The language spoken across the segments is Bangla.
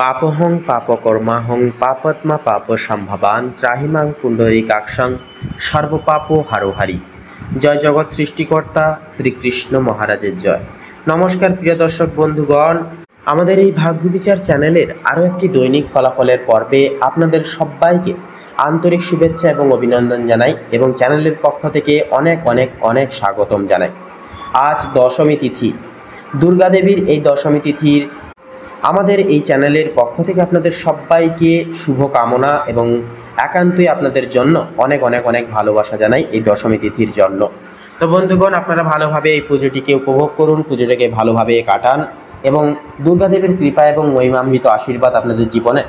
পাপহং পাপকর্মাহং পাপাত্মা পাপ সম্ভবান ত্রাহিমাং পুণ্ডরীকাক্ষং সর্বপাপ হারোহারি। জয় জগৎ সৃষ্টিকর্তা শ্রীকৃষ্ণ মহারাজের জয়। নমস্কার প্রিয় দর্শক বন্ধুগণ, আমাদের এই ভাগ্য বিচার চ্যানেলের আরও একটি দৈনিক ফলাফলের পর্বে আপনাদের সবাইকে আন্তরিক শুভেচ্ছা এবং অভিনন্দন জানাই এবং চ্যানেলের পক্ষ থেকে অনেক অনেক অনেক স্বাগতম জানাই। আজ দশমী তিথি, দুর্গা দেবীর এই দশমী তিথির আমাদের এই চ্যানেলের পক্ষ থেকে আপনাদের সবাইকে শুভ কামনা এবং একান্তই আপনাদের জন্য অনেক অনেক অনেক ভালোবাসা জানাই এই দশমী তিথির জন্য। তো বন্ধুগণ, আপনারা ভালোভাবে এই পুজোটিকে উপভোগ করুন, পুজোটাকে ভালোভাবে কাটান এবং দুর্গা দেবীর কৃপা এবং মহিমান্বিত আশীর্বাদ আপনাদের জীবনে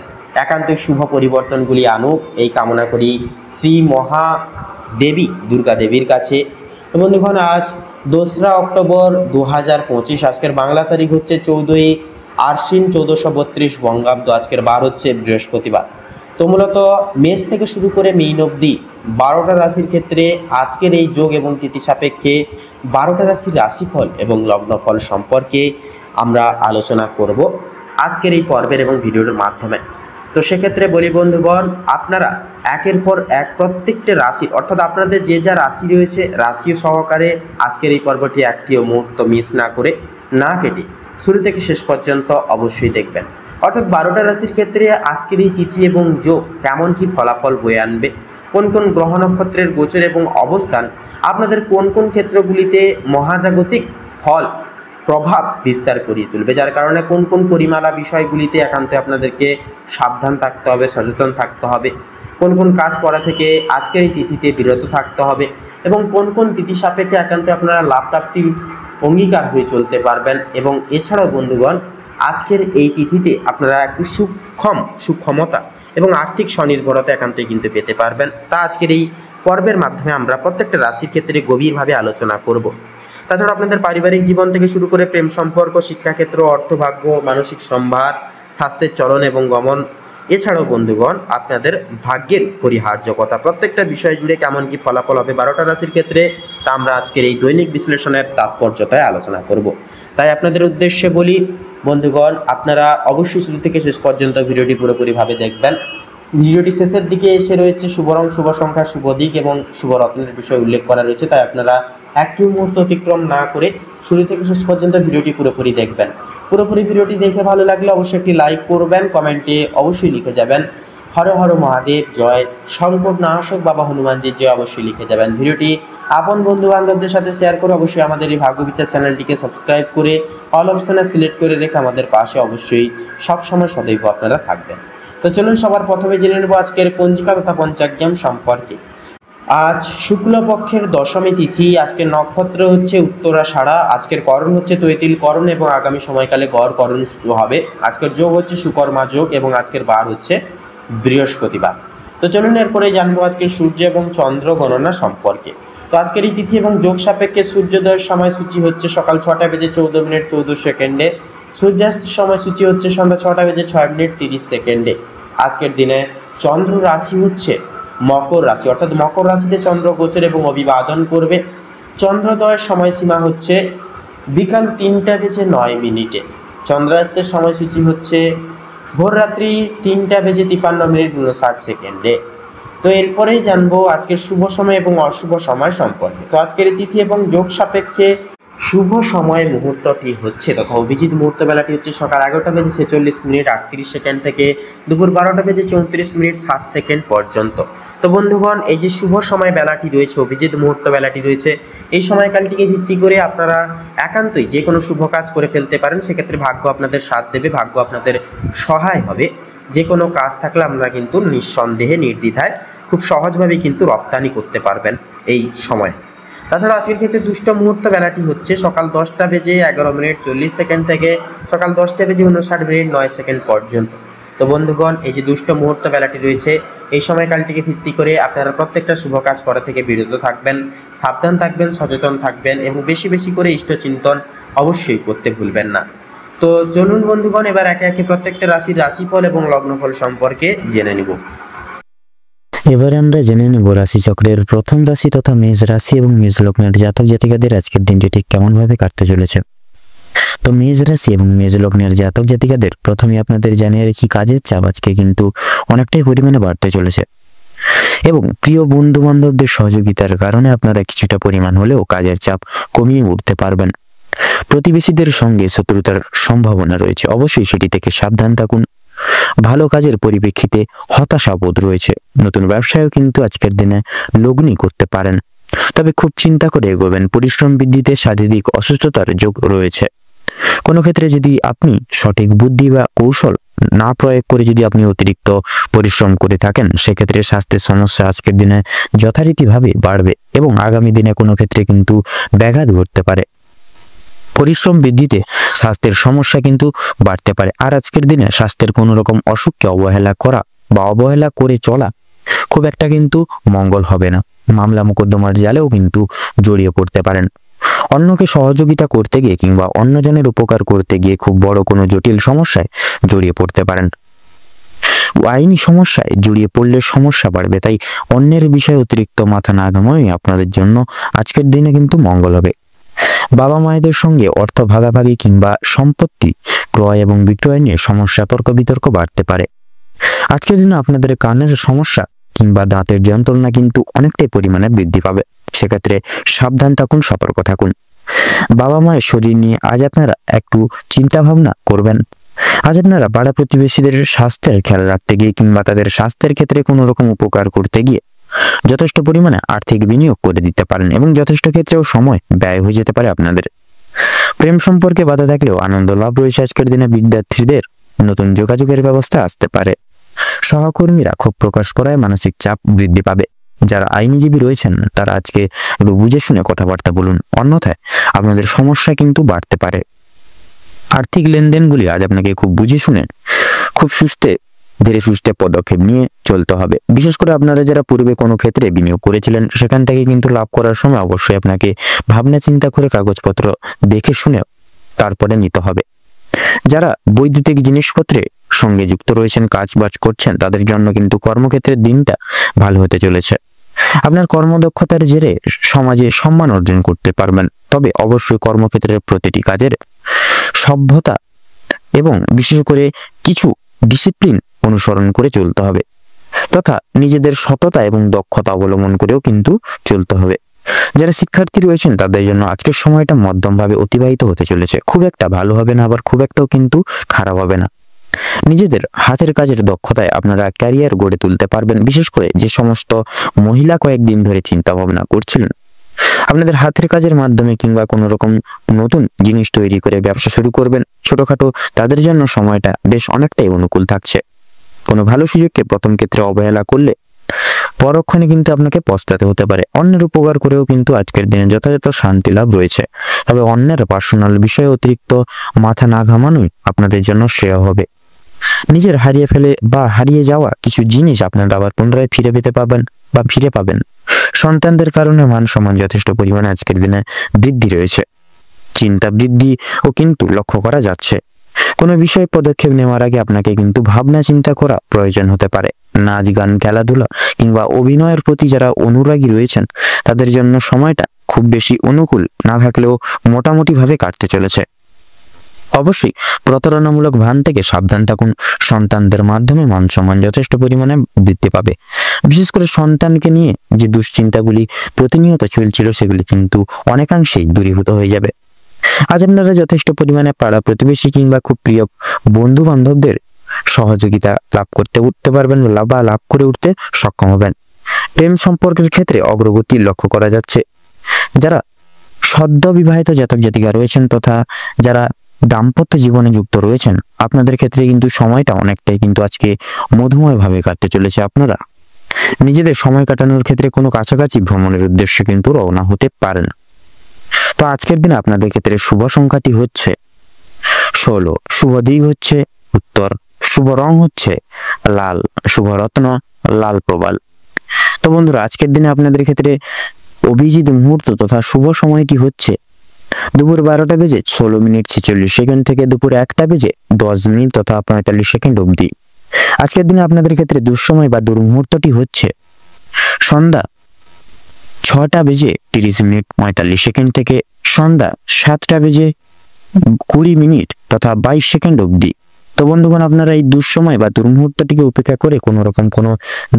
একান্তই শুভ পরিবর্তনগুলি আনুক এই কামনা করি শ্রী মহাদেবী দুর্গা দেবীর কাছে। তো বন্ধুগণ, আজ 2রা অক্টোবর 2025, আজকের বাংলা তারিখ হচ্ছে 14ই আশ্বিন 1432 বঙ্গাব্দ। আজকের বার হচ্ছে বৃহস্পতিবার। তো মূলত মেষ থেকে শুরু করে মীন অবধি 12টা রাশির ক্ষেত্রে আজকের এই যোগ এবং তিথি সাপেক্ষে 12টা রাশির রাশিফল এবং লগ্নফল সম্পর্কে আমরা আলোচনা করব আজকের এই পর্বের এবং ভিডিওর মাধ্যমে। তো সেক্ষেত্রে বলি বন্ধুগণ, আপনারা একের পর এক প্রত্যেকটা রাশির অর্থাৎ আপনাদের যে যা রাশি রয়েছে রাশি সহকারে আজকের এই পর্বটি একটিও মুহূর্ত মিস না করে না কেটে শুরু থেকে শেষ পর্যন্ত অবশ্যই দেখবেন। অর্থাৎ 12টা রাশির ক্ষেত্রে আজকের এই তিথি এবং যোগ কেমন কি ফলাফল বয়ে আনবে, কোন কোন গ্রহ নক্ষত্রের গোচর এবং অবস্থান আপনাদের কোন কোন ক্ষেত্রগুলিতে মহাজাগতিক ফল প্রভাব বিস্তার করিয়ে তুলবে, যার কারণে কোন কোন পরিমালা বিষয়গুলিতে একান্ত আপনাদেরকে সাবধান থাকতে হবে, সচেতন থাকতে হবে, কোন কোন কাজ করা থেকে আজকের এই তিথিতে বিরত থাকতে হবে এবং কোন কোন তিথি সাপেক্ষে একান্ত আপনারা লাভ প্রাপ্তির অঙ্গীকার হয়ে চলতে পারবেন। এবং এছাড়াও বন্ধুগণ, আজকের এই তিথিতে আপনারা একটু সুক্ষমতা এবং আর্থিক স্বনির্ভরতা একান্তই কিন্তু পেতে পারবেন। তা আজকের এই পর্বের মাধ্যমে আমরা প্রত্যেকটা রাশির ক্ষেত্রে গভীরভাবে আলোচনা করব। তাছাড়া আপনাদের পারিবারিক জীবন থেকে শুরু করে প্রেম সম্পর্ক, শিক্ষাক্ষেত্র, অর্থভাগ্য, মানসিক সম্ভার, স্বাস্থ্যের চলন এবং গমন, এছাড়াও বন্ধুগণ আপনাদের ভাগ্যের পরিহার্যকতা, প্রত্যেকটা বিষয় জুড়ে কেমন কি ফলাফল হবে 12টা রাশির ক্ষেত্রে তা আমরা আজকের এই দৈনিক বিশ্লেষণের তাৎপর্যতায় আলোচনা করব। তাই আপনাদের উদ্দেশ্যে বলি বন্ধুগণ, আপনারা অবশ্যই শুরু থেকে শেষ পর্যন্ত ভিডিওটি পুরোপুরিভাবে দেখবেন। ভিডিওটি শেষের দিকে এসে রয়েছে শুভ রং, শুভ সংখ্যা, শুভ দিক এবং শুভ রত্নের বিষয় উল্লেখ করা রয়েছে। তাই আপনারা একটি মুহূর্ত অতিক্রম না করে শুরু থেকে শেষ পর্যন্ত ভিডিওটি পুরোপুরি দেখবেন। পুরোপুরি ভিডিওটি দেখে ভালো লাগলে অবশ্যই একটি লাইক করবেন, কমেন্টে অবশ্যই লিখে যাবেন হর হর মহাদেব জয়, সর্বনাশক বাবা হনুমানজির জয় অবশ্যই লিখে যাবেন। ভিডিওটি আপন বন্ধু বান্ধবদের সাথে শেয়ার করে অবশ্যই আমাদের এই ভাগ্য বিচার চ্যানেলটিকে সাবস্ক্রাইব করে অল অপশানে সিলেক্ট করে রেখে আমাদের পাশে অবশ্যই সবসময় সদৈব আপনারা থাকবেন। তো চলুন সবার প্রথমে জেনে নেব আজকের পঞ্জিকা তথা পঞ্চাগ্রাম সম্পর্কে। আজ শুক্লপক্ষের দশমী তিথি, আজকের নক্ষত্র হচ্ছে উত্তরাষাঢ়া, আজকের করণ হচ্ছে তৈতিল করণ এবং আগামী সময়কালে গড় করণ শুরু হবে। আজকের যোগ হচ্ছে সুকর্মা যোগ এবং আজকের বার হচ্ছে বৃহস্পতিবার। তো চলুন এরপরে জানবো আজকের সূর্য এবং চন্দ্র গণনা সম্পর্কে। তো আজকের এই তিথি এবং যোগ সাপেক্ষে সূর্যোদয়ের সময়সূচি হচ্ছে সকাল 6টা বেজে 14 মিনিট 14 সেকেন্ডে, সূর্যাস্তের সময়সূচি হচ্ছে সন্ধ্যা 6টা বেজে 6 মিনিট 30 সেকেন্ডে। আজকের দিনে চন্দ্র রাশি হচ্ছে মকর রাশি, অর্থাৎ মকর রাশিতে চন্দ্র গোচর এবং অভিবাদন করবে। চন্দ্রোদয়ের সময়সীমা হচ্ছে বিকাল 3টা বেজে 9 মিনিটে। চন্দ্রাস্তের সময়সূচি হচ্ছে ভোররাত্রি 3টা বেজে 53 মিনিট 59 সেকেন্ডে। তো এরপরেই জানবো আজকের শুভ সময় এবং অশুভ সময় সম্পর্কে। তো আজকের এই তিথি এবং যোগ সাপেক্ষে শুভ সময় মুহূর্তটি হচ্ছে তথা অভিজিৎ মুহূর্ত বেলাটি হচ্ছে সকাল 11টা বেজে 46 মিনিট 38 সেকেন্ড থেকে দুপুর 12টা বেজে 34 মিনিট 7 সেকেন্ড পর্যন্ত। তো বন্ধুগণ, এই যে শুভ সময় বেলাটি রয়েছে, অভিজিৎ মুহূর্ত বেলাটি রয়েছে, এই সময়কালটিকে ভিত্তি করে আপনারা একান্তই যে কোনো শুভ কাজ করে ফেলতে পারেন। সেক্ষেত্রে ভাগ্য আপনাদের সাথ দেবে, ভাগ্য আপনাদের সহায় হবে। যে কোনো কাজ থাকলে আপনারা কিন্তু নিঃসন্দেহে নির্দ্বিধায় খুব সহজভাবেই কিন্তু রপ্তানি করতে পারবেন এই সময়। তাছাড়া আজকের ক্ষেত্রে দুষ্ট মুহূর্ত বেলাটি হচ্ছে সকাল 10টা বেজে 11 মিনিট 40 সেকেন্ড থেকে সকাল 10টা বেজে 59 মিনিট 9 সেকেন্ড পর্যন্ত। তো বন্ধুগণ, এই যে দুষ্ট মুহূর্ত বেলাটি রয়েছে এই সময়কালটিকে ভিত্তি করে আপনারা প্রত্যেকটা শুভ কাজ করা থেকে বিরত থাকবেন, সাবধান থাকবেন, সচেতন থাকবেন এবং বেশি বেশি করে ইষ্টচিন্তন অবশ্যই করতে ভুলবেন না। তো চলুন বন্ধুগণ, এবার একে একে প্রত্যেকটা রাশির রাশিফল এবং লগ্নফল সম্পর্কে জেনে নিব। এবারে আমরা জেনে নেব রাশিচক্রের প্রথম রাশি তথা মেষ রাশি এবং মেষ লগ্নের জাতক জাতিকাদের আজকের দিনটি ঠিক কেমন ভাবে কাটতে চলেছে। তো মেষ রাশি এবং মেষ লগ্নের জাতক জাতিকাদের প্রথমে আপনাদের জানিয়ে রাখি, কাজের চাপ আজকে কিন্তু অনেকটাই পরিমাণে বাড়তে চলেছে এবং প্রিয় বন্ধু বান্ধবদের সহযোগিতার কারণে আপনারা কিছুটা পরিমাণ হলেও কাজের চাপ কমিয়ে উঠতে পারবেন। প্রতিবেশীদের সঙ্গে শত্রুতার সম্ভাবনা রয়েছে, অবশ্যই সেটি থেকে সাবধান থাকুন। ভালো কাজের পরিপ্রেক্ষিতে হতাশা বোধ রয়েছে। নতুন ব্যবসায়ও কিন্তু আজকের দিনে লগ্নি করতে পারেন, তবে খুব চিন্তা করে এগোবেন। পরিশ্রম বৃদ্ধিতে শারীরিক অসুস্থতার যোগ রয়েছে। কোনো ক্ষেত্রে যদি আপনি সঠিক বুদ্ধি বা কৌশল না প্রয়োগ করে যদি আপনি অতিরিক্ত পরিশ্রম করে থাকেন, সেক্ষেত্রে স্বাস্থ্যের সমস্যা আজকের দিনে যথারীতিভাবে বাড়বে এবং আগামী দিনে কোনো ক্ষেত্রে কিন্তু ব্যাঘাত ঘটতে পারে। পরিশ্রম বৃদ্ধিতে স্বাস্থ্যের সমস্যা কিন্তু বাড়তে পারে। আর আজকের দিনে স্বাস্থ্যের কোনো রকম অসুখকে অবহেলা করা বা অবহেলা করে চলা খুব একটা কিন্তু মঙ্গল হবে না। মামলা মোকদ্দমার জালেও কিন্তু জড়িয়ে পড়তে পারেন। অন্যকে সহযোগিতা করতে গিয়ে কিংবা অন্যজনের উপকার করতে গিয়ে খুব বড় কোনো জটিল সমস্যায় জড়িয়ে পড়তে পারেন। আইনি সমস্যায় জড়িয়ে পড়লে সমস্যা বাড়বে, তাই অন্যের বিষয়ে অতিরিক্ত মাথা না ঘামানোই আপনাদের জন্য আজকের দিনে কিন্তু মঙ্গল হবে। বাবা মায়েদের সঙ্গে অর্থ ভাগাভাগি কিংবা সম্পত্তি ক্রয় এবং বিক্রয় নিয়ে সমস্যা, তর্ক বিতর্ক বাড়তে পারে। আজকের দিনে আপনাদের কানের সমস্যা কিংবা দাঁতের যন্ত্রণা কিন্তু অনেকটাই পরিমাণে বৃদ্ধি পাবে। সেক্ষেত্রে সাবধান থাকুন, সতর্ক থাকুন। বাবা মায়ের শরীর নিয়ে আজ আপনারা একটু চিন্তা ভাবনা করবেন। আজ আপনারা পাড়া প্রতিবেশীদের স্বাস্থ্যের খেয়াল রাখতে গিয়ে কিংবা তাদের স্বাস্থ্যের ক্ষেত্রে কোনো রকম উপকার করতে গিয়ে যথেষ্ট পরিমাণে আর্থিক বিনিয়োগ করে দিতে পারেন এবং যথেষ্ট ক্ষেত্রেও সময় ব্যয় হয়ে যেতে পারে আপনাদের। প্রেম সম্পর্কে বাধা থাকলেও আনন্দ লাভ রয়েছে। আজকের দিনে বিদ্যার্থীদের নতুন যোগাযোগের ব্যবস্থা আসতে পারে। সহকর্মীরা ক্ষোভ প্রকাশ করায় মানসিক চাপ বৃদ্ধি পাবে। যারা আইনজীবী রয়েছেন তারা আজকে একটু বুঝে শুনে কথাবার্তা বলুন, অন্যথায় আপনাদের সমস্যা কিন্তু বাড়তে পারে। আর্থিক লেনদেনগুলি আজ আপনাকে খুব বুঝে শুনে খুব ধীরে সুস্থে পদক্ষেপ নিয়ে চলতে হবে। বিশেষ করে আপনারা যারা পূর্বে কোনো ক্ষেত্রে বিনিয়োগ করেছিলেন, সেখান থেকে কিন্তু লাভ করার সময় অবশ্যই আপনাকে ভাবনা চিন্তা করে কাগজপত্র দেখে শুনে তারপরে নিতে হবে। যারা বৈদ্যুতিক জিনিসপত্রে সঙ্গে যুক্ত রয়েছেন, কাজবাজ করছেন, তাদের জন্য কিন্তু কর্মক্ষেত্রের দিনটা ভালো হতে চলেছে। আপনার কর্মদক্ষতার জেরে সমাজে সম্মান অর্জন করতে পারবেন, তবে অবশ্যই কর্মক্ষেত্রের প্রতিটি কাজের সভ্যতা এবং বিশেষ করে কিছু ডিসিপ্লিন অনুসরণ করে চলতে হবে, তথা নিজেদের সততা এবং দক্ষতা অবলম্বন করেও কিন্তু চলতে হবে। যারা শিক্ষার্থী রয়েছেন তাদের জন্য আজকের সময়টা মধ্যমভাবে অতিবাহিত হতে চলেছে। খুব একটা ভালো হবে না, আবার খুব একটাও কিন্তু খারাপ হবে না। নিজেদের হাতের কাজের দক্ষতায় আপনারা ক্যারিয়ার গড়ে তুলতে পারবেন। বিশেষ করে যে সমস্ত মহিলা কয়েকদিন ধরে চিন্তা ভাবনা করছিলেন আপনাদের হাতের কাজের মাধ্যমে কিংবা কোনো রকম নতুন জিনিস তৈরি করে ব্যবসা শুরু করবেন ছোটখাটো, তাদের জন্য সময়টা বেশ অনেকটাই অনুকূল থাকছে। কোনো ভালো সুযোগকে প্রথম ক্ষেত্রে অবহেলা করলে পরক্ষণে কিন্তু আপনাকে পস্তাতে হতে পারে। অন্যের উপকার করেও কিন্তু আজকের দিনে যথাযথ শান্তি লাভ রয়েছে, তবে অন্যের পার্সোনাল বিষয়ে অতিরিক্ত মাথা না ঘামানোই আপনাদের জন্য শ্রেয় হবে। নিজের হারিয়ে যাওয়া কিছু জিনিস আপনারা আবার পুনরায় ফিরে পেতে পাবেন বা ফিরে পাবেন। সন্তানদের কারণে মান সম্মান যথেষ্ট পরিমাণে আজকের দিনে বৃদ্ধি রয়েছে। চিন্তা বৃদ্ধি ও কিন্তু লক্ষ্য করা যাচ্ছে। কোনো বিষয়ে পদক্ষেপ নেওয়ার আগে আপনাকে কিন্তু ভাবনা চিন্তা করা প্রয়োজন হতে পারে। নাচ গান খেলাধুলা কিংবা অভিনয়ের প্রতি যারা অনুরাগী রয়েছেন তাদের জন্য সময়টা খুব বেশি অনুকূল না থাকলেও মোটামুটি ভাবে কাটতে চলেছে। অবশ্যই প্রতারণামূলক ভান থেকে সাবধান থাকুন। সন্তানদের মাধ্যমে মান সম্মান যথেষ্ট পরিমাণে বৃদ্ধি পাবে। বিশেষ করে সন্তানকে নিয়ে যে দুশ্চিন্তাগুলি প্রতিনিয়ত চলছিল সেগুলি কিন্তু অনেকাংশেই দূরীভূত হয়ে যাবে। আজ আপনারা যথেষ্ট পরিমাণে পাড়া প্রতিবেশী কিংবা খুব প্রিয় বন্ধু বান্ধবদের সহযোগিতা লাভ করে উঠতে সক্ষম হবেন। প্রেম সম্পর্কের ক্ষেত্রে অগ্রগতি লক্ষ্য করা যাচ্ছে। যারা সদ্য বিবাহিত জাতক জাতিকা রয়েছেন তথা যারা দাম্পত্য জীবনে যুক্ত রয়েছেন আপনাদের ক্ষেত্রে কিন্তু সময়টা অনেকটাই কিন্তু আজকে মধুময় ভাবে কাটতে চলেছে। আপনারা নিজেদের সময় কাটানোর ক্ষেত্রে কোনো কাছাকাছি ভ্রমণের উদ্দেশ্যে কিন্তু রওনা হতে পারেন। তো আজকের দিনে আপনাদের ক্ষেত্রে শুভ সংখ্যাটি হচ্ছে 16, শুভ দিক হচ্ছে উত্তর, শুভ রং হচ্ছে লাল, শুভ রত্ন লাল প্রবাল। তো বন্ধুরা আজকের দিনে আপনাদের ক্ষেত্রে অভিজিৎ মুহূর্ত তথা শুভ সময়টি হচ্ছে দুপুর 12টা বেজে 16 মিনিট 46 সেকেন্ড থেকে দুপুর 1টা বেজে 10 মিনিট তথা 45 সেকেন্ড অবধি। আজকের দিনে আপনাদের ক্ষেত্রে দুঃসময় বা দুর্মুহূর্তটি হচ্ছে সন্ধ্যা 6টা বেজে 30 মিনিট 45 সেকেন্ড থেকে সন্ধ্যা 7টা বেজে 20 মিনিট তথা 22 সেকেন্ড অবধি। তো বন্ধুগণ, আপনারা এই দুঃসময় বা দুর্মুহূর্তটিকে উপেক্ষা করে কোনো রকম কোনো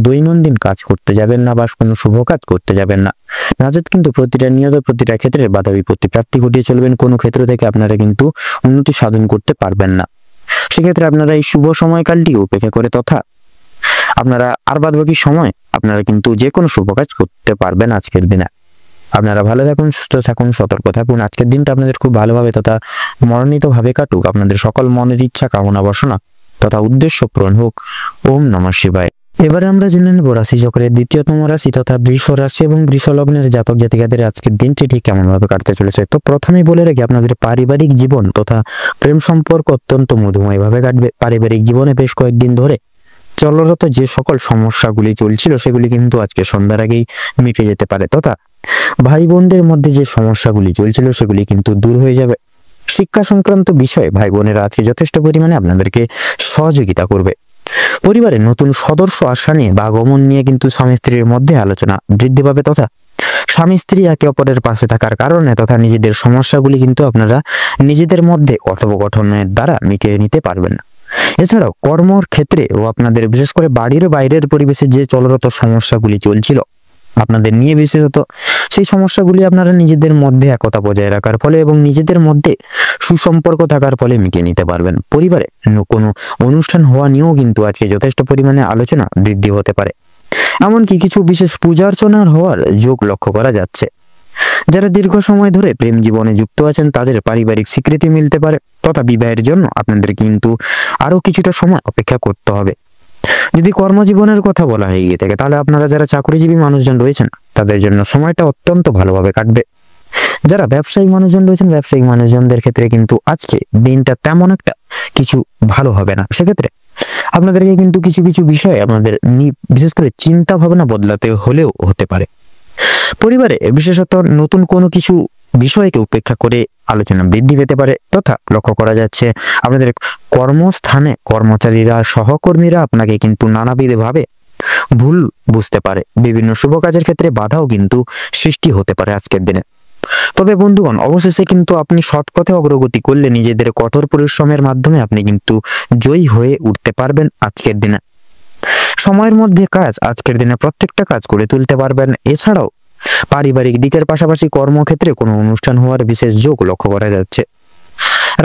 দৈনন্দিন কাজ করতে যাবেন না বা কোনো শুভ কাজ করতে যাবেন না। নাজাত কিন্তু প্রতিটা ক্ষেত্রে বাধা বিপত্তি প্রাপ্তি ঘটিয়ে চলবেন। কোনো ক্ষেত্র থেকে আপনারা কিন্তু উন্নতি সাধন করতে পারবেন না। সেক্ষেত্রে আপনারা এই শুভ সময়কালটিকে উপেক্ষা করে তথা আপনারা আর বাদবাকি সময় আপনারা কিন্তু যে কোনো শুভ কাজ করতে পারবেন আজকের দিনে। আপনারা ভালো থাকুন, সুস্থ থাকুন, সতর্ক থাকুন। আজকের দিনটা আপনাদের খুব ভালোভাবে তথা মনোনীতভাবে কাটুক। আপনাদের সকল মনের ইচ্ছা, কামনা বাসনা তথা উদ্দেশ্য পূরণ হোক। ওম নমঃ শিবায়। এবারে আমরা জেনে নেব রাশি চক্রের দ্বিতীয়তম রাশি তথা বৃষ রাশি এবং বৃষ লগ্নের জাতক জাতিকাদের আজকের দিনটি ঠিক কেমন ভাবে কাটতে চলেছে। তো প্রথমেই বলে রাখি, আপনাদের পারিবারিক জীবন তথা প্রেম সম্পর্ক অত্যন্ত মধুময় ভাবে কাটবে। পারিবারিক জীবনে বেশ কয়েকদিন ধরে চলরত যে সকল সমস্যাগুলি চলছিল সেগুলি কিন্তু আজকে সন্ধ্যার আগেই মিটে যেতে পারে তথা ভাই বোনদের মধ্যে যে সমস্যাগুলি চলছিল সেগুলি কিন্তু দূর হয়ে যাবে। শিক্ষা সংক্রান্ত বিষয়ে ভাই বোনেরা আজকে যথেষ্ট পরিমাণে আপনাদেরকে সহযোগিতা করবে। পরিবারে নতুন সদস্য আসা নিয়ে বা আগমন নিয়ে কিন্তু স্বামী স্ত্রীর মধ্যে আলোচনা বৃদ্ধি পাবে তথা স্বামী স্ত্রী একে অপরের পাশে থাকার কারণে তথা নিজেদের সমস্যাগুলি কিন্তু আপনারা নিজেদের মধ্যে কথোপকথনের দ্বারা মিটিয়ে নিতে পারবেন। এছাড়াও কর্মর ক্ষেত্রে ও আপনাদের বিশেষ করে বাড়ির বাইরের পরিবেশে যে চলরত সমস্যাগুলি চলছিল আপনাদের নিয়ে বিশেষত, সেই সমস্যাগুলি আপনারা নিজেদের মধ্যে একতা বজায় রাখার ফলে এবং নিজেদের মধ্যে সুসম্পর্ক থাকার ফলে মিটিয়ে নিতে পারবেন। পরিবারে কোনো অনুষ্ঠান হওয়া নিয়েও কিন্তু আজকে যথেষ্ট পরিমাণে আলোচনা বৃদ্ধি হতে পারে। এমনকি কিছু বিশেষ পূজা অর্চনার হওয়ার যোগ লক্ষ্য করা যাচ্ছে। যারা দীর্ঘ সময় ধরে প্রেম জীবনে যুক্ত আছেন তাদের পারিবারিক স্বীকৃতি মিলতে পারে তথা বিবাহের জন্য আপনাদের কিন্তু আরো কিছুটা সময় অপেক্ষা করতে হবে। যদি কর্মজীবনের কথা বলা হয়ে গিয়ে থাকে তাহলে আপনারা যারা চাকরিজীবী মানুষজন রয়েছেন তাদের জন্য সময়টা অত্যন্ত ভালোভাবে কাটবে। যারা ব্যবসায়িক মানুষজন রয়েছেন ব্যবসায়িক মানুষজনদের ক্ষেত্রে কিন্তু আজকে দিনটা তেমন একটা কিছু ভালো হবে না। সেক্ষেত্রে আপনাদেরকে কিন্তু কিছু কিছু বিষয়ে আপনাদের বিশেষ করে চিন্তা ভাবনা বদলাতে হলেও হতে পারে। পরিবারে বিশেষত নতুন কোনো কিছু বিষয়কে উপেক্ষা করে আলোচনা বৃদ্ধি পেতে পারে তথা লক্ষ্য করা যাচ্ছে আপনাদের কর্মস্থানে কর্মচারীরা সহকর্মীরা আপনাকে কিন্তু নানাবিধ ভাবে ভুল বুঝতে পারে। বিভিন্ন শুভ কাজের ক্ষেত্রে বাধাও কিন্তু সৃষ্টি হতে পারে আজকের দিনে। তবে বন্ধুগণ, অবশেষে কিন্তু আপনি সৎ পথে অগ্রগতি করলে নিজেদের কঠোর পরিশ্রমের মাধ্যমে আপনি কিন্তু জয়ী হয়ে উঠতে পারবেন আজকের দিনে। সময়ের মধ্যে কাজ আজকের দিনে প্রত্যেকটা কাজ করে তুলতে পারবেন। এছাড়াও পারিবারিক দিকের পাশাপাশি কর্মক্ষেত্রে কোনো অনুষ্ঠান হওয়ার বিশেষ যোগ লক্ষ্য করা যাচ্ছে।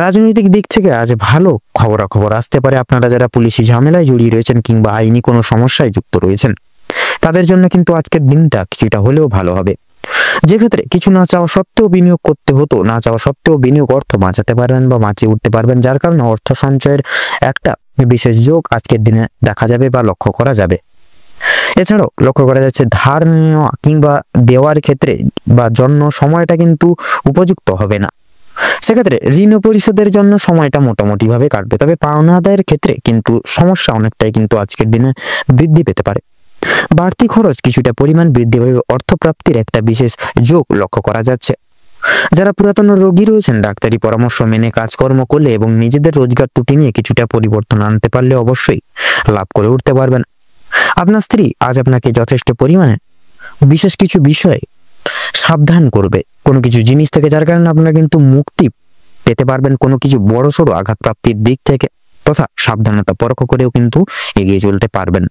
রাজনৈতিক দিক থেকে আজ ভালো খবরাখবর আসতে পারে। আপনারা যারা পুলিশি ঝামেলায় জড়িয়ে রয়েছেন কিংবা আইনি কোনো সমস্যায় যুক্ত রয়েছেন তাদের জন্য কিন্তু আজকের দিনটা কিছুটা হলেও ভালো হবে। যে ক্ষেত্রে কিছু না চাওয়া সত্ত্বেও বিনিয়োগ করতে হতো, না চাওয়া সত্ত্বেও বিনিয়োগ অর্থ বাঁচাতে পারবেন বা বাঁচিয়ে উঠতে পারবেন, যার কারণে অর্থ সঞ্চয়ের একটা বিশেষ যোগ আজকের দিনে দেখা যাবে বা লক্ষ্য করা যাবে। এছাড়াও লক্ষ্য করা যাচ্ছে ধার নেওয়া কিংবা দেওয়ার ক্ষেত্রে বা জন্য সময়টা কিন্তু উপযুক্ত হবে না। সেক্ষেত্রে ঋণ পরিশোধের জন্য সময়টা মোটামুটি ভাবে কাটবে। তবে পাওনা আদায়ের ক্ষেত্রে কিন্তু সমস্যা অনেকটাই কিন্তু আজকের দিনে বৃদ্ধি পেতে পারে। বাড়তি খরচ কিছুটা পরিমাণ বৃদ্ধি পাবে। অর্থপ্রাপ্তির একটা বিশেষ যোগ লক্ষ্য করা যাচ্ছে। যারা পুরাতন রোগী রয়েছেন ডাক্তারি পরামর্শ মেনে কাজকর্ম করলে এবং নিজেদের রোজগার ত্রুটি নিয়ে কিছুটা পরিবর্তন আনতে পারলে অবশ্যই লাভ করে উঠতে পারবেন। আপনার স্ত্রী আজ আপনাকে যথেষ্ট পরিমাণে বিশেষ কিছু বিষয়ে সাবধান করবে কোনো কিছু জিনিস থেকে, যার কারণে আপনারা কিন্তু মুক্তি পেতে পারবেন কোনো কিছু বড়সড় আঘাত প্রাপ্তির দিক থেকে তথা সাবধানতা পরখ করেও কিন্তু এগিয়ে চলতে পারবেন।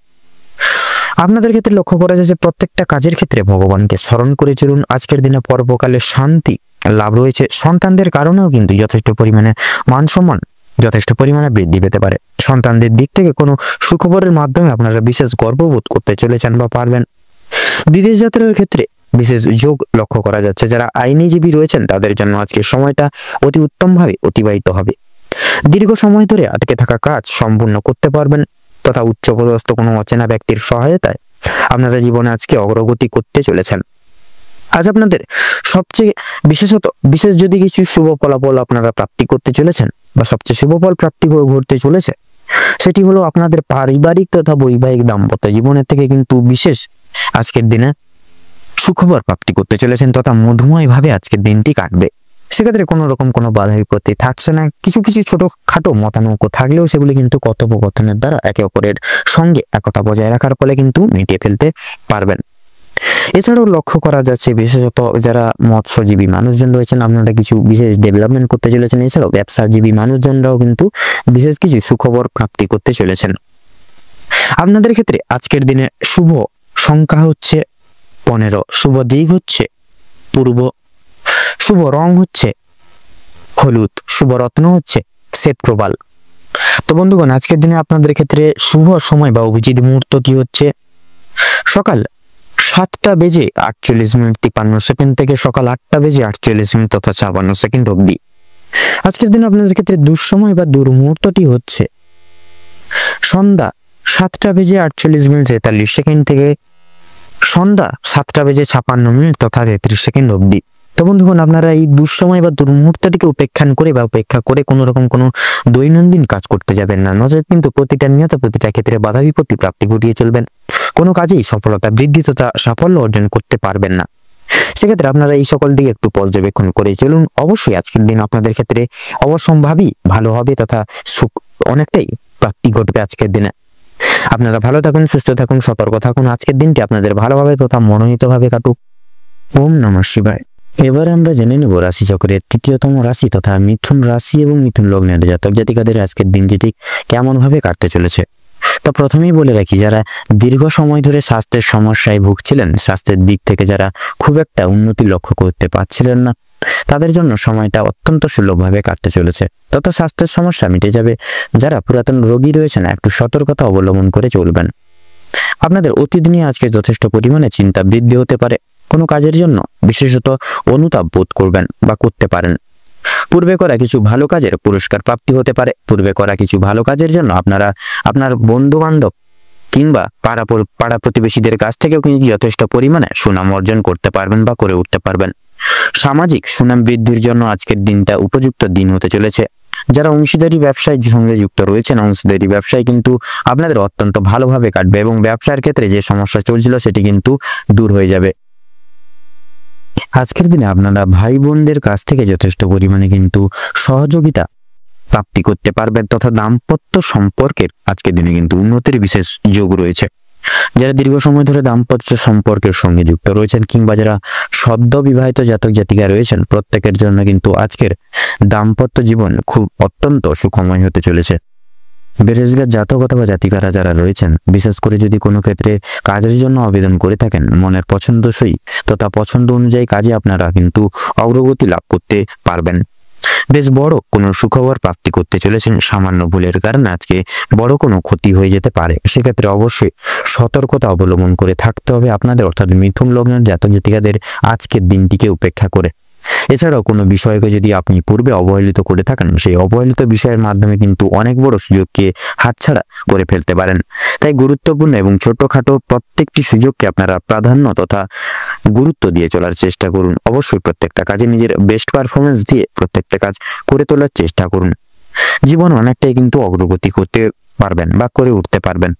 আপনাদের ক্ষেত্রে লক্ষ্য করা যায় যে প্রত্যেকটা কাজের ক্ষেত্রে ভগবানকে স্মরণ করে চলুন। আজকের দিনে পর্বকালে শান্তি লাভ রয়েছে। সন্তানদের কারণেও কিন্তু যথেষ্ট পরিমাণে মান সম্মান যথেষ্ট পরিমাণে বৃদ্ধি পেতে পারে। সন্তানদের দিক থেকে কোনো সুখবরের মাধ্যমে আপনারা বিশেষ গর্ববোধ করতে চলেছেন বা পারবেন। বিদেশ যাত্রার ক্ষেত্রে বিশেষ যোগ লক্ষ্য করা যাচ্ছে। যারা আইনজীবী রয়েছেন তাদের জন্য আজকের সময়টা অতি উত্তমভাবে অতিবাহিত হবে। দীর্ঘ সময় ধরে আটকে থাকা কাজ সম্পূর্ণ করতে পারবেন তথা উচ্চপদস্থ কোনো অচেনা ব্যক্তির সহায়তায় আপনারা জীবনে আজকে অগ্রগতি করতে চলেছেন। আজ আপনাদের সবচেয়ে বিশেষ যদি কিছু শুভ ফলাফল আপনারা প্রাপ্তি করতে চলেছেন বা সবচেয়ে শুভ ফল প্রাপ্তি ঘটতে চলেছে সেটি হলো আপনাদের পারিবারিক তথা বৈবাহিক দাম্পত্য জীবনের থেকে কিন্তু বিশেষ আজকের দিনে সুখবর প্রাপ্তি করতে চলেছেন তথা মধুময় ভাবে আজকের দিনটি কাটবে। সেক্ষেত্রে কোনো রকম কোনো বাধা বিপত্তি থাকছে না। কিছু কিছু ছোটখাটো মতানৈক্য থাকলেও সেগুলি কিন্তু কথোপকথনের দ্বারা একে অপরের সঙ্গে একতা বজায় রাখার ফলে কিন্তু মিটিয়ে ফেলতে পারবেন। এছাড়াও লক্ষ্য করা যাচ্ছে বিশেষত যারা মৎস্যজীবী মানুষজন রয়েছেন আপনারা কিছু বিশেষ ডেভেলপমেন্ট করতে চলেছেন। এছাড়াও ব্যবসাজীবী মানুষজনরাও কিন্তু বিশেষ কিছু সুখবর প্রাপ্তি করতে চলেছেন। আপনাদের ক্ষেত্রে আজকের দিনে শুভ সংখ্যা হচ্ছে 15, শুভ দিক হচ্ছে পূর্ব, শুভ রং হচ্ছে হলুদ, শুভ রত্ন হচ্ছে শ্বেত প্রবাল। তো বন্ধুগণ, আজকের দিনে আপনাদের ক্ষেত্রে শুভ সময় বা অভিজিৎ মুহূর্তটি হচ্ছে সকাল 7:48:53 থেকে সকাল 8:48 তথা 56 অবধি। আজকের দিনে আপনাদের ক্ষেত্রে দুঃসময় বা দুর্মুহূর্তটি হচ্ছে সন্ধ্যা 7:48:43 থেকে সন্ধ্যা 7:56 তথা 33 অবধি। তো বন্ধুগণ, আপনারা এই দুঃসময় বা দুর্মুহূর্তটিকে উপেক্ষা করে কোনো রকম কোনো দৈনন্দিন কাজ করতে যাবেন না, নচেত কিন্তু প্রতিটা ক্ষেত্রে বাধা বিপত্তি প্রাপ্তি ঘটিয়ে চলবেন। কোনো কাজেই সফলতা বৃদ্ধি তথা সাফল্য অর্জন করতে পারবেন না। সেক্ষেত্রে আপনারা এই সকল দিকে একটু পর্যবেক্ষণ করে চলুন। অবশ্যই আজকের দিন আপনাদের ক্ষেত্রে অবশ্যম্ভাবী ভালো হবে তথা সুখ অনেকটাই প্রাপ্তি ঘটবে আজকের দিনে। আপনারা ভালো থাকুন, সুস্থ থাকুন, সতর্ক থাকুন। আজকের দিনটি আপনাদের ভালোভাবে তথা মনোনীতভাবে কাটুক। ওম নমঃ শিবায়। এবার আমরা জেনে নেব রাশি চক্রের তৃতীয়তম রাশি তথা মিথুন রাশি এবং মিথুন লগ্নের জাতক জাতিকাদের আজকের দিনটি ঠিক কেমন ভাবে কাটতে চলেছে। তো প্রথমেই বলে রাখি, যারা দীর্ঘ সময় ধরে স্বাস্থ্যের সমস্যায় ভুগছিলেন, স্বাস্থ্যের দিক থেকে যারা খুব একটা উন্নতি লক্ষ্য করতে পারছিলেন না, তাদের জন্য সময়টা অত্যন্ত সুলভভাবে কাটতে চলেছে তথা স্বাস্থ্যের সমস্যা মিটে যাবে। যারা পুরাতন রোগী রয়েছেন, একটু সতর্কতা অবলম্বন করে চলবেন। আপনাদের অতীত নিয়ে আজকে যথেষ্ট পরিমাণে চিন্তা বৃদ্ধি হতে পারে। কোনো কাজের জন্য বিশেষত অনুতাপ বোধ করবেন বা করতে পারেন। পূর্বে করা কিছু ভালো কাজের পুরস্কার প্রাপ্তি হতে পারে। পূর্বে করা কিছু ভালো কাজের জন্য আপনারা আপনার বন্ধু বান্ধব কিংবা পাড়া প্রতিবেশীদের কাছ থেকেও কিন্তু যথেষ্ট পরিমাণে সুনাম অর্জন করতে পারবেন বা করে উঠতে পারবেন। সামাজিক সুনাম বৃদ্ধির জন্য আজকের দিনটা উপযুক্ত দিন হতে চলেছে। যারা অংশীদারি ব্যবসায় সঙ্গে যুক্ত রয়েছেন, অংশীদারি ব্যবসায় কিন্তু আপনাদের অত্যন্ত ভালোভাবে কাটবে এবং ব্যবসার ক্ষেত্রে যে সমস্যা চলছিল সেটি কিন্তু দূর হয়ে যাবে। আজকের দিনে আপনারা ভাই বোনদের কাছ থেকে যথেষ্ট পরিমাণে কিন্তু সহযোগিতা প্রাপ্তি করতে পারবেন তথা দাম্পত্য সম্পর্কের আজকের দিনে কিন্তু উন্নতির বিশেষ যোগ রয়েছে। যারা দীর্ঘ সময় ধরে দাম্পত্য সম্পর্কের সঙ্গে যুক্ত রয়েছেন কিংবা যারা সদ্য বিবাহিত জাতক জাতিকা রয়েছেন, প্রত্যেকের জন্য কিন্তু আজকের দাম্পত্য জীবন খুব অত্যন্ত সুখময় হতে চলেছে। বেরোজগার জাতক অথবা জাতিকারা যারা রয়েছেন, বিশেষ করে যদি কোনো ক্ষেত্রে কাজের জন্য আবেদন করে থাকেন, মনের পছন্দসই তথা পছন্দ অনুযায়ী কাজে আপনারা কিন্তু অগ্রগতি লাভ করতে পারবেন। বেশ বড় কোনো সুখবর প্রাপ্তি করতে চলেছেন। সামান্য ভুলের কারণে আজকে বড় কোনো ক্ষতি হয়ে যেতে পারে। সেক্ষেত্রে অবশ্যই সতর্কতা অবলম্বন করে থাকতে হবে আপনাদের, অর্থাৎ মিথুন লগ্নের জাতক জাতিকাদের আজকের দিনটিকে উপেক্ষা করে। এছাড়াও কোনো বিষয়কে যদি আপনি পূর্বে অবহেলিত করে থাকেন, সেই অবহেলিত বিষয়ের মাধ্যমে কিন্তু অনেক বড় সুযোগকে হাতছাড়া করে ফেলতে পারেন। তাই গুরুত্বপূর্ণ এবং ছোটখাটো প্রত্যেকটি সুযোগকে আপনারা প্রাধান্য তথা গুরুত্ব দিয়ে চলার চেষ্টা করুন। অবশ্যই প্রত্যেকটা কাজে নিজের বেস্ট পারফরমেন্স দিয়ে প্রত্যেকটা কাজ করে তোলার চেষ্টা করুন। জীবন অনেকটাই কিন্তু অগ্রগতি করতে পারবেন বা করে উঠতে পারবেন।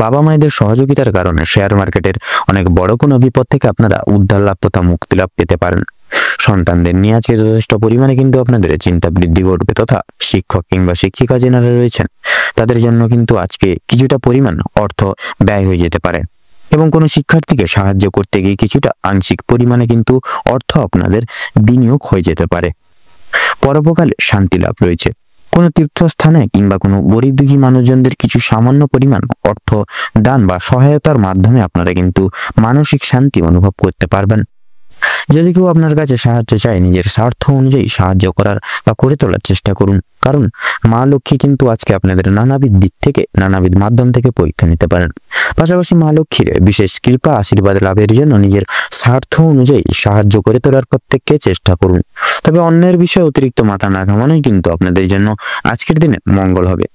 বাবা মায়েদের সহযোগিতার কারণে শেয়ার মার্কেটের অনেক বড় কোনো বিপদ থেকে আপনারা উদ্ধার লাভ তথা মুক্তি লাভ পেতে পারেন। সন্তানদের নিয়ে আজকে যথেষ্ট পরিমাণে কিন্তু আপনাদের চিন্তা বৃদ্ধি ঘটবে তথা শিক্ষক কিংবা শিক্ষিকা যারা রয়েছেন, তাদের জন্য কিন্তু আজকে কিছুটা পরিমাণ অর্থ ব্যয় হয়ে যেতে পারে এবং কোনো শিক্ষার্থীকে সাহায্য করতে গিয়ে কিছুটা আংশিক পরিমাণে কিন্তু অর্থ আপনাদের বিনিয়োগ হয়ে যেতে পারে। পরোপকালে শান্তি লাভ রয়েছে। কোনো তীর্থস্থানে কিংবা কোনো গরিব দুঃখী মানুষজনদের কিছু সামান্য পরিমাণ অর্থ দান বা সহায়তার মাধ্যমে আপনারা কিন্তু মানসিক শান্তি অনুভব করতে পারবেন। যদি কেউ আপনার কাছে সাহায্য চায়, নিজের স্বার্থ অনুযায়ী সাহায্য করার বা করে তোলার চেষ্টা করুন, কারণ মা লক্ষ্মী কিন্তু আজকে আপনাদের নানাবিধ দিক থেকে নানাবিধ মাধ্যম থেকে পরীক্ষা নিতে পারেন। পাশাপাশি মা লক্ষ্মীর বিশেষ কৃপা আশীর্বাদ লাভের জন্য নিজের স্বার্থ অনুযায়ী সাহায্য করে তোলার প্রত্যেককে চেষ্টা করুন। তবে অন্যের বিষয়ে অতিরিক্ত মাথা না ঘামানোই কিন্তু আপনাদের জন্য আজকের দিনে মঙ্গল হবে।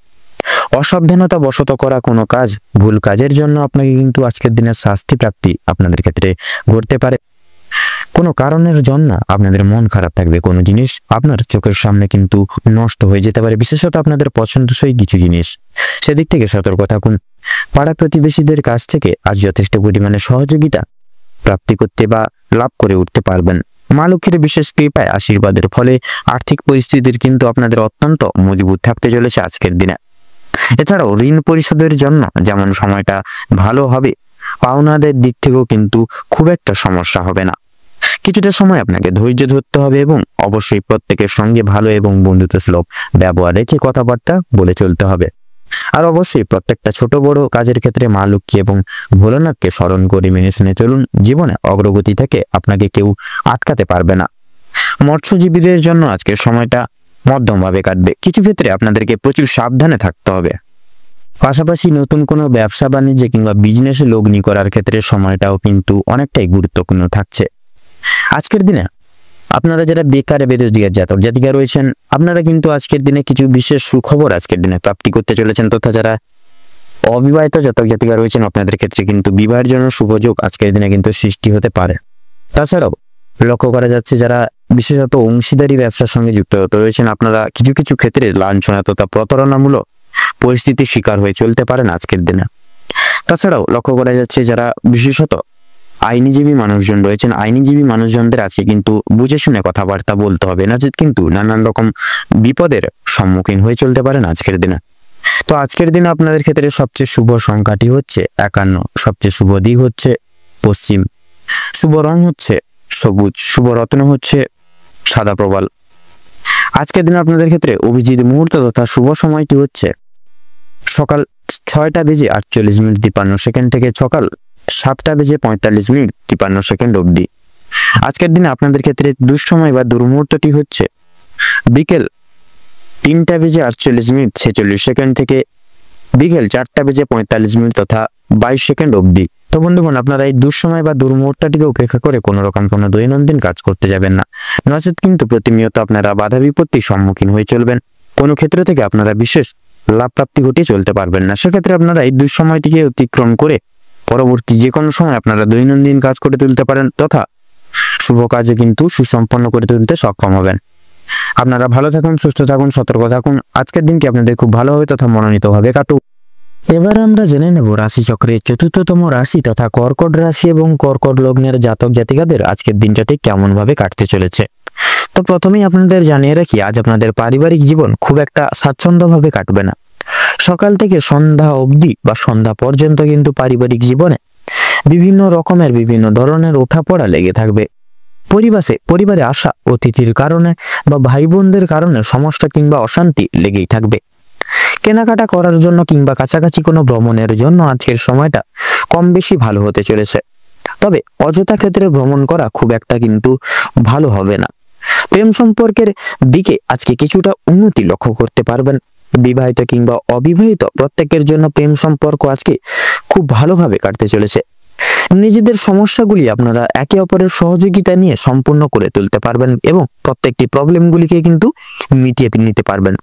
অসাবধানতা বশত করা কোনো কাজ, ভুল কাজের জন্য আপনাকে কিন্তু আজকের দিনে শাস্তি প্রাপ্তি আপনাদের ক্ষেত্রে ঘটতে পারে। কোনো কারণের জন্য আপনাদের মন খারাপ থাকবে। কোনো জিনিস আপনার চোখের সামনে কিন্তু নষ্ট হয়ে যেতে পারে, বিশেষত আপনাদের পছন্দসই কিছু জিনিস। সেদিক থেকে সতর্ক থাকুন। পাড়া প্রতিবেশীদের কাছ থেকে আজ যথেষ্ট পরিমাণে সহযোগিতা প্রাপ্তি করতে বা লাভ করে উঠতে পারবেন। মা লক্ষ্মীর বিশেষ কৃপায় আশীর্বাদের ফলে আর্থিক পরিস্থিতির কিন্তু আপনাদের অত্যন্ত মজবুত থাকতে চলেছে আজকের দিনে। এছাড়াও ঋণ পরিশোধের জন্য যেমন সময়টা ভালো হবে, পাওনাদের দিক থেকেও কিন্তু খুব একটা সমস্যা হবে না। কিছুটা সময় আপনাকে ধৈর্য ধরতে হবে এবং অবশ্যই প্রত্যেকের সঙ্গে ভালো এবং বন্ধুত্ব সুলভ ব্যবহার রেখে কথাবার্তা বলে চলতে হবে। আর অবশ্যই প্রত্যেকটা ছোট বড় কাজের ক্ষেত্রে মা লক্ষ্মী এবং ভোলানাথকে স্মরণ করে মেনে শুনে চলুন। জীবনে অগ্রগতি থেকে আপনাকে কেউ আটকাতে পারবে না। মৎস্যজীবীদের জন্য আজকের সময়টা মধ্যমভাবে কাটবে। কিছু ক্ষেত্রে আপনাদেরকে প্রচুর সাবধানে থাকতে হবে। পাশাপাশি নতুন কোনো ব্যবসা বাণিজ্যে কিংবা বিজনেসে লগ্নি করার ক্ষেত্রে সময়টাও কিন্তু অনেকটাই গুরুত্বপূর্ণ থাকছে। আজকের দিনে আপনারা যারা বেকার বেরোজগার জাতক জাতিকা রয়েছেন, আপনারা কিন্তু আজকের দিনে কিছু বিশেষ সুখবর আজকের দিনে প্রাপ্তি করতে চলেছেন, তথা যারা অবিবাহিত জাতক জাতিকা রয়েছেন আপনাদের ক্ষেত্রে কিন্তু বিবাহের জন্য শুভযোগ আজকের দিনে কিন্তু সৃষ্টি হতে পারে। তাছাড়াও লক্ষ্য করা যাচ্ছে যারা বিশেষত অংশীদারি ব্যবসার সঙ্গে যুক্ত রয়েছেন, আপনারা কিছু কিছু ক্ষেত্রে লাঞ্ছনা তথা প্রতারণামূলক পরিস্থিতির শিকার হয়ে চলতে পারেন আজকের দিনে। তাছাড়াও লক্ষ্য করা যাচ্ছে যারা বিশেষত আইনজীবী মানুষজন রয়েছেন, আইনজীবী মানুষজনদের আজকে কিন্তু বুঝে শুনে কথাবার্তা বলতে হবে, না কিন্তু নানান রকম বিপদের সম্মুখীন হয়ে চলতে পারেন আজকের দিনে। তো আজকের দিনে আপনাদের ক্ষেত্রে সবচেয়ে শুভ সংখ্যাটি হচ্ছে 51, সবচেয়ে শুভ দিক হচ্ছে পশ্চিম, শুভ রং হচ্ছে সবুজ, শুভ রত্ন হচ্ছে সাদা প্রবাল। আজকের দিনে আপনাদের ক্ষেত্রে অভিজিৎ মুহূর্ত তথা শুভ সময়টি হচ্ছে সকাল 6:48:53 থেকে সকাল 7:45:53 অবধি। আজকের দিনে আপনাদের ক্ষেত্রে দুঃসময় বা দুর্মুহূর্তটি হচ্ছে বিকেল 3:48:46 থেকে বিকেল 4:45 তথা 22 অবধি। তো বন্ধুগণ, আপনারা এই দুঃসময় বা দুর্মুহূর্তটিকে উপেক্ষা করে কোনো রকম কোনো দৈনন্দিন কাজ করতে যাবেন না, নচেত কিন্তু প্রতিনিয়ত আপনারা বাধা বিপত্তির সম্মুখীন হয়ে চলবেন। কোনো ক্ষেত্র থেকে আপনারা বিশেষ লাভ প্রাপ্তি ঘটিয়ে চলতে পারবেন না। সেক্ষেত্রে আপনারা এই দুঃসময়টিকে অতিক্রম করে পরবর্তী যে কোনো সময় আপনারা দৈনন্দিন কাজ করে তুলতে পারেন তথা শুভ কাজে কিন্তু সুসম্পন্ন করে তুলতে সক্ষম হবেন। আপনারা ভালো থাকুন, সুস্থ থাকুন, সতর্ক থাকুন। আজকের দিনটি আপনাদের খুব ভালো হবে তথা মনোনীতভাবে কাটুক। এবার আমরা জেনে নেব রাশিচক্রের চতুর্থতম রাশি তথা কর্কট রাশি এবং কর্কট লগ্নের জাতক জাতিকাদের আজকের দিনটা ঠিক কেমন ভাবে কাটতে চলেছে। তো প্রথমেই আপনাদের জানিয়ে রাখি, আজ আপনাদের পারিবারিক জীবন খুব একটা স্বাচ্ছন্দ্যভাবে কাটবে না। সকাল থেকে সন্ধ্যা অবধি বা সন্ধ্যা পর্যন্ত কিন্তু পারিবারিক জীবনে বিভিন্ন রকমের বিভিন্ন ধরনের ওঠাপড়া লেগে থাকবে। পরিবারে আসা অতিথির কারণে বা ভাই বোনদের কারণে সমস্যা কিংবা অশান্তি লেগেই থাকবে। কেনাকাটা করার জন্য কিংবা কাছাকাছি কোনো ভ্রমণের জন্য আজকের সময়টা কম বেশি ভালো হতে চলেছে, তবে অযথা ক্ষেত্রে ভ্রমণ করা খুব একটা কিন্তু ভালো হবে না। প্রেম সম্পর্কের দিকে আজকে কিছুটা উন্নতি লক্ষ্য করতে পারবেন। বিবাহিত কিংবা অবিবাহিত প্রত্যেকের জন্য প্রেম সম্পর্ক আজকে খুব ভালোভাবে কাটতে চলেছে। নিজেদের সমস্যাগুলি আপনারা একে অপরের সহযোগিতা নিয়ে সম্পূর্ণ করে তুলতে পারবেন এবং প্রত্যেকটি প্রবলেমগুলিকে কিন্তু মিটিয়ে নিতে পারবেন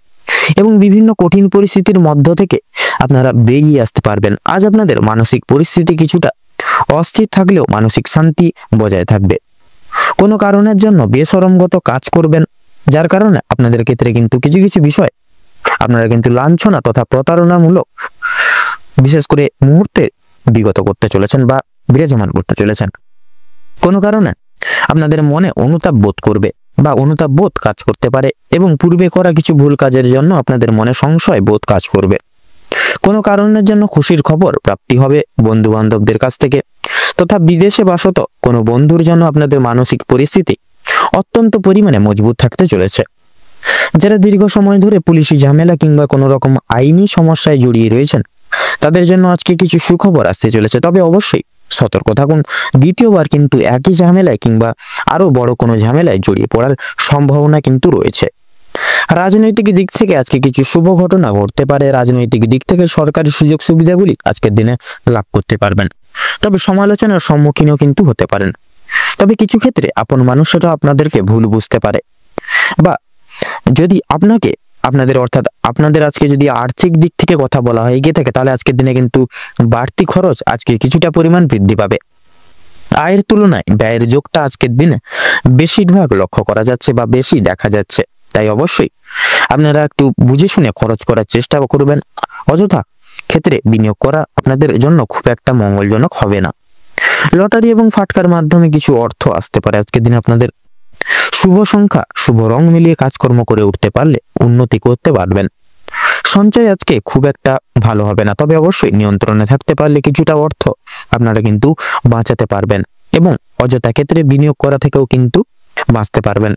এবং বিভিন্ন কঠিন পরিস্থিতির মধ্য থেকে আপনারা বেরিয়ে আসতে পারবেন। আজ আপনাদের মানসিক পরিস্থিতি কিছুটা অস্থির থাকলেও মানসিক শান্তি বজায় থাকবে। কোনো কারণের জন্য বেশরমগত কাজ করবেন, যার কারণে আপনাদের ক্ষেত্রে কিন্তু কিছু কিছু বিষয় আপনারা কিন্তু লাঞ্ছনা তথা প্রতারণামূলক বিশেষ করে মুহূর্তে বিগত করতে চলেছেন বা বিরাজমান করতে চলেছেন। কোনো কারণে আপনাদের মনে অনুতাপ বোধ করবে বা অনুতাপ বোধ কাজ করতে পারে এবং পূর্বে করা কিছু ভুল কাজের জন্য আপনাদের মনে সংশয় বোধ কাজ করবে। কোনো কারণের জন্য খুশির খবর প্রাপ্তি হবে বন্ধু বান্ধবদের কাছ থেকে তথা বিদেশে বাসত কোনো বন্ধুর জন্য আপনাদের মানসিক পরিস্থিতি অত্যন্ত পরিমাণে মজবুত থাকতে চলেছে। যারা দীর্ঘ সময় ধরে পুলিশি ঝামেলা কিংবা কোনো রকম আইনি সমস্যায় জড়িয়ে রয়েছেন তাদের জন্য আজকে কিছু সুখবর আসতে চলেছে, তবে অবশ্যই সতর্ক থাকুন। দ্বিতীয়বার কিন্তু একই ঝামেলায় কিংবা আরো বড় কোনো ঝামেলায় জড়িয়ে পড়ার সম্ভাবনা কিন্তু রয়েছে। রাজনৈতিক দিক থেকে আজকে কিছু শুভ ঘটনা ঘটতে পারে। রাজনৈতিক দিক থেকে সরকারি সুযোগ সুবিধাগুলি আজকের দিনে লাভ করতে পারবেন, তবে সমালোচনার সম্মুখীনও কিন্তু হতে পারেন। তবে কিছু ক্ষেত্রে আপন মানুষেরা আপনাদেরকে ভুল বুঝতে পারে বা যদি আপনাদের আজকে যদি আর্থিক দিক থেকে কথা বলা হয় গিয়ে থাকে, তাহলে আজকের দিনে কিন্তু বাড়তি খরচ আজকে কিছুটা পরিমাণ বৃদ্ধি পাবে। আয়ের তুলনায় ব্যয়ের যোগটা আজকের দিনে বেশিরভাগ লক্ষ্য করা যাচ্ছে বা বেশি দেখা যাচ্ছে। তাই অবশ্যই আপনারা একটু বুঝে শুনে খরচ করার চেষ্টা করবেন। অযথা ক্ষেত্রে বিনিয়োগ করা আপনাদের জন্য খুব একটা মঙ্গলজনক হবে না। লটারি এবং ফাটকার মাধ্যমে কিছু অর্থ আসতে পারে আজকের দিনে। আপনাদের শুভ সংখ্যা শুভ রং মিলিয়ে কাজকর্ম করে উঠতে পারলে উন্নতি করতে পারবেন। সঞ্চয় আজকে খুব একটা ভালো হবে না, তবে অবশ্যই নিয়ন্ত্রণে থাকতে পারলে কিছুটা অর্থ আপনারা কিন্তু বাঁচাতে পারবেন এবং অযথা ক্ষেত্রে বিনিয়োগ করা থেকেও কিন্তু বাঁচতে পারবেন।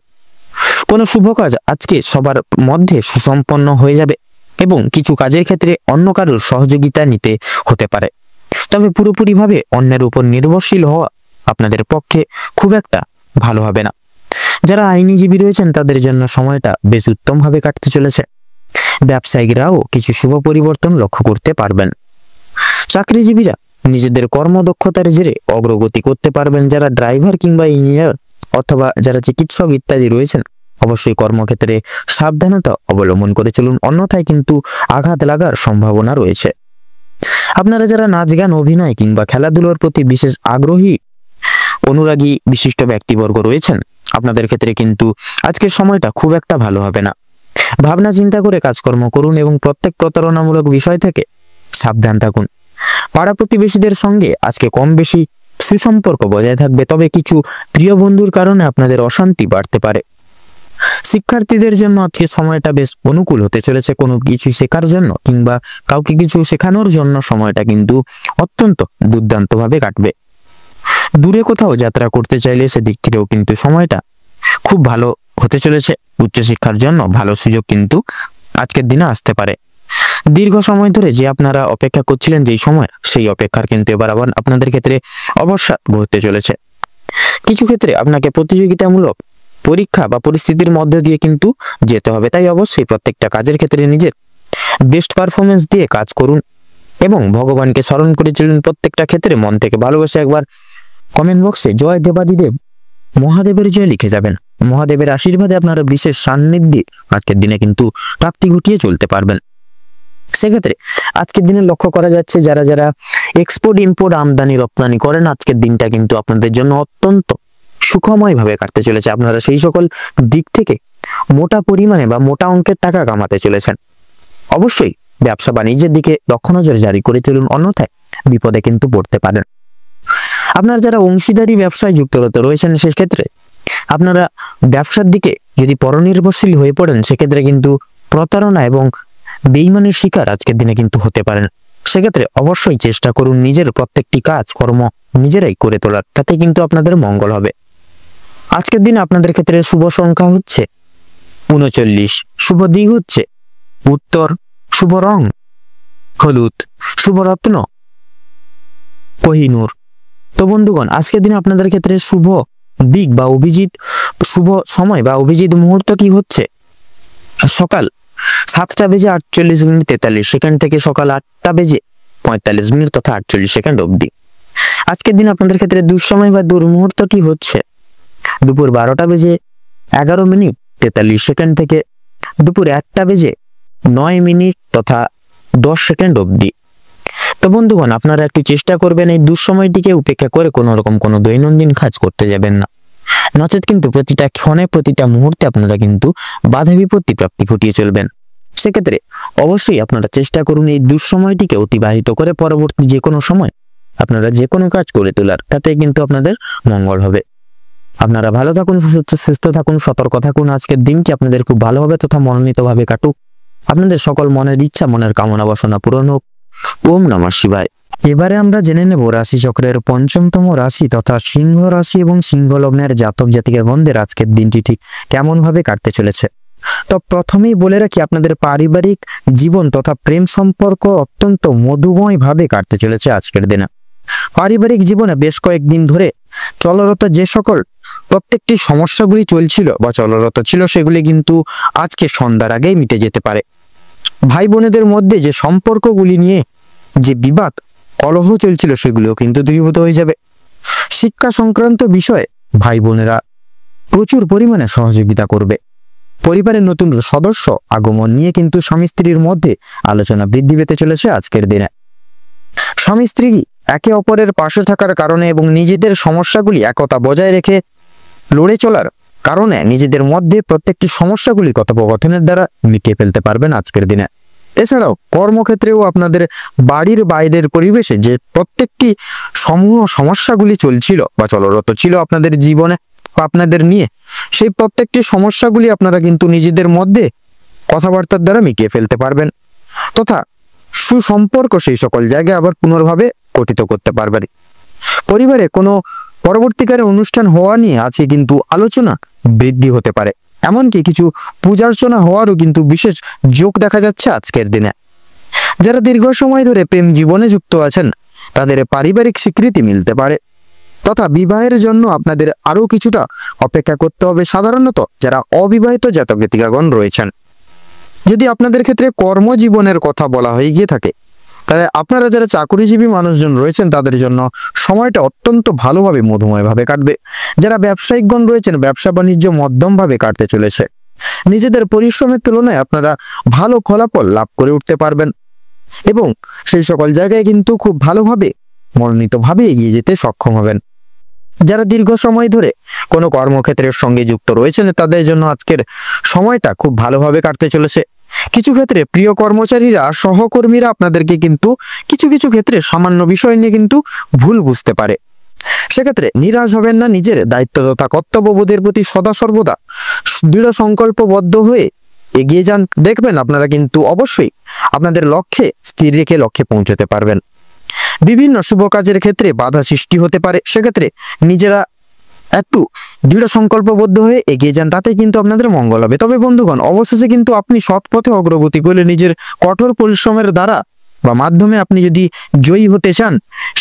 কোনো শুভ কাজ আজকে সবার মধ্যে সুসম্পন্ন হয়ে যাবে এবং কিছু কাজের ক্ষেত্রে অন্য কারোর সহযোগিতা নিতে হতে পারে। তবে পুরোপুরিভাবে অন্যের উপর নির্ভরশীল হওয়া আপনাদের পক্ষে খুব একটা ভালো হবে না। যারা আইনজীবী রয়েছেন তাদের জন্য সময়টা বেশ উত্তমভাবে কাটতে চলেছে। ব্যবসায়িকরাও কিছু শুভ পরিবর্তন লক্ষ্য করতে পারবেন। চাকরিজীবীরা নিজেদের কর্মদক্ষতার জেরে অগ্রগতি করতে পারবেন। যারা ড্রাইভার কিংবা ইঞ্জিনিয়ার অথবা যারা চিকিৎসক ইত্যাদি রয়েছেন অবশ্যই কর্মক্ষেত্রে সাবধানতা অবলম্বন করে চলুন, অন্যথায় কিন্তু আঘাত লাগার সম্ভাবনা রয়েছে। আপনারা যারা নাচ গান অভিনয় কিংবা খেলাধুলার প্রতি বিশেষ আগ্রহী অনুরাগী বিশিষ্ট ব্যক্তিবর্গ রয়েছেন আপনাদের ক্ষেত্রে কিন্তু আজকের সময়টা খুব একটা ভালো হবে না। ভাবনা চিন্তা করে কাজকর্ম করুন এবং প্রত্যেক প্রতারণামূলক বিষয় থেকে সাবধান থাকুন। পাড়া প্রতিবেশীদের সঙ্গে আজকে কম বেশি সুসম্পর্ক বজায় থাকবে, তবে কিছু প্রিয় বন্ধুর কারণে আপনাদের অশান্তি বাড়তে পারে। শিক্ষার্থীদের জন্য আজকে সময়টা বেশ অনুকূল হতে চলেছে। কোনো কিছু শেখার জন্য কিংবা কাউকে কিছু শেখানোর জন্য সময়টা কিন্তু অত্যন্ত দুর্দান্তভাবে কাটবে। দূরে কোথাও যাত্রা করতে চাইলে সেদিক থেকেও কিন্তু সময়টা খুব ভালো হতে চলেছে। উচ্চশিক্ষার জন্য ভালো সুযোগ কিন্তু আজকের দিনে আসতে পারে। দীর্ঘ সময় ধরে যে আপনারা অপেক্ষা করছিলেন যেই সময়, সেই অপেক্ষার কিন্তু এবার আবার আপনাদের ক্ষেত্রে অবসাদ ঘটতে চলেছে। কিছু ক্ষেত্রে আপনাকে প্রতিযোগিতামূলক পরীক্ষা বা পরিস্থিতির মধ্যে দিয়ে কিন্তু যেতে হবে, তাই অবশ্যই প্রত্যেকটা কাজের ক্ষেত্রে নিজের বেস্ট পারফরমেন্স দিয়ে কাজ করুন এবং ভগবানকে স্মরণ করে চলুন। প্রত্যেকটা ক্ষেত্রে মন থেকে ভালোবেসে একবার কমেন্ট বক্সে জয় দেবাদিদেব মহাদেবের জয় লিখে যাবেন। মহাদেবের আশীর্বাদে আপনারা বিশেষ সান্নিধ্যে আজকের দিনে কিন্তু প্রাপ্তি ঘটিয়ে চলতে পারবেন। সেক্ষেত্রে আজকের দিনে লক্ষ্য করা যাচ্ছে যারা যারা এক্সপোর্ট ইম্পোর্ট আমদানি রপ্তানি করেন আজকের দিনটা কিন্তু আপনাদের জন্য অত্যন্ত সুখময় ভাবে কাটতে চলেছে। আপনারা সেই সকল দিক থেকে মোটা পরিমাণে বা মোটা অঙ্কের টাকা কামাতে চলেছেন। অবশ্যই ব্যবসা বাণিজ্যের দিকে লক্ষ্য নজর জারি করে চলুন, অন্যথায় বিপদে কিন্তু পড়তে পারেন। আপনারা যারা অংশীদারি ব্যবসায় যুক্ত রয়েছেন সেক্ষেত্রে আপনারা ব্যবসার দিকে যদি পরনির্ভরশীল হয়ে পড়েন সেক্ষেত্রে কিন্তু প্রতারণা এবং বেইমানের শিকার আজকের দিনে কিন্তু হতে পারেন। সেক্ষেত্রে অবশ্যই চেষ্টা করুন নিজের প্রত্যেকটি কাজ কর্ম নিজেরাই করে তোলার, তাতে কিন্তু আপনাদের মঙ্গল হবে। আজকের দিন আপনাদের ক্ষেত্রে শুভ সংখ্যা হচ্ছে 39, শুভ দিক হচ্ছে উত্তর, শুভ রং হলুদ, শুভ রত্ন কোহিনূর। তো বন্ধুগণ আজকের দিন আপনাদের ক্ষেত্রে শুভ দিক বা অভিজিৎ শুভ সময় বা অভিজিৎ মুহূর্ত কি হচ্ছে সকাল 7টা বেজে 48 মিনিট 43 সেকেন্ড থেকে সকাল 8টা বেজে 45 মিনিট তথা 48 সেকেন্ড অবধি। আজকের দিন আপনাদের ক্ষেত্রে দুঃসময় বা দুর্মুহূর্ত কি হচ্ছে দুপুর 12টা বেজে 11 মিনিট 43 সেকেন্ড থেকে দুপুর 1টা বেজে 9 মিনিট তথা 10 সেকেন্ড অবধি। তো বন্ধুগণ আপনারা একটু চেষ্টা করবেন এই দুঃসময়টিকে উপেক্ষা করে কোনো রকম কোনো দৈনন্দিন কাজ করতে যাবেন না, নচেত কিন্তু প্রতিটা ক্ষণে প্রতিটা মুহূর্তে আপনারা কিন্তু বাধা বিপত্তি প্রাপ্তি ঘটিয়ে চলবেন। সেক্ষেত্রে অবশ্যই আপনারা চেষ্টা করুন এই দুঃসময়টিকে অতিবাহিত করে পরবর্তী যে কোনো সময় আপনারা যে কোনো কাজ করে তোলার, তাতে কিন্তু আপনাদের মঙ্গল হবে। আপনারা ভালো থাকুন, সুস্থ থাকুন, সতর্ক থাকুন। আজকের দিনটি আপনাদের খুব ভালোভাবে তথা মনোনীতভাবে কাটুক। আপনাদের সকল মনের ইচ্ছা মনের কামনা বাসনা পূরণ হোক। ওম নমঃ শিবায়। এবারে আমরা জেনে নেব রাশি চক্রের পঞ্চমতম রাশি তথা সিংহ রাশি এবং সিংহ লগ্নের জাতক জাতিকাগণদের আজকের দিনটি ঠিক কেমন ভাবে কাটতে চলেছে। তো প্রথমেই বলে রাখি আপনাদের পারিবারিক জীবন তথা প্রেম সম্পর্ক অত্যন্ত মধুময় ভাবে কাটতে চলেছে আজকের দিনে। পারিবারিক জীবনে বেশ কয়েকদিন ধরে চলরত যে সকল প্রত্যেকটি সমস্যাগুলি চলছিল বা চলরত ছিল সেগুলি কিন্তু আজকে সন্ধ্যার আগেই মিটে যেতে পারে। ভাই বোনেদের মধ্যে যে সম্পর্কগুলি নিয়ে যে বিবাদ কলহ চলছিল সেগুলো কিন্তু দূরীভূত হয়ে যাবে। শিক্ষা সংক্রান্ত বিষয়ে ভাই বোনেরা প্রচুর পরিমাণে সহযোগিতা করবে। পরিবারের নতুন সদস্য আগমন নিয়ে কিন্তু স্বামী স্ত্রীর মধ্যে আলোচনা বৃদ্ধি পেতে চলেছে আজকের দিনে। স্বামী স্ত্রী একে অপরের পাশে থাকার কারণে এবং নিজেদের সমস্যাগুলি একতা বজায় রেখে লড়ে চলার কারণে নিজেদের মধ্যে প্রত্যেকটি সমস্যাগুলি কথোপকথনের দ্বারা মিটিয়ে ফেলতে পারবেন আজকের দিনে। এছাড়াও কর্মক্ষেত্রেও আপনাদের বাড়ির বাইরের পরিবেশে যে প্রত্যেকটি সমূহ সমস্যাগুলি চলছিল বা চলরত ছিল আপনাদের জীবনে বা আপনাদের নিয়ে, সেই প্রত্যেকটি সমস্যাগুলি আপনারা কিন্তু নিজেদের মধ্যে কথাবার্তার দ্বারা মিটিয়ে ফেলতে পারবেন তথা সুসম্পর্ক সেই সকল জায়গায় আবার পুনর্ভাবে গঠিত করতে পারবেন। পরিবারে কোনো পরবর্তীকালে অনুষ্ঠান হওয়া নিয়ে আজকে কিন্তু আলোচনা বৃদ্ধি হতে পারে, এমনকি কিছু পূজার্চনা হওয়ারও কিন্তু বিশেষ যোগ দেখা যাচ্ছে আজকের দিনে। যারা দীর্ঘ সময় ধরে প্রেম জীবনে যুক্ত আছেন তাদের পারিবারিক স্বীকৃতি মিলতে পারে, তথা বিবাহের জন্য আপনাদের আরো কিছুটা অপেক্ষা করতে হবে। সাধারণত যারা অবিবাহিত জাতক জাতিকাগণ রয়েছেন, যদি আপনাদের ক্ষেত্রে কর্মজীবনের কথা বলা হয়ে গিয়ে থাকে, তাহলে আপনারা যারা চাকরিজীবী মানুষজন রয়েছেন তাদের জন্য সময়টা অত্যন্ত ভালোভাবে মধুময়ভাবে কাটবে। যারা ব্যবসায়িকগণ রয়েছেন, ব্যবসা বাণিজ্য মধ্যমভাবে কাটতে চলেছে। নিজেদের পরিশ্রমের তুলনায় আপনারা ভালো ফলাফল লাভ করে উঠতে পারবেন এবং সেই সকল জায়গায় কিন্তু খুব ভালোভাবে মনোনীতভাবে এগিয়ে যেতে সক্ষম হবেন। যারা দীর্ঘ সময় ধরে কোনো কর্মক্ষেত্রের সঙ্গে যুক্ত রয়েছেন তাদের জন্য আজকের সময়টা খুব ভালোভাবে কাটতে চলেছে। কিছু ক্ষেত্রে প্রিয় কর্মচারীরা, সহকর্মীরা আপনাদেরকে কিন্তু কিছু কিছু ক্ষেত্রে সামান্য বিষয় নিয়ে কিন্তু ভুল বুঝতে পারে। সেক্ষেত্রে নিরাশ হবেন না, নিজের দায়িত্ব তথা কর্তব্যবোধের প্রতি সদা সর্বদা দৃঢ় সংকল্পবদ্ধ হয়ে এগিয়ে যান। দেখবেন আপনারা কিন্তু অবশ্যই আপনাদের লক্ষ্যে স্থির রেখে লক্ষ্যে পৌঁছতে পারবেন। বিভিন্ন শুভ কাজের ক্ষেত্রে বাধা সৃষ্টি হতে পারে, সেক্ষেত্রে নিজেরা একটু দৃঢ় সংকল্পবদ্ধ হয়ে এগিয়ে যান, তাতে কিন্তু আপনাদের মঙ্গল হবে। তবে বন্ধুগণ, অবশেষে কিন্তু আপনি সৎ পথে অগ্রগতি করলে নিজের কঠোর পরিশ্রমের দ্বারা বা মাধ্যমে আপনি যদি জয়ী হতে চান,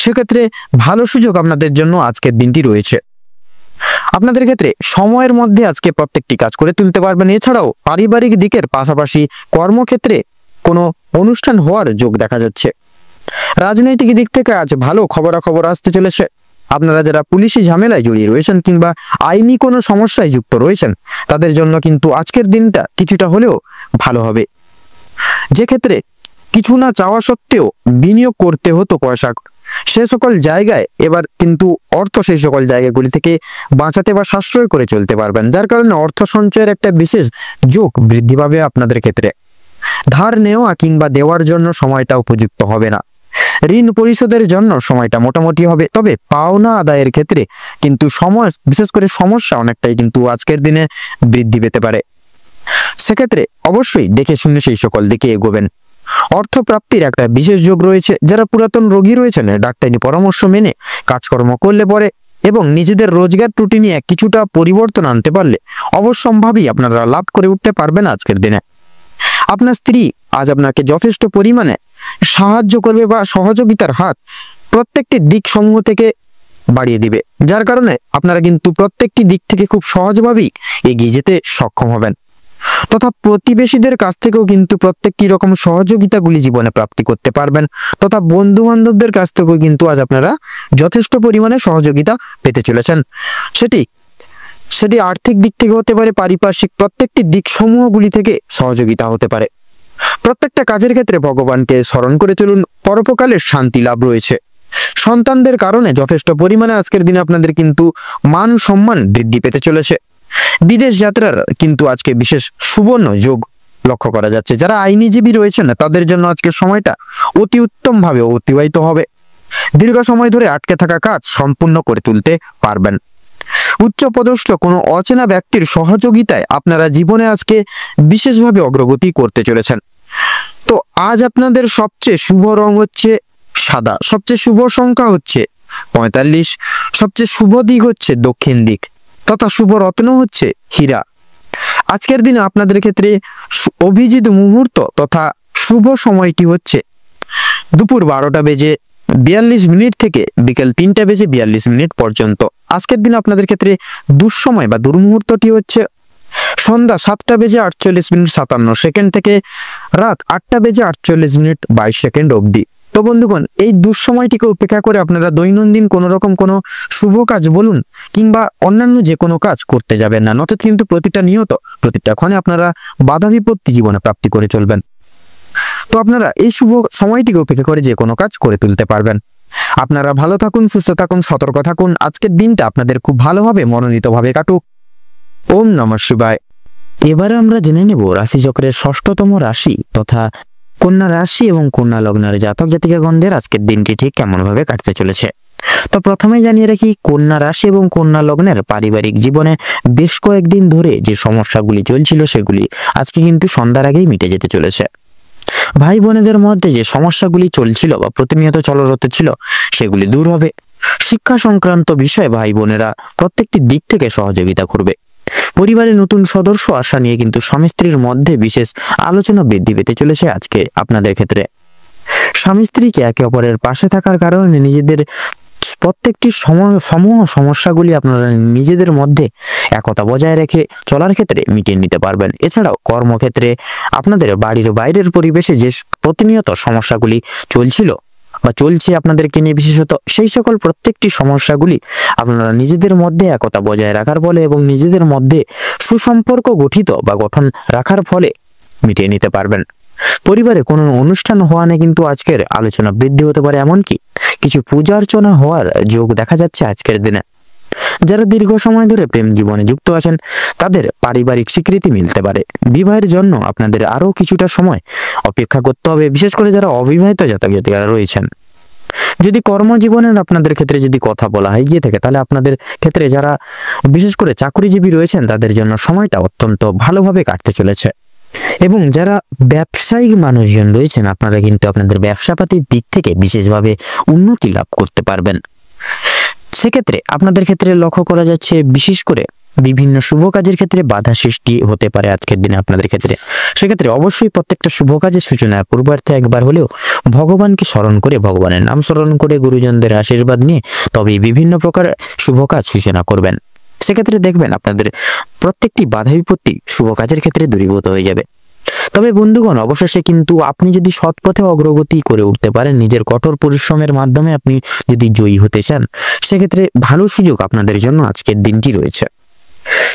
সেক্ষেত্রে ভালো সুযোগ আপনাদের জন্য আজকের দিনটি রয়েছে। আপনাদের ক্ষেত্রে সময়ের মধ্যে আজকে প্রত্যেকটি কাজ করে তুলতে পারবেন। এছাড়াও পারিবারিক দিকের পাশাপাশি কর্মক্ষেত্রে কোনো অনুষ্ঠান হওয়ার যোগ দেখা যাচ্ছে। রাজনৈতিক দিক থেকে আজ ভালো খবরাখবর আসতে চলেছে। আপনারা যারা পুলিশি ঝামেলায় জড়িয়ে রয়েছেন কিংবা আইনি কোনো সমস্যায় যুক্ত রয়েছেন তাদের জন্য কিন্তু আজকের দিনটা কিছুটা হলেও ভালো হবে। যে ক্ষেত্রে কিছু না চাওয়া সত্ত্বেও বিনিয়োগ করতে হতো পয়সা, সে সকল জায়গায় এবার কিন্তু অর্থ সেই সকল জায়গাগুলি থেকে বাঁচাতে বা সাশ্রয় করে চলতে পারবেন, যার কারণে অর্থ সঞ্চয়ের একটা বিশেষ যোগ বৃদ্ধি পাবে আপনাদের ক্ষেত্রে। ধার নেওয়া কিংবা দেওয়ার জন্য সময়টা উপযুক্ত হবে না। ঋণ পরিশোধের জন্য সময়টা মোটামুটি হবে, তবে পাওনা আদায়ের ক্ষেত্রে কিন্তু সময়, বিশেষ করে সমস্যা অনেকটাই কিন্তু আজকের দিনে বৃদ্ধি পেতে পারে। সেক্ষেত্রে অবশ্যই দেখে শুনে সেই সকল দিকে এগোবেন। অর্থপ্রাপ্তির একটা বিশেষ যোগ রয়েছে। যারা পুরাতন রোগী রয়েছেন, ডাক্তারি পরামর্শ মেনে কাজকর্ম করলে পরে এবং নিজেদের রোজগার ত্রুটি নিয়ে কিছুটা পরিবর্তন আনতে পারলে অবশ্যম্ভাবী আপনারা লাভ করে উঠতে পারবেন আজকের দিনে। আপনার স্ত্রী আজ আপনাকে যথেষ্ট পরিমাণে সাহায্য করবে বা সহযোগিতার হাত প্রত্যেকটি দিক সমূহ থেকে বাড়িয়ে দিবে, যার কারণে আপনারা কিন্তু প্রত্যেকটি দিক থেকে খুব সহজভাবেই এগিয়ে যেতে সক্ষম হবেন। তথা প্রতিবেশীদের কাছ থেকেও কিন্তু প্রত্যেকটি রকম সহযোগিতাগুলি জীবনে প্রাপ্তি করতে পারবেন, তথা বন্ধু বান্ধবদের কাছ থেকেও কিন্তু আজ আপনারা যথেষ্ট পরিমাণে সহযোগিতা পেতে চলেছেন। সেটি আর্থিক দিক থেকে হতে পারে, পারিপার্শ্বিক প্রত্যেকটি দিক সমূহগুলি থেকে সহযোগিতা হতে পারে। প্রত্যেকটা কাজের ক্ষেত্রে ভগবানকে স্মরণ করে চলুন, পরোপকালের শান্তি লাভ রয়েছে। সন্তানদের কারণে যথেষ্ট পরিমাণে আজকের দিনে আপনাদের কিন্তু মান সম্মান বৃদ্ধি পেতে চলেছে। বিদেশ যাত্রার কিন্তু আজকে বিশেষ সুবর্ণ যোগ লক্ষ্য করা যাচ্ছে। যারা আইনজীবী রয়েছেন তাদের জন্য আজকের সময়টা অতি উত্তম ভাবে অতিবাহিত হবে। দীর্ঘ সময় ধরে আটকে থাকা কাজ সম্পূর্ণ করে তুলতে পারবেন। উচ্চপদস্থ কোনো অচেনা ব্যক্তির সহযোগিতায় আপনারা জীবনে আজকে বিশেষভাবে অগ্রগতি করতে চলেছেন। তো আজ আপনাদের সবচেয়ে শুভ রং হচ্ছে সাদা, সবচেয়ে শুভ সংখ্যা হচ্ছে 45, সবচেয়ে শুভ দিক হচ্ছে দক্ষিণ দিক, তথা শুভ রত্ন হচ্ছে হীরা। আজকের দিনে আপনাদের ক্ষেত্রে অভিজিৎ মুহূর্ত তথা শুভ সময়টি হচ্ছে দুপুর 12:42 থেকে বিকেল 3:42 পর্যন্ত। আজকের দিনে আপনাদের ক্ষেত্রে দুঃসময় বা দুর্মুহূর্তটি হচ্ছে সন্ধ্যা 7:48 থেকে রাত 8:48 অবধি। তো বন্ধুগণ, এই দুঃসময়টিকে উপেক্ষা করে আপনারা দৈনন্দিন কোনো রকম কোনো শুভ কাজ বলুন কিংবা অন্যান্য যে কোনো কাজ করতে যাবেন না, নচেত কিন্তু প্রতিটা ক্ষণে আপনারা বাধা বিপত্তি জীবনে প্রাপ্তি করে চলবেন। তো আপনারা এই শুভ সময়টিকে উপেক্ষা করে যে কোনো কাজ করে তুলতে পারবেন। আপনারা ভালো থাকুন, সুস্থ থাকুন, সতর্ক থাকুন। আজকের দিনটা আপনাদের খুব ভালোভাবে মনোনীতভাবে কাটুক। ওম নমঃ শিবায়। এবারে আমরা জেনে নেব রাশিচক্রের 6ষ্ঠতম রাশি তথা কন্যা রাশি এবং কন্যা লগ্নের জাতক জাতিকাগণদের আজকের দিনটি ঠিক কেমন ভাবে কাটতে চলেছে। তো প্রথমে জানিয়ে রাখি, কন্যা রাশি এবং কন্যা লগ্নের পারিবারিক জীবনে বেশ কয়েকদিন ধরে যে সমস্যাগুলি চলছিল সেগুলি আজকে কিন্তু সন্ধ্যার আগেই মিটে যেতে চলেছে। ভাই বোনেদের মধ্যে যে সমস্যাগুলি চলছিল বা প্রতিনিয়ত চলরত ছিল সেগুলি দূর হবে। শিক্ষা সংক্রান্ত বিষয়ে ভাই বোনেরা প্রত্যেকটি দিক থেকে সহযোগিতা করবে। পরিবারে নতুন সদস্য আসা নিয়ে কিন্তু স্বামী স্ত্রীর মধ্যে বিশেষ আলোচনা বৃদ্ধি পেতে চলেছে আজকে আপনাদের ক্ষেত্রে। স্বামী স্ত্রীকে একে অপরের পাশে থাকার কারণে নিজেদের প্রত্যেকটি সমূহ সমস্যাগুলি আপনারা নিজেদের মধ্যে একতা বজায় রেখে চলার ক্ষেত্রে মিটিয়ে নিতে পারবেন। এছাড়াও কর্মক্ষেত্রে আপনাদের বাড়ির বাইরের পরিবেশে যে প্রতিনিয়ত সমস্যাগুলি চলছিল বা চলছে আপনাদেরকে নিয়ে বিশেষত, সেই সকল প্রত্যেকটি সমস্যাগুলি আপনারা নিজেদের মধ্যে একতা বজায় রাখার ফলে এবং নিজেদের মধ্যে সুসম্পর্ক গঠন রাখার ফলে মিটিয়ে নিতে পারবেন। পরিবারে কোনো অনুষ্ঠান হওয়া নিয়ে কিন্তু আজকের আলোচনা বৃদ্ধি হতে পারে, এমনকি কিছু পূজা অর্চনা হওয়ার যোগ দেখা যাচ্ছে আজকের দিনে। যারা দীর্ঘ সময় ধরে প্রেম জীবনে যুক্ত আছেন তাদের পারিবারিক স্বীকৃতি মিলতে পারে। বিবাহের জন্য আপনাদের আরো কিছুটা সময় অপেক্ষা করতে হবে, বিশেষ করে যারা অবিবাহিত জাতক জাতিকারা রয়েছেন। যদি কর্মজীবনের আপনাদের ক্ষেত্রে যদি কথা বলা হয় গিয়ে থাকে, তাহলে আপনাদের ক্ষেত্রে যারা বিশেষ করে চাকরিজীবী রয়েছেন তাদের জন্য সময়টা অত্যন্ত ভালোভাবে কাটতে চলেছে। এবং যারা ব্যবসায়িক মানুষজন রয়েছেন আপনারা কিন্তু আপনাদের ব্যবসাপাতির দিক থেকে বিশেষভাবে উন্নতি লাভ করতে পারবেন। সেক্ষেত্রে আপনাদের ক্ষেত্রে লক্ষ্য করা যাচ্ছে বিশেষ করে বিভিন্ন শুভ কাজের ক্ষেত্রে বাধা সৃষ্টি হতে পারে আজকের দিনে আপনাদের ক্ষেত্রে। সেক্ষেত্রে অবশ্যই প্রত্যেকটা শুভ কাজের সূচনা পূর্বার্থে একবার হলেও ভগবানকে স্মরণ করে, ভগবানের নাম স্মরণ করে, গুরুজনদের আশীর্বাদ নিয়ে তবেই বিভিন্ন প্রকার শুভ কাজ সূচনা করবেন। সেক্ষেত্রে দেখবেন আপনাদের প্রত্যেকটি বাধা বিপত্তি শুভ কাজের ক্ষেত্রে দূরীভূত হয়ে যাবে। তবে বন্ধুগণ, অবশেষে কিন্তু আপনি যদি সৎ পথে অগ্রগতি করে উঠতে পারেন, নিজের কঠোর পরিশ্রমের মাধ্যমে আপনি যদি জয়ী হতে চান, সেক্ষেত্রে ভালো সুযোগ আপনাদের জন্য আজকের দিনটি রয়েছে।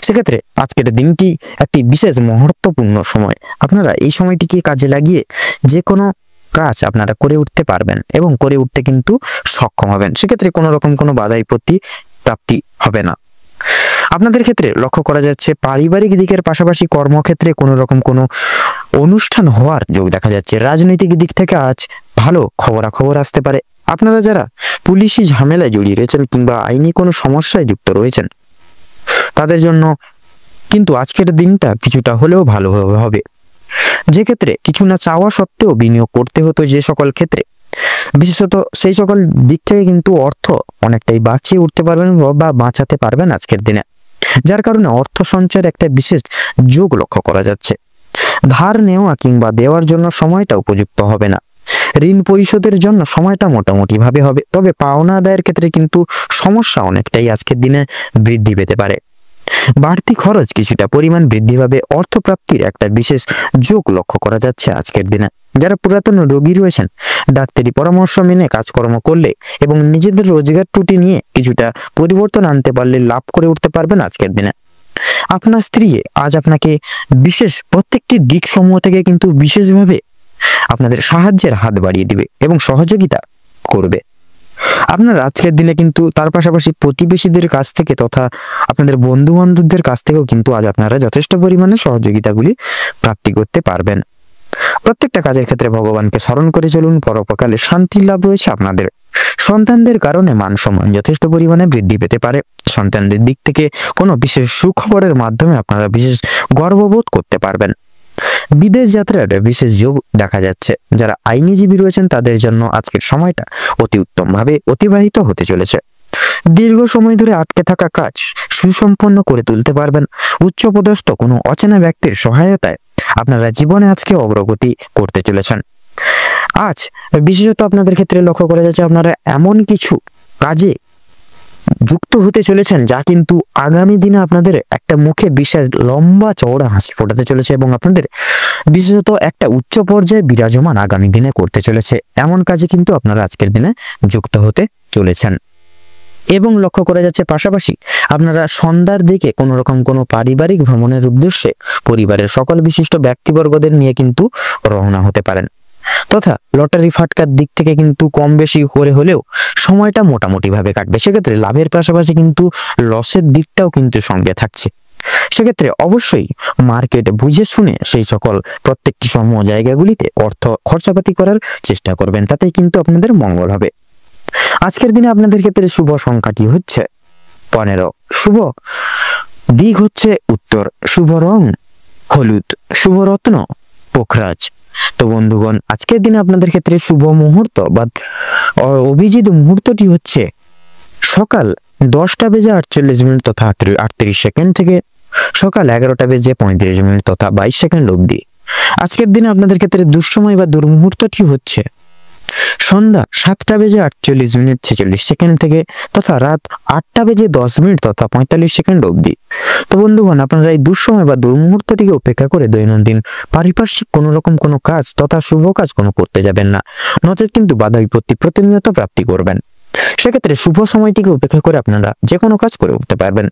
সেক্ষেত্রে আজকের দিনটি একটি বিশেষ মহত্বপূর্ণ সময়। আপনারা এই সময়টিকে কাজে লাগিয়ে যে কোনো কাজ আপনারা করে উঠতে পারবেন এবং করে উঠতে কিন্তু সক্ষম হবেন। সেক্ষেত্রে কোনো রকম কোনো বাধা বিপত্তি প্রাপ্তি হবে না। আপনাদের ক্ষেত্রে লক্ষ্য করা যাচ্ছে পারিবারিক দিকের পাশাপাশি কর্মক্ষেত্রে কোনো রকম কোনো অনুষ্ঠান হওয়ার যোগ দেখা যাচ্ছে। রাজনৈতিক দিক থেকে আজ ভালো খবরাখবর আসতে পারে। আপনারা যারা পুলিশি ঝামেলায় জড়িয়ে রয়েছেন কিংবা আইনি কোনো সমস্যায় যুক্ত রয়েছেন তাদের জন্য কিন্তু আজকের দিনটা কিছুটা হলেও ভালোভাবে হবে। যে ক্ষেত্রে কিছু না চাওয়া সত্ত্বেও বিনিয়োগ করতে হতো যে সকল ক্ষেত্রে, বিশেষত সেই সকল দিক থেকে কিন্তু অর্থ অনেকটাই বাঁচিয়ে উঠতে পারবেন বা বাঁচাতে পারবেন আজকের দিনে, যার কারণে অর্থ সঞ্চয়ের একটা বিশেষ যোগ লক্ষ্য করা যাচ্ছে। ধার নেওয়া কিংবা দেওয়ার জন্য সময়টা উপযুক্ত হবে না। ঋণ পরিশোধের জন্য সময়টা মোটামুটি ভাবে হবে, তবে পাওনা আদায়ের ক্ষেত্রে কিন্তু সমস্যা অনেকটাই আজকের দিনে বৃদ্ধি পেতে পারে। বাড়তি খরচ কিছুটা পরিমাণ বৃদ্ধি পাবে। অর্থপ্রাপ্তির একটা বিশেষ যোগ লক্ষ্য করা যাচ্ছে আজকের দিনে। যারা পুরাতন রোগী রয়েছেন ডাক্তারি পরামর্শ মেনে কাজকর্ম করলে এবং নিজেদের রোজগার ত্রুটি নিয়ে কিছুটা পরিবর্তন আনতে পারলে লাভ করে উঠতে পারবেন আজকের দিনে। আপনার স্ত্রী আজ আপনাকে বিশেষ প্রত্যেকটি দিক সমূহ থেকে কিন্তু বিশেষভাবে আপনাদের সাহায্যের হাত বাড়িয়ে দিবে এবং সহযোগিতা করবে। আপনার আজকের দিনে কিন্তু তার পাশাপাশি প্রতিবেশীদের কাছ থেকে তথা আপনাদের বন্ধু বান্ধবদের কাছ থেকেও কিন্তু আজ আপনারা যথেষ্ট পরিমাণে সহযোগিতাগুলি প্রাপ্তি করতে পারবেন। প্রত্যেকটা কাজের ক্ষেত্রে ভগবানকে স্মরণ করে চলুন। পরোপকালে শান্তি লাভ রয়েছে আপনাদের। সন্তানদের কারণে মান সম্মান যথেষ্ট পরিমাণে বৃদ্ধি পেতে পারে। সন্তানদের দিক থেকে কোনো বিশেষ সুখবরের মাধ্যমে আপনারা বিশেষ গর্ববোধ করতে পারবেন। বিদেশ যাত্রার বিশেষ যোগ দেখা যাচ্ছে। যারা আইনজীবী রয়েছেন তাদের জন্য আজকের সময়টা অতি উত্তমভাবে অতিবাহিত হতে চলেছে। দীর্ঘ সময় ধরে আটকে থাকা কাজ সুসম্পন্ন করে তুলতে পারবেন। উচ্চপদস্থ কোনো অচেনা ব্যক্তির সহায়তায় আপনারা জীবনে আজকে অগ্রগতি করতে চলেছেন। আজ বিশেষত আপনাদের ক্ষেত্রে লক্ষ্য করা যাচ্ছে আপনারা এমন কিছু কাজে যুক্ত হতে চলেছেন যা কিন্তু আগামী দিনে আপনাদের একটা মুখে বিশাল লম্বা চওড়া হাসি ফোটাতে চলেছে এবং আপনাদের বিশেষত একটা উচ্চ পর্যায়ে বিরাজমান আগামী দিনে করতে চলেছে। এমন কাজে কিন্তু আপনারা আজকের দিনে যুক্ত হতে চলেছেন। এবং লক্ষ্য করা যাচ্ছে পাশাপাশি আপনারা সন্ধ্যার দিকে কোনো রকম কোনো পারিবারিক ভ্রমণের উদ্দেশ্যে পরিবারের সকল বিশিষ্ট ব্যক্তিবর্গদের নিয়ে কিন্তু রওনা হতে পারেন। তথা লটারি ফাটকার দিক থেকে কিন্তু কম বেশি করে হলেও সময়টা মোটামুটি ভাবে কাটবে। সেক্ষেত্রে লাভের পাশাপাশি কিন্তু লসের দিকটাও কিন্তু সঙ্গে থাকছে। সেক্ষেত্রে অবশ্যই মার্কেট বুঝে শুনে সেই সকল প্রত্যেকটি সমূহ জায়গাগুলিতে অর্থ খরচাপাতি করার চেষ্টা করবেন, তাতেই কিন্তু আপনাদের মঙ্গল হবে। আজকের দিনে আপনাদের ক্ষেত্রে শুভ সংখ্যাটি হচ্ছে 15, শুভ দিক হচ্ছে উত্তর, শুভ রং হলুদ, শুভ রত্ন পোখরাজ, তো বন্ধুগণ, আজকের দিনে আপনাদের ক্ষেত্রে শুভ মুহূর্ত বা অভিজিৎ মুহূর্তটি হচ্ছে সকাল 10:48 তথা 38 থেকে সকাল 11:35 তথা 22 অবধি। আজকের দিনে আপনাদের ক্ষেত্রে দুঃসময় বা দুর্মুহূর্তটি হচ্ছে সন্ধ্যা 7:48 থেকে তথা রাত 8:10 তথা 45 অবধি। তো বন্ধুগণ, আপনারা এই দুঃসময় বা দুর্মুহূর্তটিকে উপেক্ষা করে দৈনন্দিন পারিপার্শ্বিক কোনো রকম কোনো কাজ তথা শুভ কাজ কোনো করতে যাবেন না, নচেত কিন্তু বাধা বিপত্তি প্রতিনিয়ত প্রাপ্তি করবেন। সেক্ষেত্রে শুভ সময়টিকে উপেক্ষা করে আপনারা যে কোনো কাজ করে উঠতে পারবেন।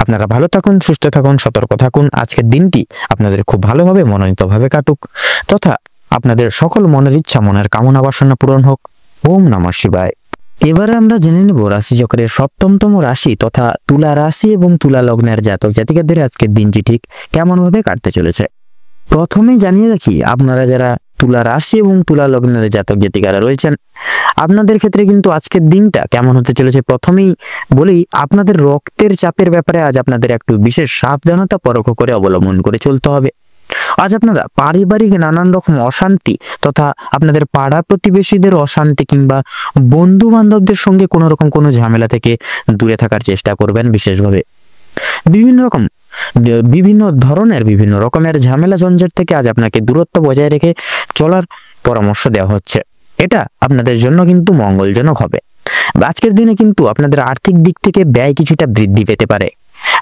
আপনারা ভালো থাকুন, সুস্থ থাকুন, সতর্ক থাকুন। আজকের দিনটি আপনাদের খুব ভালোভাবে মনোনীতভাবে কাটুক তথা আপনাদের সকল মনের ইচ্ছা মনের কামনা বাসনা পূরণ হোক। ওম নমঃ শিবায়। এবারে আমরা জেনে নেব রাশিচক্রের 7তম রাশি তথা তুলা রাশি এবং তুলা লগ্নের জাতক জাতিকাদের আজকের দিনটি ঠিক কেমন ভাবে কাটতে চলেছে। প্রথমেই জানিয়ে রাখি, আপনারা যারা তুলা রাশি এবং তুলা লগ্নের জাতক জাতিকারা রয়েছেন, আপনাদের ক্ষেত্রে কিন্তু আজকের দিনটা কেমন হতে চলেছে প্রথমেই বলি। আপনাদের রক্তের চাপের ব্যাপারে আজ আপনাদের একটু বিশেষ সাবধানতা পরখ করে অবলম্বন করে চলতে হবে। আজ আপনারা পারিবারিক নানান রকম অশান্তি তথা আপনাদের পাড়া প্রতিবেশীদের অশান্তি কিংবা বন্ধু বান্ধবদের সঙ্গে কোনো রকম কোনো ঝামেলা থেকে দূরে থাকার চেষ্টা করবেন। বিশেষভাবে বিভিন্ন রকমের ঝামেলা ঝঞ্ঝাট থেকে আজ আপনাকে দূরত্ব বজায় রেখে চলার পরামর্শ দেওয়া হচ্ছে। এটা আপনাদের জন্য কিন্তু মঙ্গলজনক হবে। আজকের দিনে কিন্তু আপনাদের আর্থিক দিক থেকে ব্যয় কিছুটা বৃদ্ধি পেতে পারে।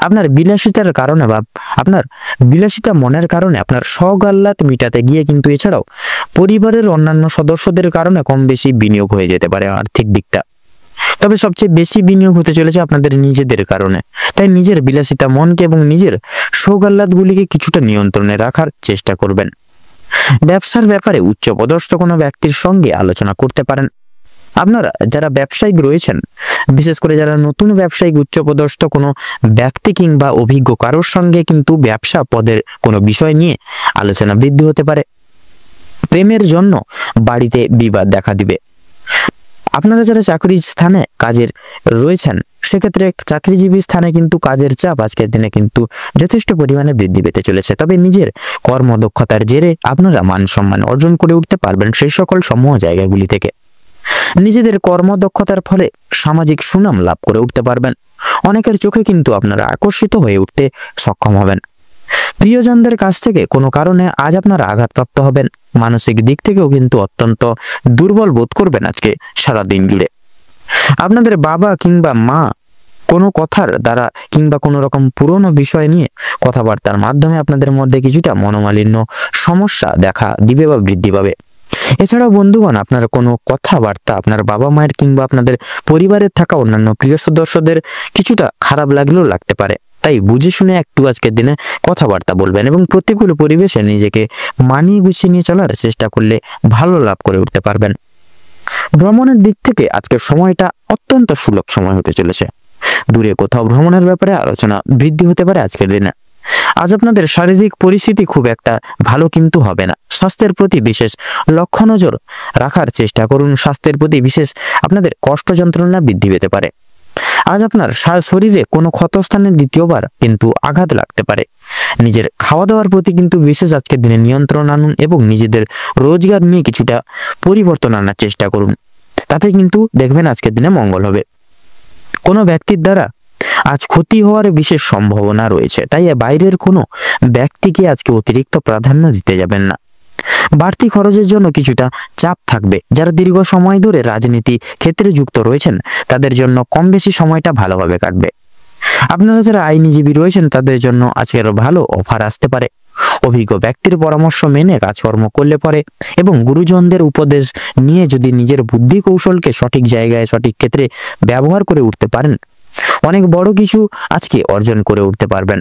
আপনার বিলাসিতার কারণে বা আপনার বিলাসিতা মনের কারণে আপনার শখ আহ্লাদ মিটাতে গিয়ে কিন্তু এছাড়াও পরিবারের অন্যান্য সদস্যদের কারণে কম বেশি বিনিয়োগ হয়ে যেতে পারে আর্থিক দিকটা। তবে সবচেয়ে বেশি বিনিয়োগ হতে চলেছে আপনাদের নিজেদের কারণে। তাই নিজের বিলাসিতা মনকে এবং নিজের শখ আহ্লাদগুলিকে কিছুটা নিয়ন্ত্রণে রাখার চেষ্টা করবেন। ব্যবসার ব্যাপারে উচ্চপদস্থ কোনো ব্যক্তির সঙ্গে আলোচনা করতে পারেন। আপনারা যারা ব্যবসায়িক রয়েছেন, বিশেষ করে যারা নতুন ব্যবসায়িক উচ্চপদস্থ কোনো ব্যক্তি কিংবা অভিজ্ঞ কারোর সঙ্গে কিন্তু ব্যবসা পদের কোনো বিষয় নিয়ে আলোচনা বৃদ্ধি হতে পারে। প্রেমের জন্য বাড়িতে বিবাদ দেখা দিবে। আপনারা যারা চাকরির স্থানে কাজের রয়েছেন, সেক্ষেত্রে চাকরিজীবী স্থানে কিন্তু কাজের চাপ আজকের দিনে কিন্তু যথেষ্ট পরিমাণে বৃদ্ধি পেতে চলেছে। তবে নিজের কর্মদক্ষতার জেরে আপনারা মান সম্মান অর্জন করে উঠতে পারবেন সেই সকল সমূহ জায়গাগুলি থেকে। নিজেদের কর্মদক্ষতার ফলে সামাজিক সুনাম লাভ করে উঠতে পারবেন। অনেকের চোখে কিন্তু আপনারা আকর্ষিত হয়ে উঠতে সক্ষম হবেন। প্রিয়জনদের কাছ থেকে কোনো কারণে আজ আপনারা আঘাতপ্রাপ্ত হবেন। মানসিক দিক থেকেও কিন্তু অত্যন্ত দুর্বল বোধ করবেন আজকে সারা দিন জুড়ে। আপনাদের বাবা কিংবা মা কোনো কথার দ্বারা কিংবা কোনো রকম পুরনো বিষয় নিয়ে কথাবার্তার মাধ্যমে আপনাদের মধ্যে কিছুটা মনোমালিন্য সমস্যা দেখা দিবে বা বৃদ্ধি পাবে। এছাড়াও বন্ধুগণ, আপনার কোনো কথাবার্তা আপনার বাবা মায়ের কিংবা আপনাদের পরিবারের থাকা অন্যান্য প্রিয় সদস্যদের কিছুটা খারাপ লাগলেও লাগতে পারে। তাই বুঝে শুনে একটু আজকের দিনে কথাবার্তা বলবেন এবং প্রতিকূল পরিবেশে নিজেকে মানিয়ে গুছিয়ে নিয়ে চলার চেষ্টা করলে ভালো লাভ করে উঠতে পারবেন। ভ্রমণের দিক থেকে আজকের সময়টা অত্যন্ত সুলভ সময় হতে চলেছে। দূরে কোথাও ভ্রমণের ব্যাপারে আলোচনা বৃদ্ধি হতে পারে আজকের দিনে। আজ আপনাদের শারীরিক পরিস্থিতি খুব একটা ভালো কিন্তু হবে না। স্বাস্থ্যের প্রতি বিশেষ লক্ষ্য নজর রাখার চেষ্টা করুন। স্বাস্থ্যের প্রতি বিশেষ আপনাদের কষ্ট যন্ত্রণা বৃদ্ধি পেতে পারে। আজ আপনার শরীরে কোনো ক্ষতস্থানে দ্বিতীয়বার কিন্তু আঘাত লাগতে পারে। নিজের খাওয়া দাওয়ার প্রতি কিন্তু বিশেষ আজকের দিনে নিয়ন্ত্রণ আনুন এবং নিজেদের রোজগার নিয়ে কিছুটা পরিবর্তন আনার চেষ্টা করুন। তাতে কিন্তু দেখবেন আজকের দিনে মঙ্গল হবে। কোনো ব্যক্তির দ্বারা আজ ক্ষতি হওয়ার বিশেষ সম্ভাবনা রয়েছে। তাই বাইরের কোনো ব্যক্তিকে আজকে অতিরিক্ত প্রাধান্য দিতে যাবেন না। বাড়তি খরচের জন্য কিছুটা চাপ থাকবে। যারা দীর্ঘ সময় ধরে রাজনীতি ক্ষেত্রে যুক্ত রয়েছেন, তাদের জন্য কম বেশি সময়টা ভালোভাবে কাটবে। আপনারা যারা আইনজীবী রয়েছেন, তাদের জন্য আজকের ভালো অফার আসতে পারে। অভিজ্ঞ ব্যক্তির পরামর্শ মেনে কাজকর্ম করলে পরে এবং গুরুজনদের উপদেশ নিয়ে যদি নিজের বুদ্ধি কৌশলকে সঠিক জায়গায় সঠিক ক্ষেত্রে ব্যবহার করে উঠতে পারেন, অনেক বড় কিছু আজকে অর্জন করে উঠতে পারবেন।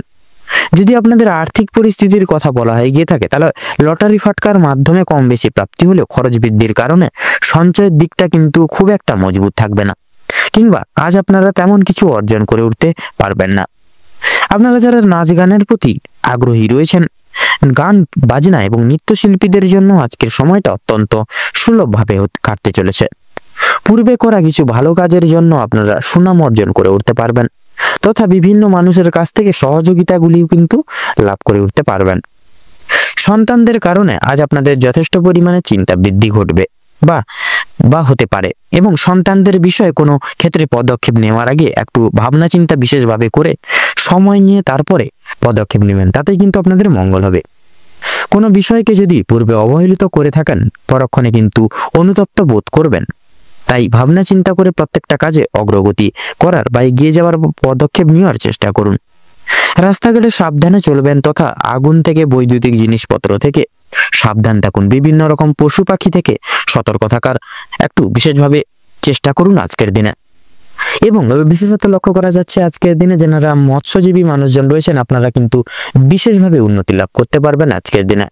যদি আপনাদের আর্থিক পরিস্থিতির কথা বলা হয়ে গিয়ে থাকে, তাহলে লটারি ফাটকার মাধ্যমে কম বেশি প্রাপ্তি হলেও খরচ বৃদ্ধির কারণে সঞ্চয়ের দিকটা কিন্তু খুব একটা মজবুত থাকবে না, কিংবা আজ আপনারা তেমন কিছু অর্জন করে উঠতে পারবেন না। আপনারা যারা নাচ গানের প্রতি আগ্রহী রয়েছেন, গান বাজনা এবং নৃত্যশিল্পীদের জন্য আজকের সময়টা অত্যন্ত সুলভভাবে কাটতে চলেছে। পূর্বে করা কিছু ভালো কাজের জন্য আপনারা সুনাম অর্জন করে উঠতে পারবেন তথা বিভিন্ন মানুষের কাছ থেকে সহযোগিতাগুলিও কিন্তু লাভ করে উঠতে পারবেন। সন্তানদের কারণে আজ আপনাদের যথেষ্ট পরিমাণে চিন্তা বৃদ্ধি ঘটবে বা হতে পারে, এবং সন্তানদের বিষয়ে কোনো ক্ষেত্রে পদক্ষেপ নেওয়ার আগে একটু ভাবনা চিন্তা বিশেষভাবে করে সময় নিয়ে তারপরে পদক্ষেপ নেবেন, তাতেই কিন্তু আপনাদের মঙ্গল হবে। কোনো বিষয়কে যদি পূর্বে অবহেলিত করে থাকেন, পরক্ষণে কিন্তু অনুতপ্ত বোধ করবেন। তাই ভাবনা চিন্তা করে প্রত্যেকটা কাজে অগ্রগতি করার বা এগিয়ে যাওয়ার পদক্ষেপ নেওয়ার চেষ্টা করুন। রাস্তাঘাটে সাবধানে চলবেন তথা আগুন থেকে, বৈদ্যুতিক জিনিসপত্র থেকে সাবধান থাকুন। বিভিন্ন রকম পশু পাখি থেকে সতর্ক থাকার একটু বিশেষভাবে চেষ্টা করুন আজকের দিনে। এবং বিশেষত লক্ষ্য করা যাচ্ছে আজকের দিনে যারা মৎস্যজীবী মানুষজন রয়েছেন, আপনারা কিন্তু বিশেষভাবে উন্নতি লাভ করতে পারবেন আজকের দিনে।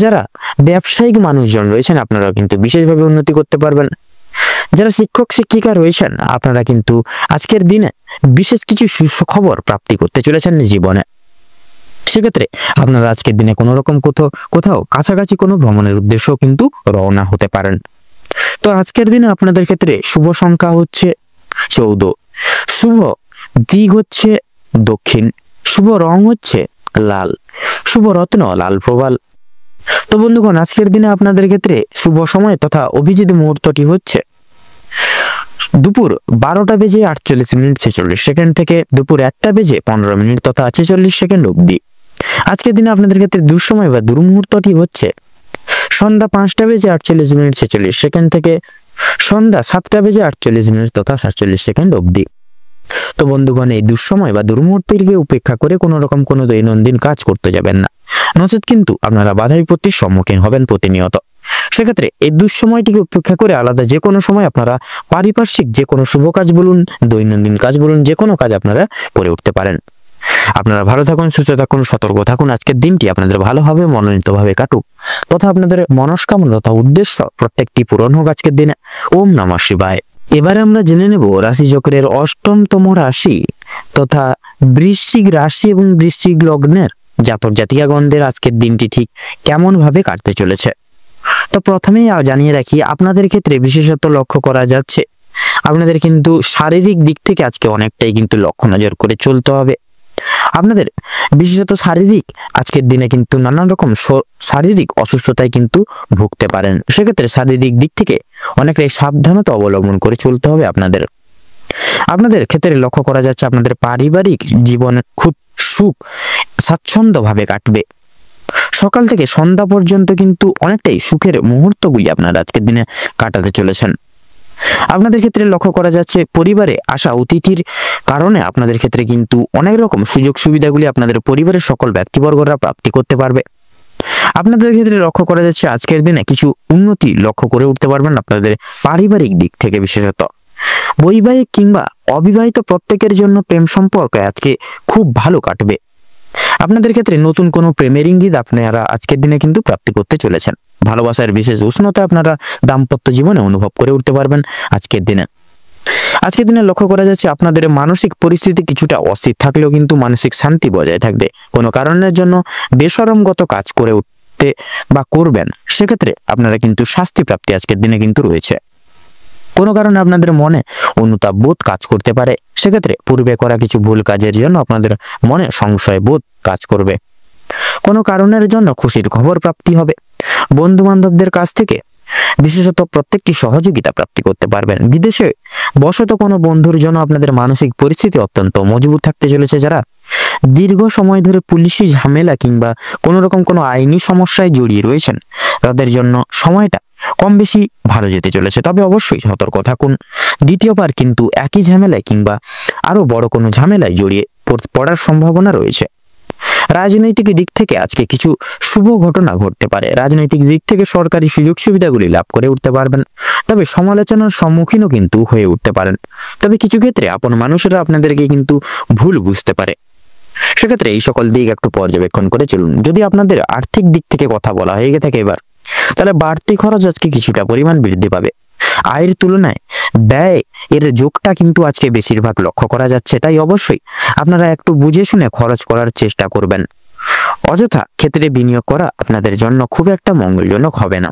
যারা ব্যবসায়িক মানুষজন রয়েছেন, আপনারা কিন্তু বিশেষভাবে উন্নতি করতে পারবেন। যারা শিক্ষক শিক্ষিকা রয়েছেন, আপনারা কিন্তু আজকের দিনে বিশেষ কিছু সুখবর প্রাপ্তি করতে চলেছেন জীবনে। সেক্ষেত্রে আপনারা আজকের দিনে কোনো রকম কোথাও কাছাকাছি কোনো ভ্রমণের উদ্দেশ্য কিন্তু রওনা হতে পারেন। তো আজকের দিনে আপনাদের ক্ষেত্রে শুভ সংখ্যা হচ্ছে 14, শুভ দিক হচ্ছে দক্ষিণ, শুভ রং হচ্ছে লাল, শুভ রত্ন লাল প্রবাল। তো বন্ধুগণ, আজকের দিনে আপনাদের ক্ষেত্রে শুভ সময় তথা অভিজিৎ মুহূর্তটি হচ্ছে দুপুর 12:48:46 থেকে দুপুর 1:15 তথা 46 অবধি। আজকের দিনে আপনাদের ক্ষেত্রে দুঃসময় বা দুর্মুহূর্তটি হচ্ছে সন্ধ্যা 5:48:46 থেকে সন্ধ্যা 7:48 তথা 47 অবধি। তো বন্ধুগণ, এই দুঃসময় বা দুর্মুহূর্তটিকে উপেক্ষা করে কোনো রকম কোনো দৈনন্দিন কাজ করতে যাবেন না, নচেত কিন্তু আপনারা বাধা বিপত্তির সম্মুখীন হবেন প্রতিনিয়ত। সেক্ষেত্রে এই দুঃসময়টিকে উপেক্ষা করে আলাদা যে কোনো সময় আপনারা পারিপার্শ্বিক যে কোনো শুভ কাজ বলুন, দৈনন্দিন কাজ বলুন, যে কোনো কাজ আপনারা করে উঠতে পারেন। আপনারা ভালো থাকুন, সুস্থ থাকুন, সতর্ক থাকুন। আজকের দিনটি আপনাদের ভালোভাবে মনোনীতভাবে কাটুক তথা আপনাদের মনস্কামনা তথা উদ্দেশ্য প্রত্যেকটি পূরণ হোক আজকের দিনে। ওম নমঃ শিবায়। এবারে আমরা জেনে নেব রাশিচক্রের 8তম রাশি তথা বৃশ্চিক রাশি এবং বৃশ্চিক লগ্নের জাতক জাতিকাগণদের আজকের দিনটি ঠিক কেমন ভাবে কাটতে চলেছে। তো প্রথমেই জানিয়ে রাখি, আপনাদের ক্ষেত্রে বিশেষত লক্ষ্য করা যাচ্ছে আপনাদের কিন্তু শারীরিক দিক থেকে আজকে অনেকটাই কিন্তু লক্ষ্য নজর করে চলতে হবে। আপনাদের বিশেষত শারীরিক আজকের দিনে কিন্তু নানান রকম শারীরিক অসুস্থতায় কিন্তু ভুগতে পারেন। সেক্ষেত্রে শারীরিক দিক থেকে অনেকটাই সাবধানতা অবলম্বন করে চলতে হবে আপনাদের ক্ষেত্রে লক্ষ্য করা যাচ্ছে আপনাদের পারিবারিক জীবন খুব সুখ স্বাচ্ছন্দ্য ভাবে কাটবে। সকাল থেকে সন্ধ্যা পর্যন্ত কিন্তু অনেকটাই সুখের মুহূর্তগুলি আপনারা আজকের দিনে কাটাতে চলেছেন। আপনাদের ক্ষেত্রে লক্ষ্য করা যাচ্ছে পরিবারে আসা অতিথির কারণে আপনাদের ক্ষেত্রে কিন্তু অনেক রকম সুযোগ সুবিধাগুলি আপনাদের পরিবারের সকল ব্যক্তিবর্গরা প্রাপ্তি করতে পারবে। আপনাদের ক্ষেত্রে লক্ষ্য করা যাচ্ছে আজকের দিনে কিছু উন্নতি লক্ষ্য করে উঠতে পারবেন আপনাদের পারিবারিক দিক থেকে। বিশেষত বৈবাহিক কিংবা অবিবাহিত প্রত্যেকের জন্য প্রেম সম্পর্ক আজকে খুব ভালো কাটবে। আপনাদের ক্ষেত্রে নতুন কোনো প্রেমের ইঙ্গিত আপনারা আজকের দিনে কিন্তু প্রাপ্তি করতে চলেছেন। ভালোবাসার বিশেষ উষ্ণতা আপনারা দাম্পত্য জীবনে অনুভব করে উঠতে পারবেন আজকের দিনে। আজকের দিনে লক্ষ্য করা যাচ্ছে আপনাদের মানসিক পরিস্থিতি কিছুটা অস্থির থাকলেও কিন্তু মানসিক শান্তি বজায় থাকবে। কোনো কারণের জন্য বেশরমগত কাজ করে উঠতে বা করবেন, সেক্ষেত্রে আপনারা কিন্তু শাস্তি প্রাপ্তি আজকের দিনে কিন্তু রয়েছে। কোনো কারণে আপনাদের মনে অনুতাপ বোধ কাজ করতে পারে, সেক্ষেত্রে পূর্বে করা কিছু ভুল কাজের জন্য আপনাদের মনে সংশয় বোধ কাজ করবে। কোনো কারণের জন্য খুশির খবর প্রাপ্তি হবে। বন্ধু বান্ধবদের কাছ থেকে বিশেষত প্রত্যেকটি সহযোগিতা প্রাপ্তি করতে পারবেন। বিদেশে বশত কোনো বন্ধুর জন্য আপনাদের মানসিক পরিস্থিতি অত্যন্ত মজবুত থাকতে চলেছে। যারা দীর্ঘ সময় ধরে পুলিশি ঝামেলা কিংবা কোনো রকম কোনো আইনি সমস্যায় জড়িয়ে রয়েছেন, তাদের জন্য সময়টা কম বেশি ভালো যেতে চলেছে, তবে অবশ্যই সতর্ক থাকুন। দ্বিতীয়বার কিন্তু একই ঝামেলায় কিংবা আরো বড় কোনো ঝামেলায় জড়িয়ে পড়ার সম্ভাবনা রয়েছে। রাজনৈতিক দিক থেকে আজকে কিছু শুভ ঘটনা ঘটতে পারে। রাজনৈতিক দিক থেকে সরকারি সুযোগ সুবিধাগুলি লাভ করে উঠতে পারবেন, তবে সমালোচনার সম্মুখীনও কিন্তু হয়ে উঠতে পারেন। তবে কিছু ক্ষেত্রে আপন মানুষেরা আপনাদেরকে কিন্তু ভুল বুঝতে পারে, সেক্ষেত্রে এই সকল দিক একটু পর্যবেক্ষণ করে চলুন। যদি আপনাদের আর্থিক দিক থেকে কথা বলা হয়ে থাকে এবার, তাহলে বাড়তি খরচ আজকে কিছুটা পরিমাণ বৃদ্ধি পাবে। আয়ের তুলনায় ব্যয় এর যোগটা কিন্তু আজকে বেশিরভাগ লক্ষ্য করা যাচ্ছে, তাই অবশ্যই আপনারা একটু বুঝে শুনে খরচ করার চেষ্টা করবেন। অযথা ক্ষেত্রে বিনিয়োগ করা আপনাদের জন্য খুব একটা মঙ্গলজনক হবে না।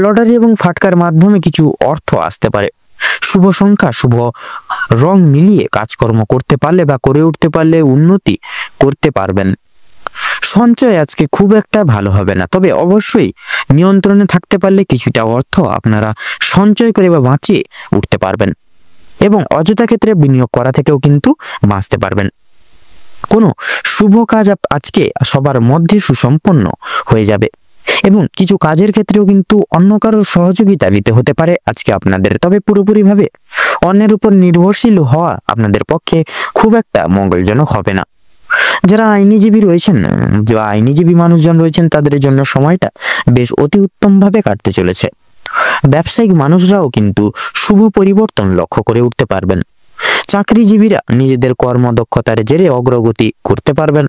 লটারি এবং ফাটকার মাধ্যমে কিছু অর্থ আসতে পারে। শুভ সংখ্যা শুভ রং মিলিয়ে কাজকর্ম করতে পারলে বা করে উঠতে পারলে উন্নতি করতে পারবেন। সঞ্চয় আজকে খুব একটা ভালো হবে না, তবে অবশ্যই নিয়ন্ত্রণে থাকতে পারলে কিছুটা অর্থ আপনারা সঞ্চয় করে বা বাঁচিয়ে উঠতে পারবেন এবং অযথা ক্ষেত্রে বিনিয়োগ করা থেকেও কিন্তু বাঁচতে পারবেন। কোনো শুভ কাজ আজকে সবার মধ্যে সুসম্পন্ন হয়ে যাবে এবং কিছু কাজের ক্ষেত্রেও কিন্তু অন্য কারোর সহযোগিতা নিতে হতে পারে আজকে আপনাদের। তবে পুরোপুরিভাবে অন্যের উপর নির্ভরশীল হওয়া আপনাদের পক্ষে খুব একটা মঙ্গলজনক হবে না। যারা আইনজীবী রয়েছেন বা আইনজীবী মানুষজন রয়েছেন তাদের জন্য সময়টা বেশ অতি উত্তমভাবে কাটতে চলেছে। ব্যবসায়িক মানুষরাও কিন্তু শুভ পরিবর্তন লক্ষ্য করে উঠতে পারবেন। চাকরিজীবীরা নিজেদের কর্মদক্ষতার জেরে অগ্রগতি করতে পারবেন।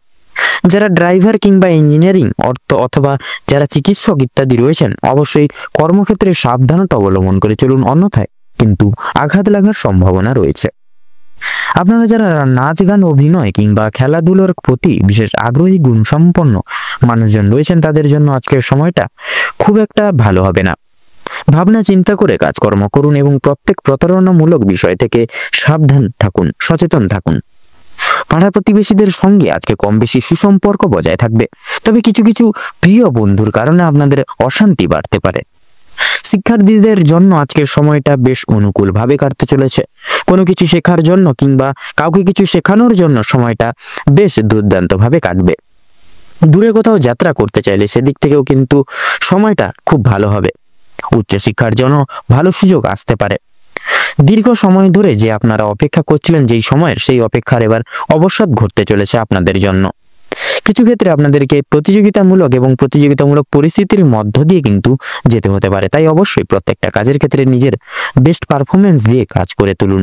যারা ড্রাইভার কিংবা ইঞ্জিনিয়ারিং অথবা যারা চিকিৎসক ইত্যাদি রয়েছেন অবশ্যই কর্মক্ষেত্রে সাবধানতা অবলম্বন করে চলুন, অন্যথায় কিন্তু আঘাত লাগার সম্ভাবনা রয়েছে। আপনারা যারা নাচ গান অভিনয় কিংবা খেলাধুলার প্রতি বিশেষ আগ্রহী গুণসম্পন্ন মানুষজন রয়েছেন তাদের জন্য আজকের সময়টা খুব একটা ভালো হবে না। ভাবনা চিন্তা করে কাজকর্ম করুন এবং প্রত্যেক প্রতারণামূলক বিষয় থেকে সাবধান থাকুন, সচেতন থাকুন। পাড়া প্রতিবেশীদের সঙ্গে আজকে কম বেশি সুসম্পর্ক বজায় থাকবে, তবে কিছু কিছু প্রিয় বন্ধুর কারণে আপনাদের অশান্তি বাড়তে পারে। শিক্ষার্থীদের জন্য আজকের সময়টা বেশ অনুকূলভাবে কাটতে চলেছে। কোনো কিছু শেখার জন্য কিংবা কাউকে কিছু শেখানোর জন্য সময়টা বেশ দুর্দান্তভাবে কাটবে। দূরে কোথাও যাত্রা করতে চাইলে সেদিক থেকেও কিন্তু সময়টা খুব ভালো হবে। উচ্চশিক্ষার জন্য ভালো সুযোগ আসতে পারে। দীর্ঘ সময় ধরে যে আপনারা অপেক্ষা করছিলেন যেই সময়ের, সেই অপেক্ষার এবার অবসাদ ঘটতে চলেছে আপনাদের জন্য। কিছু ক্ষেত্রে আপনাদেরকে প্রতিযোগিতামূলক পরিস্থিতির মধ্য দিয়ে কিন্তু যেতে হতে পারে, তাই অবশ্যই প্রত্যেকটা কাজের ক্ষেত্রে নিজের বেস্ট পারফরমেন্স দিয়ে কাজ করে তুলুন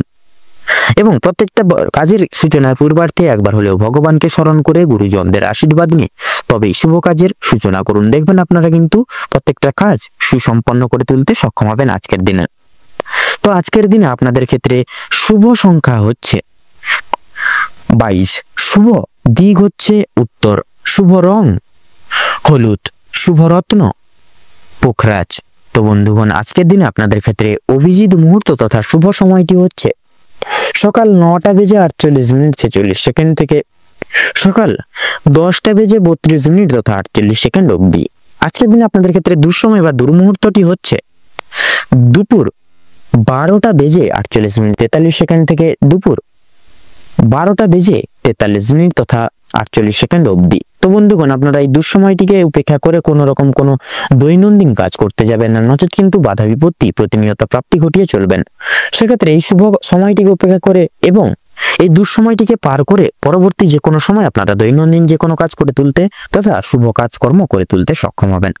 এবং প্রত্যেকটা কাজের সূচনার পূর্বার্থে একবার হলেও ভগবানকে স্মরণ করে গুরুজনদের আশীর্বাদ নিয়ে তবেই শুভ কাজের সূচনা করুন। দেখবেন আপনারা কিন্তু প্রত্যেকটা কাজ সুসম্পন্ন করে তুলতে সক্ষম হবেন আজকের দিনে। তো আজকের দিনে আপনাদের ক্ষেত্রে শুভ সংখ্যা হচ্ছে 22, শুভ দিক হচ্ছে উত্তর, শুভ রং হলুদ, শুভ রত্ন পোখরাজ। তো বন্ধুগণ, আজকের দিনে আপনাদের ক্ষেত্রে অভিজিৎ মুহূর্ত তথা শুভ সময়টি হচ্ছে সকাল 9:48 থেকে সকাল 10:32 তথা 48 অবধি। আজকের দিনে আপনাদের ক্ষেত্রে দুঃসময় বা দুর্মুহূর্তটি হচ্ছে দুপুর 12:48 থেকে দুপুর 12:43 তথা 48 অবধি। তো বন্ধুগণ, আপনারা এই দুঃসময়টিকে উপেক্ষা করে কোনো রকম কোনো দৈনন্দিন কাজ করতে যাবেন না, নচেত কিন্তু বাধা বিপত্তি প্রতিনিয়ত প্রাপ্তি ঘটিয়ে চলবেন। সেক্ষেত্রে এই শুভ সময়টিকে উপেক্ষা করে এবং এই দুঃসময়টিকে পার করে পরবর্তী যে কোনো সময় আপনারা দৈনন্দিন যে কোনো কাজ করে তুলতে তথা শুভ কাজকর্ম করে তুলতে সক্ষম হবেন।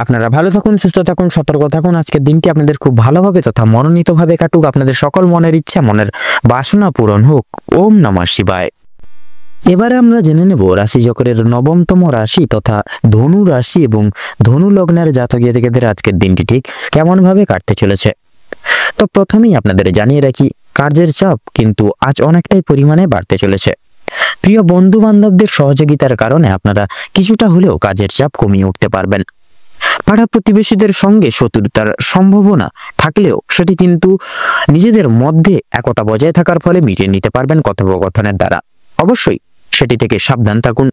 আপনারা ভালো থাকুন, সুস্থ থাকুন, সতর্ক থাকুন। আজকের দিনটি আপনাদের খুব ভালোভাবে তথা মনোনীতভাবে কাটুক। আপনাদের সকল মনের ইচ্ছা, মনের বাসনা পূরণ হোক। ওম নমঃ শিবায়। এবারে আমরা জেনে নেব রাশিচক্রের 9তম রাশি তথা ধনু রাশি এবং ধনু লগ্নের জাতক জাতিকাদের আজকের দিনটি ঠিক কেমন ভাবে কাটতে চলেছে। তো প্রথমেই আপনাদের জানিয়ে রাখি, কাজের চাপ কিন্তু আজ অনেকটাই পরিমাণে বাড়তে চলেছে। প্রিয় বন্ধু বান্ধবদের সহযোগিতার কারণে আপনারা কিছুটা হলেও কাজের চাপ কমিয়ে উঠতে পারবেন। পাড়া প্রতিবেশীদের সঙ্গে শত্রুতার সম্ভাবনা থাকলেও সেটি কিন্তু নিজেদের মধ্যে একতা বজায় থাকার ফলে মিটিয়ে নিতে পারবেন কথোপকথনের দ্বারা। অবশ্যই সেটি থেকে সাবধান থাকুন,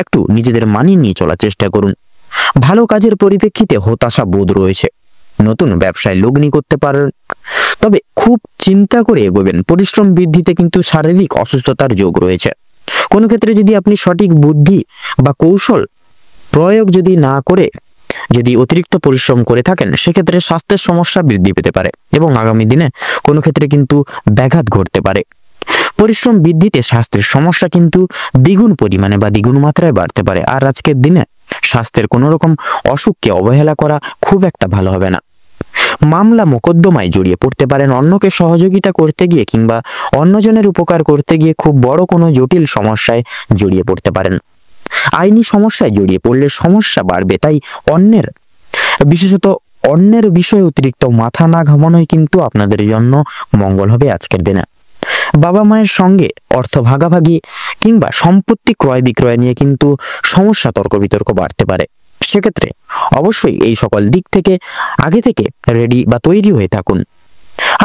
একটু নিজেদের মানিয়ে নিয়ে চলার চেষ্টা করুন। ভালো কাজের পরিপ্রেক্ষিতে হতাশা বোধ রয়েছে, নতুন ব্যবসায় লগ্নি করতে পারেন, তবে খুব চিন্তা করে এগোবেন। পরিশ্রম বৃদ্ধিতে কিন্তু শারীরিক অসুস্থতার যোগ রয়েছে। কোনো ক্ষেত্রে যদি আপনি সঠিক বুদ্ধি বা কৌশল প্রয়োগ যদি অতিরিক্ত পরিশ্রম করে থাকেন, সেক্ষেত্রে স্বাস্থ্যের সমস্যা বৃদ্ধি পেতে পারে এবং আগামী দিনে কোনো ক্ষেত্রে কিন্তু ব্যাঘাত ঘটতে পারে। পরিশ্রম বৃদ্ধিতে স্বাস্থ্যের সমস্যা কিন্তু দ্বিগুণ পরিমাণে বা দ্বিগুণ মাত্রায় বাড়তে পারে। আর আজকের দিনে স্বাস্থ্যের কোনো রকম অসুখকে অবহেলা করা খুব একটা ভালো হবে না। মামলা মোকদ্দমায় জড়িয়ে পড়তে পারেন। অন্যকে সহযোগিতা করতে গিয়ে কিংবা অন্যজনের উপকার করতে গিয়ে খুব বড় কোনো জটিল সমস্যায় জড়িয়ে পড়তে পারেন। আইনি সমস্যায় জড়িয়ে পড়লে সমস্যা বাড়বে, তাই বিশেষত অন্যের বিষয়ে অতিরিক্ত মাথা না ঘামানোই কিন্তু আপনাদের জন্য মঙ্গল হবে আজকের দিনে। বাবা মায়ের সঙ্গে অর্থ ভাগাভাগি কিংবা সম্পত্তি ক্রয় বিক্রয় নিয়ে কিন্তু সমস্যা তর্ক বিতর্ক বাড়তে পারে। সেক্ষেত্রে অবশ্যই এই সকল দিক থেকে আগে থেকে রেডি বা তৈরি হয়ে থাকুন।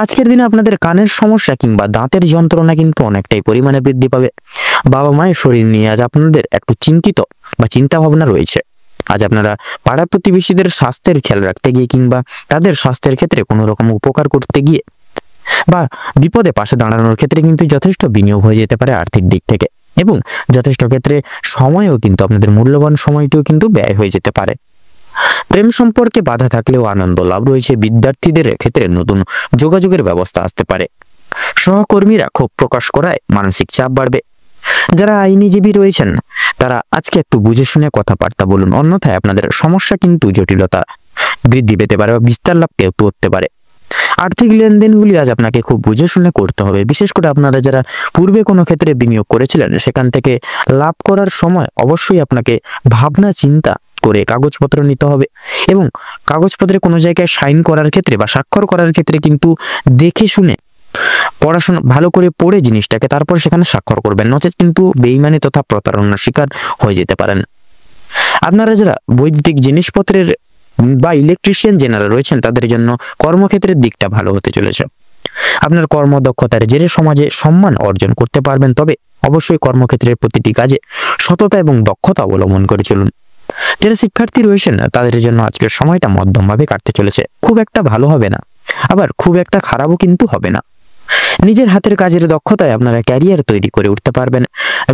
আজকের দিনে আপনাদের কানের সমস্যা কিংবা দাঁতের যন্ত্রণা কিন্তু অনেকটাই পরিমাণে বৃদ্ধি পাবে। বাবা মায়ের শরীর নিয়ে আজ আপনাদের একটু চিন্তিত বা চিন্তা ভাবনা রয়েছে। আজ আপনারা পাড়া প্রতিবেশীদের স্বাস্থ্যের খেয়াল রাখতে গিয়ে কিংবা তাদের স্বাস্থ্যের ক্ষেত্রে কোনো রকম উপকার করতে গিয়ে বা বিপদে পাশে দাঁড়ানোর ক্ষেত্রে কিন্তু যথেষ্ট বিনিয়োগ হয়ে যেতে পারে আর্থিক দিক থেকে, এবং যথেষ্ট ক্ষেত্রে সময়ও কিন্তু আপনাদের মূল্যবান সময়টিও কিন্তু ব্যয় হয়ে যেতে পারে। প্রেম সম্পর্কে বাধা থাকলেও আনন্দ লাভ রয়েছে। বিদ্যার্থীদের ক্ষেত্রে নতুন যোগাযোগের ব্যবস্থা আসতে পারে। সহকর্মীরা ক্ষোভ প্রকাশ করায় মানসিক চাপ বাড়বে। যারা আইনজীবী রয়েছেন তারা আজকে একটু বুঝে শুনে কথাবার্তা বলুন, অন্যথায় আপনাদের সমস্যা কিন্তু জটিলতা বৃদ্ধি পেতে পারে বা বিস্তার লাভ করতে পারে। আর্থিক লেনদেনগুলি আজ আপনাকে খুব বুঝে শুনে করতে হবে। বিশেষ করে আপনারা যারা পূর্বে কোনো ক্ষেত্রে বিনিয়োগ করেছিলেন সেখান থেকে লাভ করার সময় অবশ্যই আপনাকে ভাবনা চিন্তা করে কাগজপত্র নিতে হবে, এবং কাগজপত্রে কোনো জায়গায় সাইন করার ক্ষেত্রে বা স্বাক্ষর করার ক্ষেত্রে কিন্তু দেখে শুনে পড়াশোনা ভালো করে পড়ে জিনিসটাকে তারপর সেখানে স্বাক্ষর করবেন, নচেত কিন্তু বেইমানি তথা প্রতারণার শিকার হয়ে যেতে পারেন। আপনারা যারা বৈদ্যুতিক জিনিসপত্রের বা ইলেকট্রিশিয়ান যারা রয়েছেন তাদের জন্য কর্মক্ষেত্রের দিকটা ভালো হতে চলেছে। আপনার কর্মদক্ষতার জেরে সমাজে সম্মান অর্জন করতে পারবেন, তবে অবশ্যই কর্মক্ষেত্রের প্রতিটি কাজে সততা এবং দক্ষতা অবলম্বন করে চলুন। যারা শিক্ষার্থী রয়েছেন তাদের জন্য আজকের সময়টা মধ্যমভাবে কাটতে চলেছে। খুব একটা ভালো হবে না, আবার খুব একটা খারাপও কিন্তু হবে না। নিজের হাতের কাজের দক্ষতায় আপনারা ক্যারিয়ার তৈরি করে উঠতে পারবেন।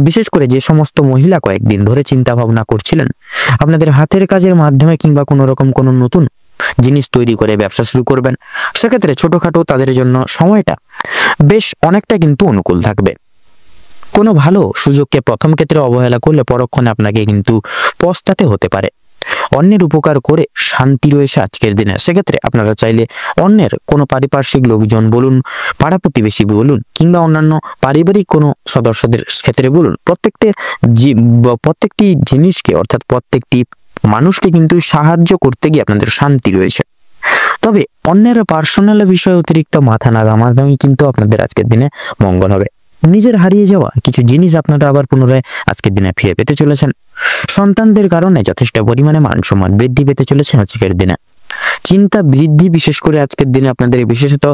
বিশেষ করে যে সমস্ত মহিলা কয়েকদিন ধরে চিন্তা ভাবনা করছিলেন আপনাদের হাতের কাজের মাধ্যমে কিংবা কোনো রকম কোনো নতুন জিনিস তৈরি করে ব্যবসা শুরু করবেন, সেক্ষেত্রে ছোটখাটো তাদের জন্য সময়টা বেশ অনেকটা কিন্তু অনুকূল থাকবে। কোনো ভালো সুযোগকে প্রথম ক্ষেত্রে অবহেলা করলে পরক্ষণে আপনাকে কিন্তু পস্তাতে হতে পারে। অন্যের উপকার করে শান্তি রয়েছে আজকের দিনে। সেক্ষেত্রে আপনারা চাইলে অন্যের কোনো পারিপার্শ্বিক লোকজন বলুন, পাড়া প্রতিবেশী বলুন, কিংবা অন্যান্য পারিবারিক কোনো সদস্যদের ক্ষেত্রে বলুন, প্রত্যেকটি জিনিসকে অর্থাৎ প্রত্যেকটি মানুষকে কিন্তু সাহায্য করতে গিয়ে আপনাদের শান্তি রয়েছে। তবে অন্যের পার্সোনাল বিষয়ে অতিরিক্ত মাথা না ঘামাঘামি কিন্তু আপনাদের আজকের দিনে মঙ্গল হবে। নিজের হারিয়ে যাওয়া কিছু জিনিস আপনারা আবার পুনরায় আজকের দিনে ফিরে পেতে চলেছেন। সন্তানদের কারণে যথেষ্ট পরিমাণে মান সম্মান বৃদ্ধি পেতে চলেছে আজকের দিনে। চিন্তা বৃদ্ধি বিশেষ করে আজকের দিনে আপনাদের বিশেষত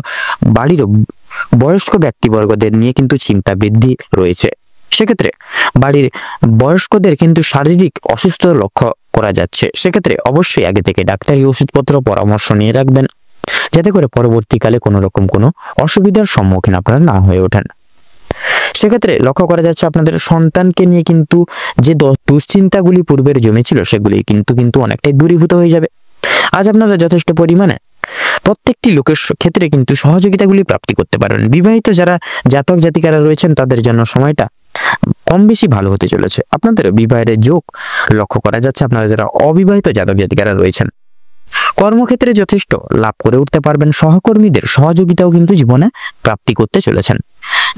বাড়ির বয়স্ক ব্যক্তিবর্গদের নিয়ে কিন্তু চিন্তা বৃদ্ধি রয়েছে। সেক্ষেত্রে বাড়ির বয়স্কদের কিন্তু শারীরিক অসুস্থতা লক্ষ্য করা যাচ্ছে। সেক্ষেত্রে অবশ্যই আগে থেকে ডাক্তারি ওষুধপত্র পরামর্শ নিয়ে রাখবেন, যাতে করে পরবর্তীকালে কোনো রকম কোনো অসুবিধার সম্মুখীন আপনারা না হয়ে ওঠেন। সেক্ষেত্রে লক্ষ্য করা যাচ্ছে আপনাদের সন্তানকে নিয়ে কিন্তু যে দুশ্চিন্তাগুলি পূর্বের জমেছিল সেগুলি কিন্তু অনেকটাই দূরীভূত হয়ে যাবে। আজ আপনারা যথেষ্ট পরিমাণে প্রত্যেকটি লোকের ক্ষেত্রে কিন্তু সহযোগিতাগুলি প্রাপ্তি করতে পারেন। বিবাহিত যারা জাতক জাতিকারা রয়েছেন তাদের জন্য সময়টা কম বেশি ভালো হতে চলেছে। আপনাদের বিবাহের যোগ লক্ষ্য করা যাচ্ছে। আপনারা যারা অবিবাহিত জাতক জাতিকারা রয়েছেন কর্মক্ষেত্রে যথেষ্ট লাভ করে উঠতে পারবেন। সহকর্মীদের সহযোগিতাও কিন্তু জীবনে প্রাপ্তি করতে চলেছেন।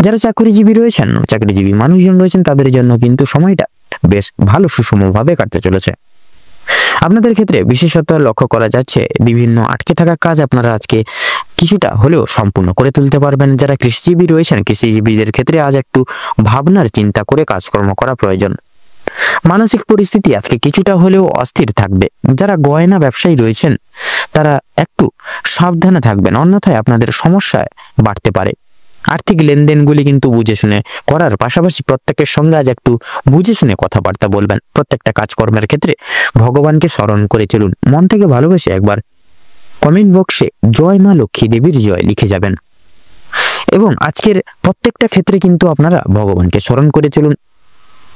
যারা চাকরিজীবী রয়েছেন, চাকরিজীবী মানুষজন রয়েছেন, তাদের জন্য কিন্তু সময়টা বেশ ভালো সুষমভাবে কাটতে চলেছে। আপনাদের ক্ষেত্রে বিশেষত লক্ষ্য করা যাচ্ছে বিভিন্ন আটকে থাকা কাজ আপনারা আজকে কিছুটা হলেও সম্পূর্ণ করে তুলতে পারবেন। যারা কৃষিজীবী রয়েছেন, কৃষিজীবীদের ক্ষেত্রে আজ একটু ভাবনার চিন্তা করে কাজকর্ম করা প্রয়োজন। মানসিক পরিস্থিতি আজকে কিছুটা হলেও অস্থির থাকবে। যারা গয়না ব্যবসায়ী রয়েছেন তারা একটু সাবধানে থাকবেন, অন্যথায় আপনাদের সমস্যায় বাড়তে পারে। আর্থিক লেনদেনগুলি কিন্তু বুঝে শুনে করার পাশাপাশি প্রত্যেকের সঙ্গে আজ একটু বুঝে শুনে কথাবার্তা বলবেন। প্রত্যেকটা কাজকর্মের ক্ষেত্রে ভগবানকে স্মরণ করে চলুন। মন থেকে ভালোবেসে একবার কমেন্ট বক্সে জয় মা লক্ষ্মী দেবীর জয় লিখে যাবেন, এবং আজকের প্রত্যেকটা ক্ষেত্রে কিন্তু আপনারা ভগবানকে স্মরণ করে চলুন।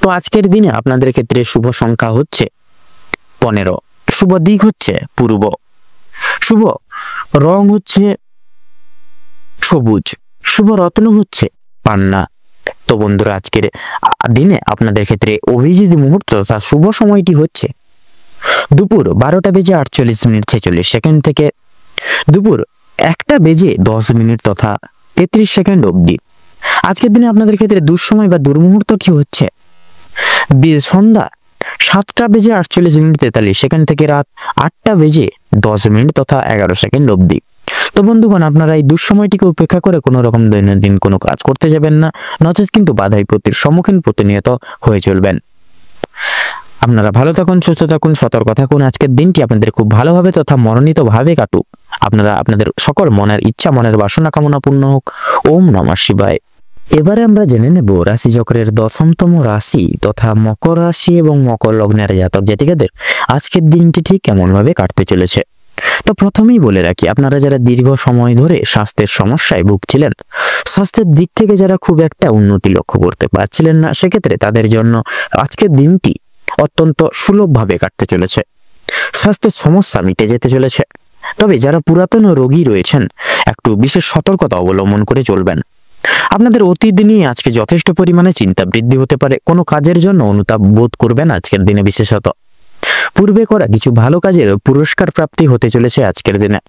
তো আজকের দিনে আপনাদের ক্ষেত্রে শুভ সংখ্যা হচ্ছে 15, শুভ দিক হচ্ছে পূর্ব, শুভ রং হচ্ছে সবুজ, শুভ রত্ন হচ্ছে পান্না। তো বন্ধুরা আজকের দিনে আপনাদের ক্ষেত্রে অভিজিৎ মুহূর্ত তথা শুভ সময়টি হচ্ছে দুপুর 12:48:46 থেকে দুপুর 1:10 তথা 33 অবধি। আজকের দিনে আপনাদের ক্ষেত্রে দুঃসময় বা দুর্মুহূর্তটি হচ্ছে সন্ধ্যা 7:48:43 থেকে রাত 8:10 তথা 11 অবধি। তো বন্ধুগণ, আপনারা এই দুঃসময়টিকে উপেক্ষা করে কোনো রকম দৈনন্দিন কোনো কাজ করতে যাবেন না, নচেত কিন্তু বাধা বিপত্তির সম্মুখীন প্রতিনিয়ত হয়ে চলবেন। আপনারা ভালো থাকুন, সুস্থ থাকুন, সতর্ক থাকুন। আজকের দিনটি আপনাদের খুব ভালোভাবে তথা মনোনীত ভাবে কাটুক। আপনারা আপনাদের সকল মনের ইচ্ছা, মনের বাসনা কামনা পূর্ণ হোক। ওম নমঃ শিবায়। এবারে আমরা জেনে নেব রাশিচক্রের 10তম রাশি তথা মকর রাশি এবং মকর লগ্নের জাতক জাতিকাদের আজকের দিনটি ঠিক কেমন ভাবে কাটতে চলেছে। তো প্রথমেই বলে রাখি, আপনারা যারা দীর্ঘ সময় ধরে স্বাস্থ্যের সমস্যায় ভুগছিলেন, স্বাস্থ্যের দিক থেকে যারা খুব একটা উন্নতি লক্ষ্য করতে পারছিলেন না, সেক্ষেত্রে তাদের জন্য আজকের দিনটি অত্যন্ত সুলভভাবে কাটতে চলেছে। স্বাস্থ্যের সমস্যা মিটে যেতে চলেছে। তবে যারা পুরাতন রোগী রয়েছেন, একটু বিশেষ সতর্কতা অবলম্বন করে চলবেন। আপনাদের অতীত নিয়ে আজকে যথেষ্ট পরিমাণে চিন্তা বৃদ্ধি হতে পারে। কোনো কাজের জন্য অনুতাপ বোধ করবেন আজকের দিনে। বিশেষত পূর্বে করা কিছু ভালো কাজের পুরস্কার প্রাপ্তি হতে চলেছে আজকের দিনে।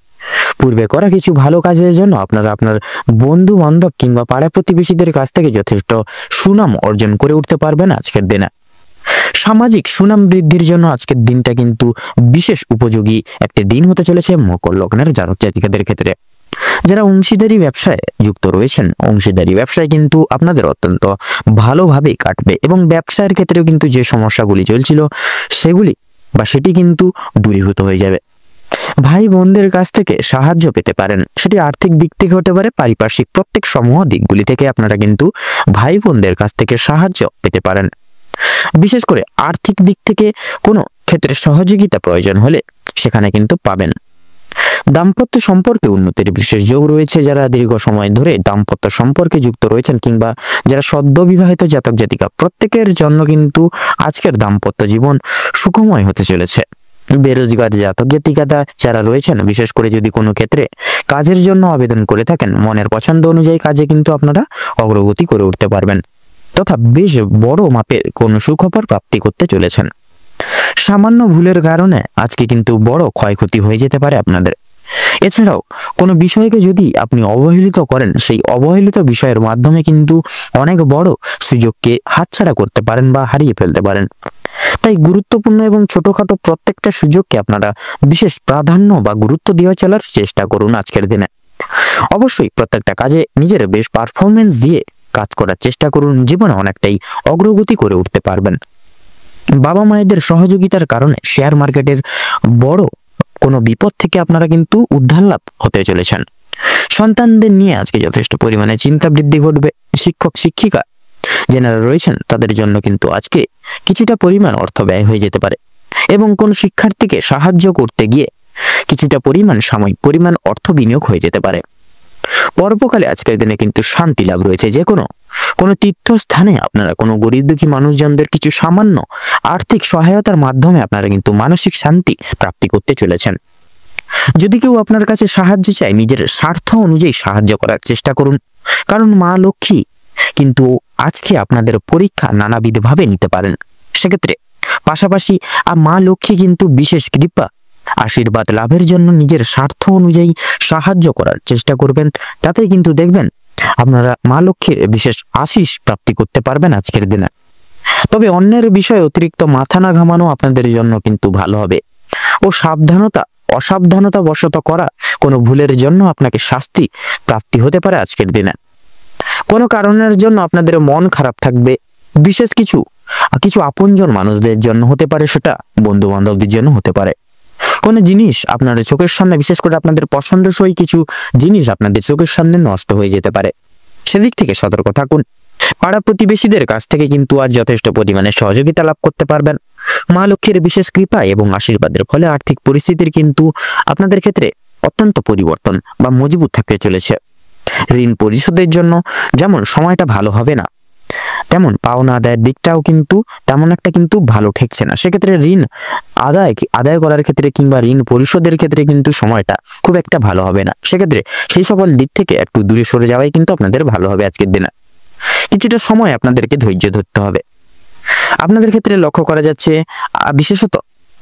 পূর্বে করা কিছু ভালো কাজের জন্য আপনারা আপনার বন্ধু বান্ধব কিংবা পাড়া প্রতিবেশীদের কাছ থেকে যথেষ্ট সুনাম অর্জন করে উঠতে পারবেন আজকের দিনে। সামাজিক সুনাম বৃদ্ধির জন্য আজকের দিনটা কিন্তু বিশেষ উপযোগী একটি দিন হতে চলেছে মকর লগ্নের জাতক জাতিকাদের ক্ষেত্রে। যারা অংশীদারি ব্যবসায় যুক্ত রয়েছেন, অংশীদারি ব্যবসায় কিন্তু আপনাদের অত্যন্ত ভালোভাবেই কাটবে এবং ব্যবসায়ের ক্ষেত্রেও কিন্তু যে সমস্যাগুলি চলছিল সেটি কিন্তু দূরীভূত হয়ে যাবে। ভাই বোনদের কাছ থেকে সাহায্য পেতে পারেন, সেটি আর্থিক দিক থেকে হতে পারে, পারিপার্শ্বিক প্রত্যেক সমূহ দিকগুলি থেকে আপনারা কিন্তু ভাই বোনদের কাছ থেকে সাহায্য পেতে পারেন। বিশেষ করে আর্থিক দিক থেকে কোনো ক্ষেত্রে সহযোগিতা প্রয়োজন হলে সেখানে কিন্তু পাবেন। দাম্পত্য সম্পর্কে উন্নতির বিশেষ যোগ রয়েছে। যারা দীর্ঘ সময় ধরে দাম্পত্য সম্পর্কে যুক্ত রয়েছেন কিংবা যারা সদ্য বিবাহিত জাতক জাতিকা, প্রত্যেকের জন্য কিন্তু আজকের দাম্পত্য জীবন সুখময় হতে চলেছে। বেরোজগার জাতক জাতিকারা যারা রয়েছেন, বিশেষ করে যদি কোনো ক্ষেত্রে কাজের জন্য আবেদন করে থাকেন, মনের পছন্দ অনুযায়ী কাজে কিন্তু আপনারা অগ্রগতি করে উঠতে পারবেন তথা বেশ বড় মাপের কোনো সুখবর প্রাপ্তি করতে চলেছেন। সামান্য ভুলের কারণে আজকে কিন্তু বড় ক্ষয়ক্ষতি হয়ে যেতে পারে আপনাদের। এছাড়াও কোনো বিষয়কে যদি আপনি অবহেলিত করেন, সেই অবহেলিত বিষয়ের মাধ্যমে কিন্তু অনেক বড় সুযোগকে হাতছাড়া করতে পারেন বা হারিয়ে ফেলতে পারেন। তাই গুরুত্বপূর্ণ এবং ছোটখাটো প্রত্যেকটা সুযোগকে আপনারা বিশেষ প্রাধান্য বা গুরুত্ব দিয়ে চলার চেষ্টা করুন আজকের দিনে। অবশ্যই প্রত্যেকটা কাজে নিজের বেশ পারফরমেন্স দিয়ে কাজ করার চেষ্টা করুন। জীবনে অনেকটাই অগ্রগতি করে উঠতে পারবেন। বাবা মায়েদের সহযোগিতার কারণে শেয়ার মার্কেটের বড় কোনো বিপদ থেকে আপনারা কিন্তু উদ্ধার লাভ হতে চলেছেন। সন্তানদের নিয়ে আজকে যথেষ্ট পরিমাণে চিন্তা বৃদ্ধি ঘটবে। শিক্ষক শিক্ষিকা যারা রয়েছেন তাদের জন্য কিন্তু আজকে কিছুটা পরিমাণ অর্থ ব্যয় হয়ে যেতে পারে এবং কোন শিক্ষার্থীকে সাহায্য করতে গিয়ে কিছুটা সাময়িক পরিমাণ অর্থ বিনিয়োগ হয়ে যেতে পারে। পরোপকালে আজকের দিনে কিন্তু শান্তি লাভ রয়েছে। যে কোনো তীর্থস্থানে আপনারা কোনো গরিব দুঃখী মানুষজনদের কিছু সামান্য আর্থিক সহায়তার মাধ্যমে আপনারা কিন্তু মানসিক শান্তি প্রাপ্তি করতে চলেছেন। যদি কেউ আপনার কাছে সাহায্য চায়, নিজের স্বার্থ অনুযায়ী সাহায্য করার চেষ্টা করুন, কারণ মা লক্ষ্মী কিন্তু আজকে আপনাদের পরীক্ষা নানাবিধভাবে নিতে পারেন। সেক্ষেত্রে পাশাপাশি মা লক্ষ্মী কিন্তু বিশেষ কৃপা আশীর্বাদ লাভের জন্য নিজের স্বার্থ অনুযায়ী সাহায্য করার চেষ্টা করবেন। তাতে কিন্তু দেখবেন আপনারা মা লক্ষ্মীর বিশেষ আশীষ প্রাপ্তি করতে পারবেন আজকের দিনে। তবে অন্যের বিষয়ে অতিরিক্ত মাথা না ঘামানো আপনাদের জন্য কিন্তু ভালো হবে ও অসাবধানতা বশত করা কোনো ভুলের জন্য আপনাকে শাস্তি প্রাপ্তি হতে পারে আজকের দিনে। কোনো কারণের জন্য আপনাদের মন খারাপ থাকবে। বিশেষ কিছু আপনজন মানুষদের জন্য হতে পারে, সেটা বন্ধু বান্ধবদের জন্য হতে পারে। কোনো জিনিস আপনাদের চোখের সামনে, বিশেষ করে আপনাদের পছন্দসই কিছু জিনিস আপনাদের চোখের সামনে নষ্ট হয়ে যেতে পারে। সেদিক থেকে সতর্ক থাকুন। পাড়া প্রতিবেশীদের কাছ থেকে কিন্তু আজ যথেষ্ট পরিমাণে সহযোগিতা লাভ করতে পারবেন। মা লক্ষ্মীর বিশেষ কৃপা এবং আশীর্বাদের ফলে আর্থিক পরিস্থিতির কিন্তু আপনাদের ক্ষেত্রে অত্যন্ত পরিবর্তন বা মজবুত থাকতে চলেছে। ঋণ পরিশোধের জন্য যেমন সময়টা ভালো হবে না, তেমন পাওনা আদায়ের দিকটাও কিন্তু তেমন একটা কিন্তু ভালো ঠেকছে না। সেক্ষেত্রে ঋণ আদায় করার ক্ষেত্রে কিংবা ঋণ পরিশোধের ক্ষেত্রে কিন্তু সময়টা খুব একটা ভালো হবে না। সেক্ষেত্রে সেই সকল দিক থেকে একটু দূরে সরে যাওয়াই কিন্তু আপনাদের ভালো হবে আজকের দিনে। কিছুটা সময় আপনাদেরকে ধৈর্য ধরতে হবে। আপনাদের ক্ষেত্রে লক্ষ্য করা যাচ্ছে বিশেষত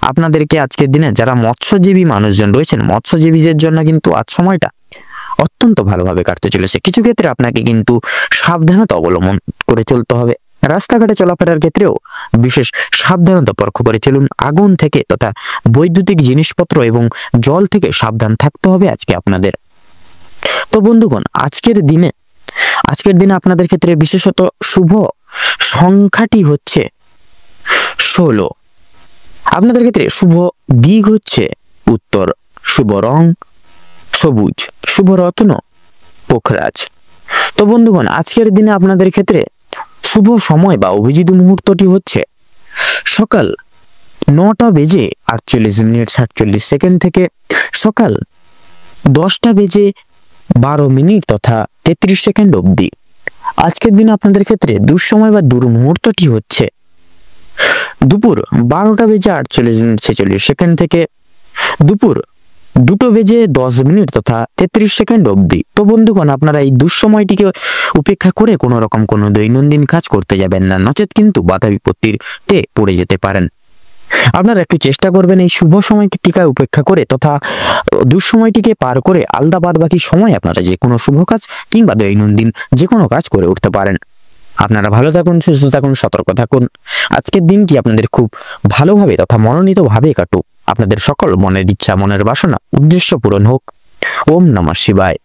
আপনাদেরকে আজকের দিনে যারা মৎস্যজীবী মানুষজন রয়েছেন, মৎস্যজীবীদের জন্য কিন্তু আজ সময়টা অত্যন্ত ভালোভাবে কাটতে চলেছে। কিছু ক্ষেত্রে আপনাকে কিন্তু সাবধানতা অবলম্বন করে চলতে হবে। রাস্তাঘাটে চলাফেরার ক্ষেত্রেও বিশেষ সাবধানতা পরখ করে চলুন। আগুন থেকে তথা বৈদ্যুতিক জিনিসপত্র এবং জল থেকে সাবধান থাকতে হবে আজকে আপনাদের। তো বন্ধুগণ, আজকের দিনে আপনাদের ক্ষেত্রে বিশেষত শুভ সংখ্যাটি হচ্ছে 16। আপনাদের ক্ষেত্রে শুভ দিক হচ্ছে উত্তর, শুভ রং সবুজ, শুভ রত্ন পোখরাজ, তো বন্ধুগণ, আজকের দিনে আপনাদের ক্ষেত্রে শুভ সময় বা অভিজিৎ মুহূর্তটি হচ্ছে সকাল 9:48:47 থেকে সকাল 10:12 তথা 33 অবধি। আজকের দিনে আপনাদের ক্ষেত্রে দুঃসময় বা দুর্মুহূর্তটি হচ্ছে দুপুর 12:48:46 থেকে দুপুর 2:10 তথা 33 অবধি। তো বন্ধুগণ, আপনারা এই দুঃসময়টিকে উপেক্ষা করে কোনো রকম কোনো দৈনন্দিন কাজ করতে যাবেন না, নচেত কিন্তু বাধা বিপত্তিতে পড়ে যেতে পারেন। আপনারা একটু চেষ্টা করবেন এই শুভ সময়টিকে উপেক্ষা করে তথা দুঃসময়টিকে পার করে আলাদা বাদ বাকি সময় আপনারা যে কোনো শুভ কাজ কিংবা দৈনন্দিন যে কোনো কাজ করে উঠতে পারেন। আপনারা ভালো থাকুন, সুস্থ থাকুন, সতর্ক থাকুন। আজকের দিনটি আপনাদের খুব ভালোভাবে তথা মনোনীতভাবে কাটুক। আপনাদের সকল মনের ইচ্ছা, মনের বাসনা, উদ্দেশ্য পূরণ হোক। ওম নমঃ শিবায়।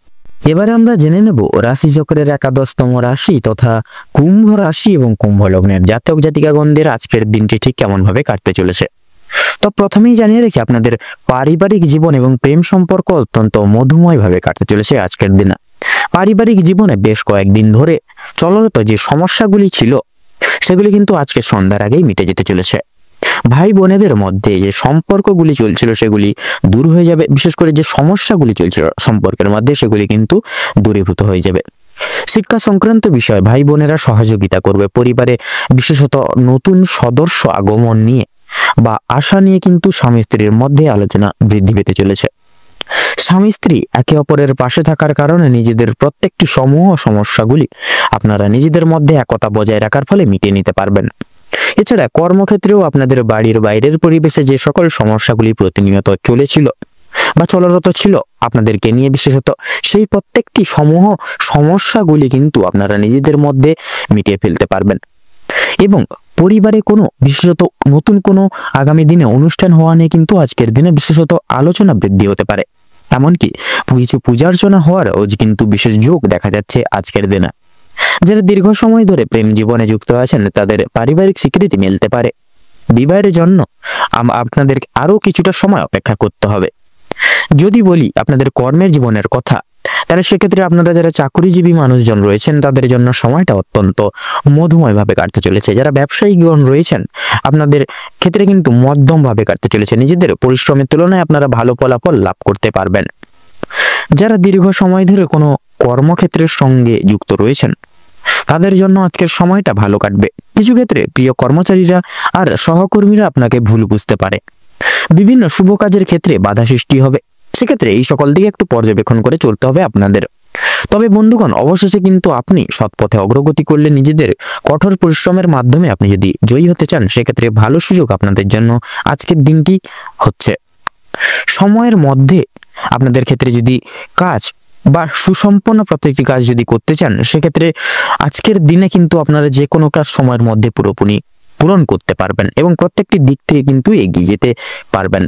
এবারে আমরা জেনে নেব রাশি চক্রের 11তম রাশি তথা কুম্ভ রাশি এবং কুম্ভ লগ্নের জাতক জাতিকাগণদের আজকের দিনটি ঠিক কেমন ভাবে কাটতে চলেছে। তো প্রথমেই জানিয়ে রেখে আপনাদের পারিবারিক জীবন এবং প্রেম সম্পর্ক অত্যন্ত মধুময় ভাবে কাটতে চলেছে আজকের দিনে। পারিবারিক জীবনে বেশ কয়েকদিন ধরে চলরত যে সমস্যাগুলি ছিল সেগুলি কিন্তু আজকে সন্ধ্যার আগেই মিটে যেতে চলেছে। ভাই বোনেদের মধ্যে যে সম্পর্কগুলি চলছিল সেগুলি দূর হয়ে যাবে। বিশেষ করে যে সমস্যাগুলি চলছিল সম্পর্কের মধ্যে সেগুলি কিন্তু দূরীভূত হয়ে যাবে। শিক্ষা সংক্রান্ত বিষয় ভাই বোনেরা সহযোগিতা করবে। পরিবারে বিশেষত নতুন সদস্য আগমন নিয়ে বা আশা নিয়ে কিন্তু স্বামী স্ত্রীর মধ্যে আলোচনা বৃদ্ধি পেতে চলেছে। স্বামী স্ত্রী একে অপরের পাশে থাকার কারণে নিজেদের প্রত্যেকটি সমূহ সমস্যাগুলি আপনারা নিজেদের মধ্যে একতা বজায় রাখার ফলে মিটিয়ে নিতে পারবেন। এছাড়া কর্মক্ষেত্রেও আপনাদের বাড়ির বাইরের পরিবেশে যে সকল সমস্যাগুলি প্রতিনিয়ত চলেছিল বা চলরত ছিল আপনাদেরকে নিয়ে বিশেষত, সেই প্রত্যেকটি সমূহ সমস্যাগুলি কিন্তু আপনারা নিজেদের মধ্যে মিটিয়ে ফেলতে পারবেন। এবং পরিবারে কোনো বিশেষত নতুন কোনো আগামী দিনে অনুষ্ঠান হওয়া নিয়ে কিন্তু আজকের দিনে বিশেষত আলোচনা বৃদ্ধি হতে পারে। এমনকি কিছু পূজার্চনা হওয়ারও কিন্তু বিশেষ যোগ দেখা যাচ্ছে আজকের দিনে। যারা দীর্ঘ সময় ধরে প্রেম জীবনে যুক্ত আছেন তাদের পারিবারিক স্বীকৃতি মিলতে পারে। বিবাহের জন্য আপনাদের আরো কিছুটা সময় অপেক্ষা করতে হবে। যদি বলি আপনাদের কর্মের জীবনের কথা, তাহলে সেক্ষেত্রে আপনারা যারা চাকরিজীবী মানুষজন রয়েছেন তাদের জন্য সময়টা অত্যন্ত মধুময় ভাবে কাটতে চলেছে। যারা ব্যবসায়ীগণ রয়েছেন আপনাদের ক্ষেত্রে কিন্তু মধ্যম ভাবে কাটতে চলেছে। নিজেদের পরিশ্রমের তুলনায় আপনারা ভালো ফলাফল লাভ করতে পারবেন। যারা দীর্ঘ সময় ধরে কোনো কর্মক্ষেত্রের সঙ্গে যুক্ত রয়েছেন তাদের জন্য আজকের সময়টা ভালো কাটবে। কিছু ক্ষেত্রে প্রিয় কর্মচারীরা আর সহকর্মীরা আপনাকে ভুল বুঝতে পারে। বিভিন্ন শুভ কাজের ক্ষেত্রে বাধা সৃষ্টি হবে। সেক্ষেত্রে এই সকল দিকে একটু পর্যবেক্ষণ করে চলতে হবে আপনাদের। তবে বন্ধুগণ, অবশেষে কিন্তু আপনি সৎপথে অগ্রগতি করলে নিজেদের কঠোর পরিশ্রমের মাধ্যমে আপনি যদি জয়ী হতে চান সেক্ষেত্রে ভালো সুযোগ আপনাদের জন্য আজকের দিনটি হচ্ছে। সময়ের মধ্যে আপনাদের ক্ষেত্রে যদি কাজ বা সুসম্পন্ন প্রত্যেকটি কাজ যদি করতে চান সেক্ষেত্রে আজকের দিনে কিন্তু আপনারা যে কোনো কাজ সময়ের মধ্যে পুরোপুরি পূরণ করতে পারবেন এবং প্রত্যেকটি দিক থেকে কিন্তু এগিয়ে যেতে পারবেন।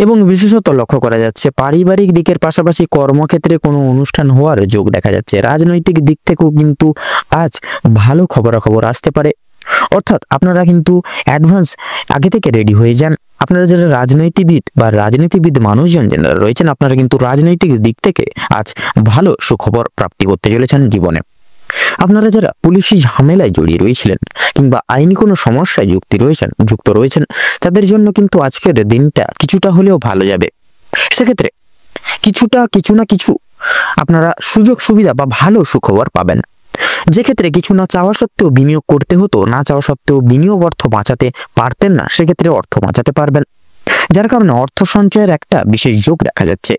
এবং বিশেষত লক্ষ্য করা যাচ্ছে পারিবারিক দিকের পাশাপাশি কর্মক্ষেত্রে কোনো অনুষ্ঠান হওয়ার যোগ দেখা যাচ্ছে। রাজনৈতিক দিক থেকেও কিন্তু আজ ভালো খবরাখবর আসতে পারে। অর্থাৎ আপনারা কিন্তু অ্যাডভান্স আগে থেকে রেডি হয়ে যান। আপনারা যারা রাজনীতিবিদ মানুষজন যারা রয়েছেন আপনারা কিন্তু রাজনৈতিক দিক থেকে আজ ভালো সুখবর প্রাপ্তি করতে চলেছেন জীবনে। আপনারা যারা পুলিশি ঝামেলায় জড়িয়ে রয়েছিলেন কিংবা আইনি কোনো সমস্যায় যুক্ত রয়েছেন তাদের জন্য কিন্তু আজকের দিনটা কিছুটা হলেও ভালো যাবে। সেক্ষেত্রে কিছু না কিছু আপনারা সুযোগ সুবিধা বা ভালো সুখবর পাবেন। যে ক্ষেত্রে কিছু না চাওয়া সত্ত্বেও বিনিয়োগ করতে হতো, না চাওয়া সত্ত্বেও বিনিয়োগ অর্থ বাঁচাতে পারতেন না, সেক্ষেত্রে অর্থ বাঁচাতে পারবেন। যার কারণে অর্থ সঞ্চয়ের একটা বিশেষ যোগ দেখা যাচ্ছে।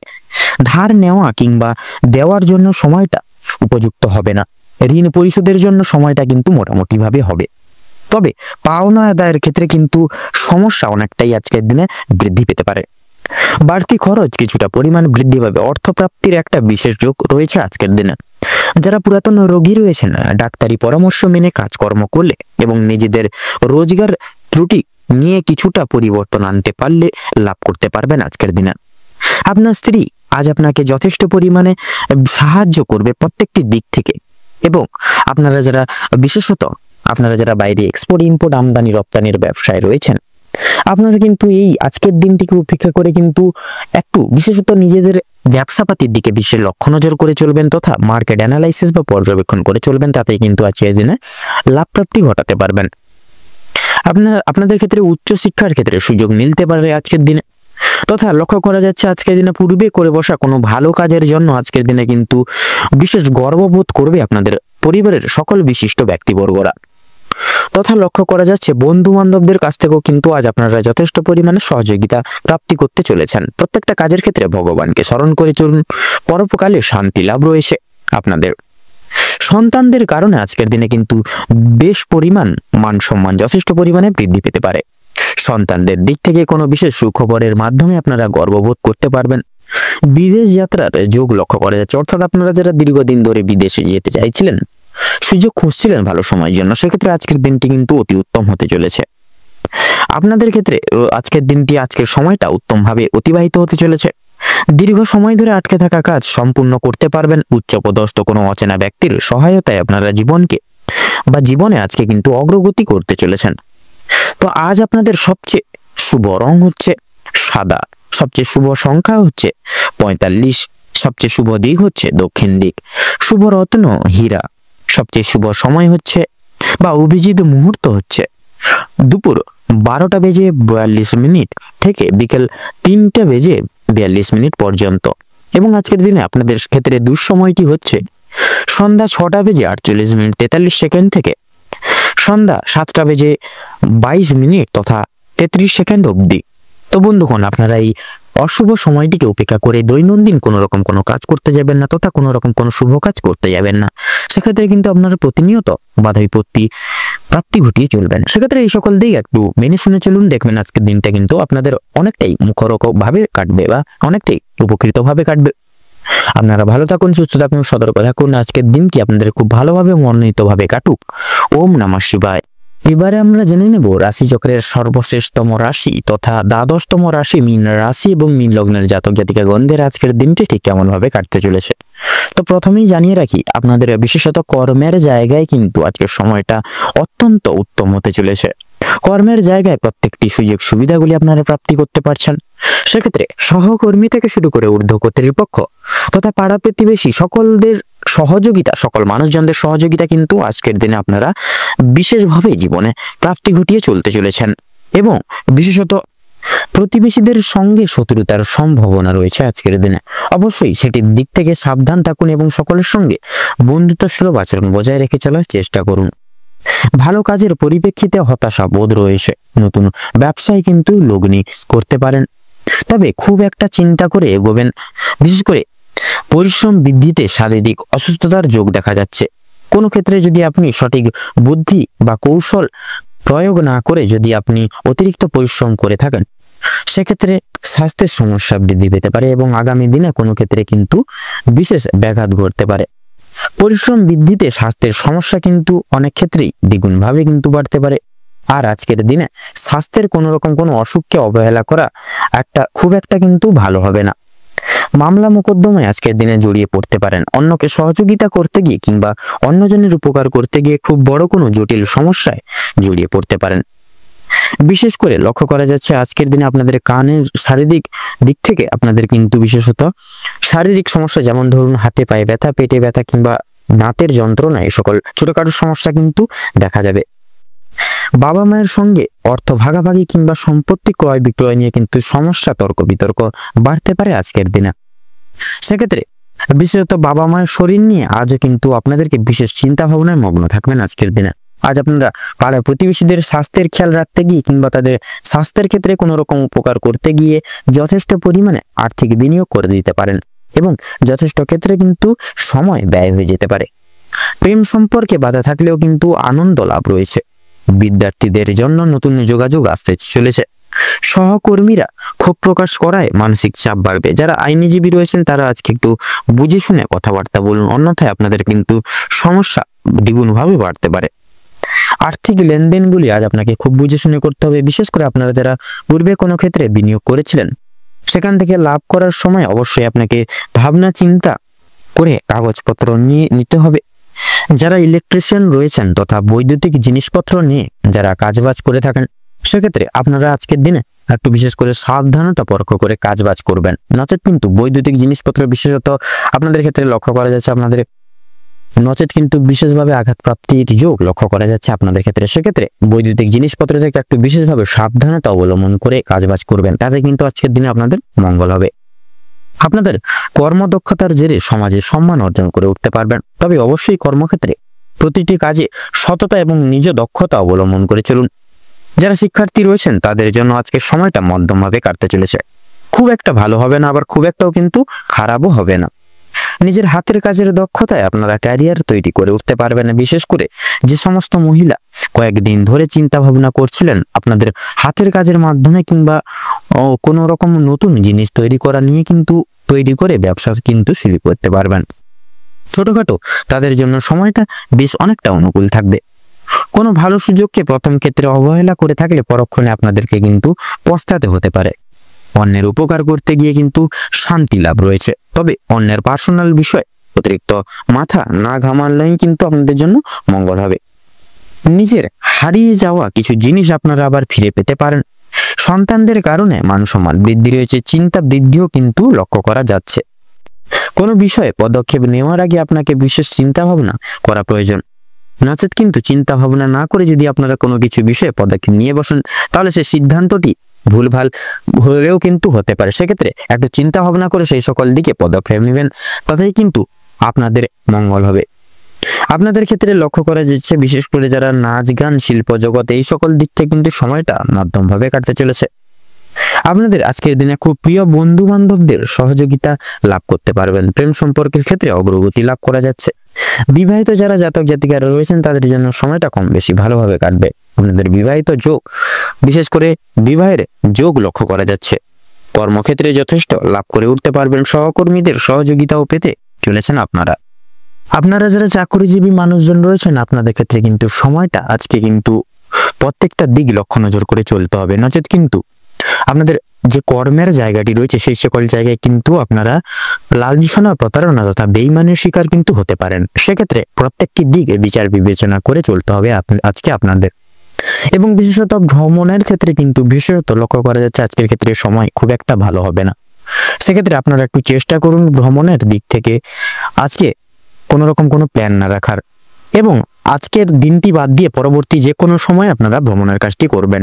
ধার নেওয়া কিংবা দেওয়ার জন্য সময়টা উপযুক্ত হবে না। ঋণ পরিশোধের জন্য সময়টা কিন্তু মোটামুটি ভাবে হবে। তবে পাওনা আদায়ের ক্ষেত্রে কিন্তু সমস্যা অনেকটাই আজকের দিনে বৃদ্ধি পেতে পারে। বাড়তি খরচ কিছুটা পরিমাণ বৃদ্ধি পাবে। অর্থপ্রাপ্তির একটা বিশেষ যোগ রয়েছে আজকের দিনে। যারা পুরাতন রোগী রয়েছেন ডাক্তারি পরামর্শ মেনে কাজকর্ম করলে এবং নিজেদের রোজগার ত্রুটি নিয়ে কিছুটা পরিবর্তন আনতে পারলে লাভ করতে পারবেন আজকের দিনে। আপনার স্ত্রী আজ আপনাকে যথেষ্ট পরিমাণে সাহায্য করবে প্রত্যেকটি দিক থেকে। এবং আপনারা যারা বাইরে এক্সপোর্ট ইম্পোর্ট আমদানি রপ্তানির ব্যবসায় রয়েছেন আপনারা কিন্তু এই আজকের দিনটিকে উপেক্ষা করে কিন্তু একটু বিশেষত নিজেদের ব্যবসাপাতির দিকে বিশেষ লক্ষ্য নজর করে চলবেন তথা মার্কেট অ্যানালাইসিস বা পর্যবেক্ষণ করে চলবেন, তাতেই কিন্তু আজকের দিনে লাভ প্রাপ্তি ঘটাতে পারবেন। আপনাদের ক্ষেত্রে উচ্চ শিক্ষার ক্ষেত্রে সুযোগ মিলতে পারে আজকের দিনে, তথা লক্ষ্য করা যাচ্ছে আজকের দিনে পূর্বে করে বসা কোনো ভালো কাজের জন্য আজকের দিনে কিন্তু বিশেষ গর্ববোধ করবে আপনাদের পরিবারের সকল বিশিষ্ট ব্যক্তিবর্গরা। তথা লক্ষ্য করা যাচ্ছে বন্ধু বান্ধবদের কাছ থেকেও কিন্তু আজ আপনারা যথেষ্ট পরিমাণে সহযোগিতা প্রাপ্তি করতে চলেছেন। প্রত্যেকটা কাজের ক্ষেত্রে ভগবানকে স্মরণ করে চলুন, পরোপকালে শান্তি লাভ রয়েছে আপনাদের। সন্তানদের কারণে আজকের দিনে কিন্তু বেশ পরিমাণ মান সম্মান যথেষ্ট পরিমাণে বৃদ্ধি পেতে পারে। সন্তানদের দিক থেকে কোনো বিশেষ সুখবরের মাধ্যমে আপনারা গর্ববোধ করতে পারবেন। বিদেশ যাত্রার যোগ লক্ষ্য করা যাচ্ছে, অর্থাৎ আপনারা যারা দীর্ঘদিন ধরে বিদেশে যেতে চাইছিলেন, সুযোগ খুঁজছিলেন ভালো সময়ের জন্য, সেক্ষেত্রে আজকের দিনটি কিন্তু অতি উত্তম হতে চলেছে। আপনাদের ক্ষেত্রে আজকের সময়টা উত্তমভাবে অতিবাহিত হতে চলেছে। দীর্ঘ সময় ধরে আটকে থাকা কাজ সম্পূর্ণ করতে পারবেন। উচ্চপদস্থ কোনো অচেনা ব্যক্তির সহায়তায় আপনারা জীবনে আজকে কিন্তু অগ্রগতি করতে চলেছেন। তো আজ আপনাদের সবচেয়ে শুভ রং হচ্ছে সাদা, সবচেয়ে শুভ সংখ্যা হচ্ছে 45, সবচেয়ে শুভ দিক হচ্ছে দক্ষিণ দিক, শুভ রত্ন হীরা, সবচেয়ে শুভ সময় হচ্ছে বা অভিজিৎ মুহূর্ত হচ্ছে দুপুর 12:42 থেকে বিকেল 3:42 পর্যন্ত। এবং আজকের দিনে আপনাদের ক্ষেত্রে দুঃসময়টি হচ্ছে সন্ধ্যা 6:48 থেকে সন্ধ্যা 7:22 তথা 33 অবধি। তো বন্ধুগণ, আপনারা এই অশুভ সময়টিকে উপেক্ষা করে দৈনন্দিন কোনো কাজ করতে যাবেন না, তথা কোনো শুভ কাজ করতে যাবেন না। সেক্ষেত্রে কিন্তু আপনারা প্রতিনিয়ত বাধা বিপত্তি প্রাপ্তি ঘটিয়ে চলবেন। সেক্ষেত্রে এই সকল দিক একটু মেনে শুনে চলুন, দেখবেন আজকের দিনটা কিন্তু আপনাদের অনেকটাই মুখরোচক ভাবে কাটবে বা অনেকটাই উপকৃত ভাবে কাটবে। আপনারা ভালো থাকুন, সুস্থ থাকুন, সতর্ক থাকুন। আজকের দিনটি আপনাদের খুব ভালোভাবে মনোনীত ভাবে কাটুক। ওম নমঃ শিবায়। এবারে আমরা জেনে নেব রাশি চক্রের সর্বশ্রেষ্ঠতম রাশি তথা দ্বাদশতম রাশি মীন রাশি এবং মীন লগ্নের জাতক জাতিকাগণদের আজকের দিনটি ঠিক কেমন ভাবে কাটতে চলেছে। তো প্রথমেই জানিয়ে রাখি, আপনাদের বিশেষত কর্মের জায়গায় কিন্তু আজকের সময়টা অত্যন্ত উত্তম হতে চলেছে। কর্মের জায়গায় প্রত্যেকটি সুযোগ সুবিধাগুলি আপনারা প্রাপ্তি করতে পারছেন। সেক্ষেত্রে সহকর্মী থেকে শুরু করে ঊর্ধ্ব কর্তৃপক্ষ তথা পাড়া প্রতিবেশী সকলদের সহযোগিতা, সকল মানুষজনদের সহযোগিতা কিন্তু আজকের দিনে আপনারা বিশেষভাবে জীবনে প্রাপ্তি ঘটিয়ে চলতে চলেছেন। এবং বিশেষত প্রতিবেশীদের সঙ্গে শত্রুতার সম্ভাবনা রয়েছে আজকের দিনে। অবশ্যই সেটির দিক থেকে সাবধান থাকুন এবং সকলের সঙ্গে বন্ধুত্বসুলভ আচরণ বজায় রেখে চলার চেষ্টা করুন। ভালো কাজের পরিপ্রেক্ষিতে হতাশা বোধ রয়েছে। নতুন ব্যবসায় কিন্তু লগ্নি করতে পারেন, তবে খুব একটা চিন্তা করে এগোবেন। বিশেষ করে পরিশ্রম বৃদ্ধিতে শারীরিক অসুস্থতার যোগ দেখা যাচ্ছে। কোনো ক্ষেত্রে যদি আপনি সঠিক বুদ্ধি বা কৌশল প্রয়োগ না করে যদি আপনি অতিরিক্ত পরিশ্রম করে থাকেন, সেক্ষেত্রে স্বাস্থ্যের সমস্যা বৃদ্ধি পেতে পারে এবং আগামী দিনে কোনো ক্ষেত্রে কিন্তু বিশেষ ব্যাঘাত ঘটতে পারে। পরিশ্রম বৃদ্ধিতে স্বাস্থ্যের সমস্যা কিন্তু অনেক ক্ষেত্রেই দ্বিগুণভাবে কিন্তু বাড়তে পারে। আর আজকের দিনে স্বাস্থ্যের কোনো অসুখকে অবহেলা করা খুব একটা কিন্তু ভালো হবে না। মামলা মোকদ্দমায় আজকের দিনে জড়িয়ে পড়তে পারেন। অন্যকে সহযোগিতা করতে গিয়ে কিংবা অন্যজনের উপকার করতে গিয়ে খুব বড় কোনো জটিল সমস্যায় জড়িয়ে পড়তে পারেন। বিশেষ করে লক্ষ্য করা যাচ্ছে আজকের দিনে আপনাদের কানের শারীরিক দিক থেকে আপনাদের কিন্তু বিশেষত শারীরিক সমস্যা, যেমন ধরুন হাতে পায়ে ব্যথা, পেটে ব্যথা কিংবা দাঁতের যন্ত্রণা, এই সকল ছোটখাটো সমস্যা কিন্তু দেখা যাবে। বাবা মায়ের সঙ্গে অর্থ ভাগাভাগি কিংবা সম্পত্তি ক্রয় বিক্রয় নিয়ে কিন্তু সমস্যা, তর্ক বিতর্ক বাড়তে পারে আজকের দিনে। সেক্ষেত্রে বিশেষত বাবা মায়ের শরীর নিয়ে আজও কিন্তু আপনাদেরকে বিশেষ চিন্তা ভাবনায় মগ্ন থাকবেন আজকের দিনে। আজ আপনারা পাড়া প্রতিবেশীদের স্বাস্থ্যের খেয়াল রাখতে গিয়ে কিংবা তাদের স্বাস্থ্যের ক্ষেত্রে কোনো রকম উপকার করতে গিয়ে যথেষ্ট পরিমাণে আর্থিক বিনিয়োগ করে দিতে পারেন এবং যথেষ্ট ক্ষেত্রে কিন্তু সময় ব্যয় হয়ে যেতে পারে। প্রেম সম্পর্কে বাধা থাকলেও কিন্তু আনন্দ লাভ রয়েছে। বিদ্যার্থীদের জন্য নতুন যোগাযোগ আসতে চলেছে। সহকর্মীরা ক্ষোভ প্রকাশ করায় মানসিক চাপ বাড়বে। যারা আইনজীবী রয়েছেন তারা আজকে একটু বুঝে শুনে কথাবার্তা বলুন, অন্যথায় আপনাদের কিন্তু সমস্যা দ্বিগুণভাবে বাড়তে পারে। আর্থিক লেনদেনগুলি আজ আপনাকে খুব বুঝে শুনে করতে হবে। বিশেষ করে আপনারা যারা পূর্বে কোনো ক্ষেত্রে বিনিয়োগ করেছিলেন, সেখান থেকে লাভ করার সময় অবশ্যই আপনাকে ভাবনা চিন্তা করে কাগজপত্র নিতে হবে। যারা ইলেকট্রিশিয়ান রয়েছেন তথা বৈদ্যুতিক জিনিসপত্র নিয়ে যারা কাজবাজ করে থাকেন, সেক্ষেত্রে আপনারা আজকের দিনে একটু বিশেষ করে সাবধানতা পরখ করে কাজবাজ করবেন, নচেত কিন্তু বৈদ্যুতিক জিনিসপত্র বিশেষত আপনাদের ক্ষেত্রে লক্ষ্য করা যাচ্ছে কিন্তু বিশেষভাবে আঘাতপ্রাপ্তির যোগ লক্ষ্য করা যাচ্ছে আপনাদের ক্ষেত্রে। সেক্ষেত্রে বৈদ্যুতিক জিনিসপত্র থেকে একটু বিশেষভাবে সাবধানতা অবলম্বন করে কাজবাজ করবেন, তাতে কিন্তু আজকের দিনে আপনাদের মঙ্গল হবে। আপনাদের কর্মদক্ষতার জেরে সমাজে সম্মান অর্জন করে উঠতে পারবেন। তবে অবশ্যই কর্মক্ষেত্রে প্রতিটি কাজে সততা এবং নিজ দক্ষতা অবলম্বন করে চলুন। যারা শিক্ষার্থী রয়েছেন তাদের জন্য আজকের সময়টা মধ্যমভাবে কাটতে চলেছে। খুব একটা ভালো হবে না, আবার খুব একটাও কিন্তু খারাপও হবে না। নিজের হাতের কাজের দক্ষতায় আপনারা ক্যারিয়ার তৈরি করে উঠতে পারবেন। বিশেষ করে যে সমস্ত মহিলা কয়েকদিন ধরে চিন্তা ভাবনা করছিলেন আপনাদের হাতের কাজের মাধ্যমে কিংবা কোনো রকম নতুন জিনিস তৈরি করা নিয়ে কিন্তু তৈরি করে ব্যবসা কিন্তু শুরু করতে পারবেন। ছোটখাটো তাদের জন্য সময়টা বেশ অনেকটা অনুকূল থাকবে। কোনো ভালো সুযোগকে প্রথম ক্ষেত্রে অবহেলা করে থাকলে পরক্ষণে আপনাদেরকে কিন্তু পস্তাতে হতে পারে। অন্যের উপকার করতে গিয়ে কিন্তু শান্তি লাভ রয়েছে। তবে অন্যের পার্সোনাল বিষয় অতিরিক্ত মাথা না ঘামালেই কিন্তু আপনাদের জন্য মঙ্গল হবে। নিজের হারিয়ে যাওয়া কিছু জিনিস আপনারা আবার ফিরে পেতে পারেন। সন্তানদের কারণে মান সম্মান বৃদ্ধি রয়েছে, চিন্তা বৃদ্ধিও কিন্তু লক্ষ্য করা যাচ্ছে। কোনো বিষয়ে পদক্ষেপ নেওয়ার আগে আপনাকে বিশেষ চিন্তা ভাবনা করা প্রয়োজন, নচেত কিন্তু চিন্তা ভাবনা না করে যদি আপনারা কোনো কিছু বিষয়ে পদক্ষেপ নিয়ে বসেন তাহলে সেই সিদ্ধান্তটি ভুলভাল হলেও কিন্তু হতে পারে। সেক্ষেত্রে একটু চিন্তা ভাবনা করে সেই সকল দিকে পদক্ষেপ নেবেন, তাতেই কিন্তু আপনাদের মঙ্গল হবে। আপনাদের ক্ষেত্রে লক্ষ্য করা যাচ্ছে বিশেষ করে যারা নাচ গান শিল্প জগৎ এই সকল দিক থেকে কিন্তু সময়টা মাধ্যমভাবে কাটতে চলেছে। আপনাদের আজকের দিনে খুব প্রিয় বন্ধু বান্ধবদের সহযোগিতা লাভ করতে পারবেন। প্রেম সম্পর্কের ক্ষেত্রে অগ্রগতি লাভ করা যাচ্ছে। বিবাহিত যারা জাতক জাতিকারা রয়েছেন তাদের জন্য সময়টা কম বেশি ভালোভাবে কাটবে। আপনাদের বিবাহিত যোগ বিশেষ করে বিবাহের যোগ লক্ষ্য করা যাচ্ছে। কর্মক্ষেত্রে যথেষ্ট লাভ করে উঠতে পারবেন। সহকর্মীদের সহযোগিতাও পেতে চলেছেন আপনারা যারা চাকরিজীবী মানুষজন রয়েছেন আপনাদের ক্ষেত্রে কিন্তু সময়টা আজকে কিন্তু প্রত্যেকটা দিক লক্ষ্য নজর করে চলতে হবে, নচেত কিন্তু আপনাদের যে কর্মের জায়গাটি রয়েছে সেই সকল জায়গায় কিন্তু আপনারা লালসানা প্রতারণা তথা বেইমানের শিকার কিন্তু হতে পারেন। সেক্ষেত্রে প্রত্যেকটি দিকে বিচার বিবেচনা করে চলতে হবে আজকে আপনাদের। এবং বিশেষত ভ্রমণের ক্ষেত্রে কিন্তু বিশেষত লক্ষ্য করা যাচ্ছে আজকের ক্ষেত্রে সময় খুব একটা ভালো হবে না। সেক্ষেত্রে আপনারা একটু চেষ্টা করুন ভ্রমণের দিক থেকে আজকে কোনো রকম কোনো প্ল্যান না রাখার, এবং আজকের দিনটি বাদ দিয়ে পরবর্তী যে কোনো সময় আপনারা ভ্রমণের কাজটি করবেন।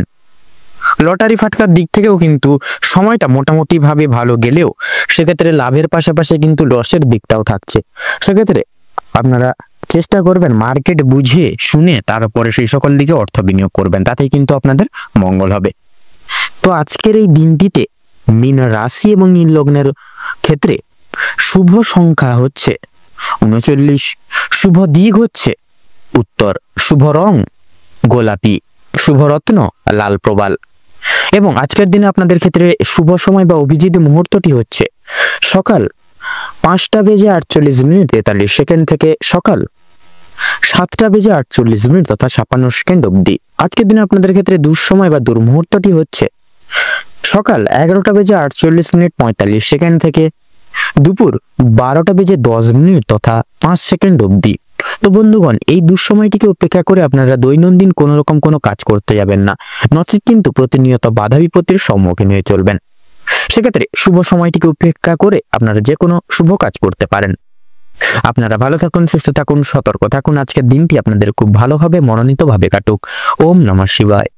লটারি ফাটকার দিক থেকেও কিন্তু সময়টা মোটামুটি ভাবে ভালো গেলেও সেক্ষেত্রে লাভের পাশাপাশি কিন্তু লসের দিকটাও থাকছে। সেক্ষেত্রে আপনারা চেষ্টা করবেন মার্কেট বুঝে শুনে তারপরে সেই সকল দিকে অর্থ বিনিয়োগ করবেন, তাতেই কিন্তু আপনাদের মঙ্গল হবে। তো আজকের এই দিনটিতে মীন রাশি এবং মীন লগ্নের ক্ষেত্রে শুভ সংখ্যা হচ্ছে 39, শুভ দিক হচ্ছে উত্তর, শুভ রং গোলাপি, শুভ রত্ন লাল প্রবাল। এবং আজকের দিনে আপনাদের ক্ষেত্রে শুভ সময় বা অভিজিৎ মুহূর্তটি হচ্ছে সকাল 5:48 থেকে সকাল 7:48 তথা 56 অবধি। আজকের দিনে আপনাদের ক্ষেত্রে দুঃসময় বা দুর্মুহূর্তটি হচ্ছে সকাল 11:48 থেকে দুপুর 12:10 তথা 5 অবধি। তো বন্ধুগণ, এই দুঃসময়টিকে উপেক্ষা করে আপনারা দৈনন্দিন কোনো রকম কোনো কাজ করতে যাবেন না, নচেত কিন্তু প্রতিনিয়ত বাধা বিপত্তির সম্মুখীন হয়ে চলবেন। সেক্ষেত্রে শুভ সময়টিকে উপেক্ষা করে আপনারা যে কোনো শুভ কাজ করতে পারেন। আপনারা ভালো থাকুন, সুস্থ থাকুন, সতর্ক থাকুন। আজকের দিনটি আপনাদের খুব ভালোভাবে মনোনীতভাবে কাটুক। ওম নমঃ শিবায়।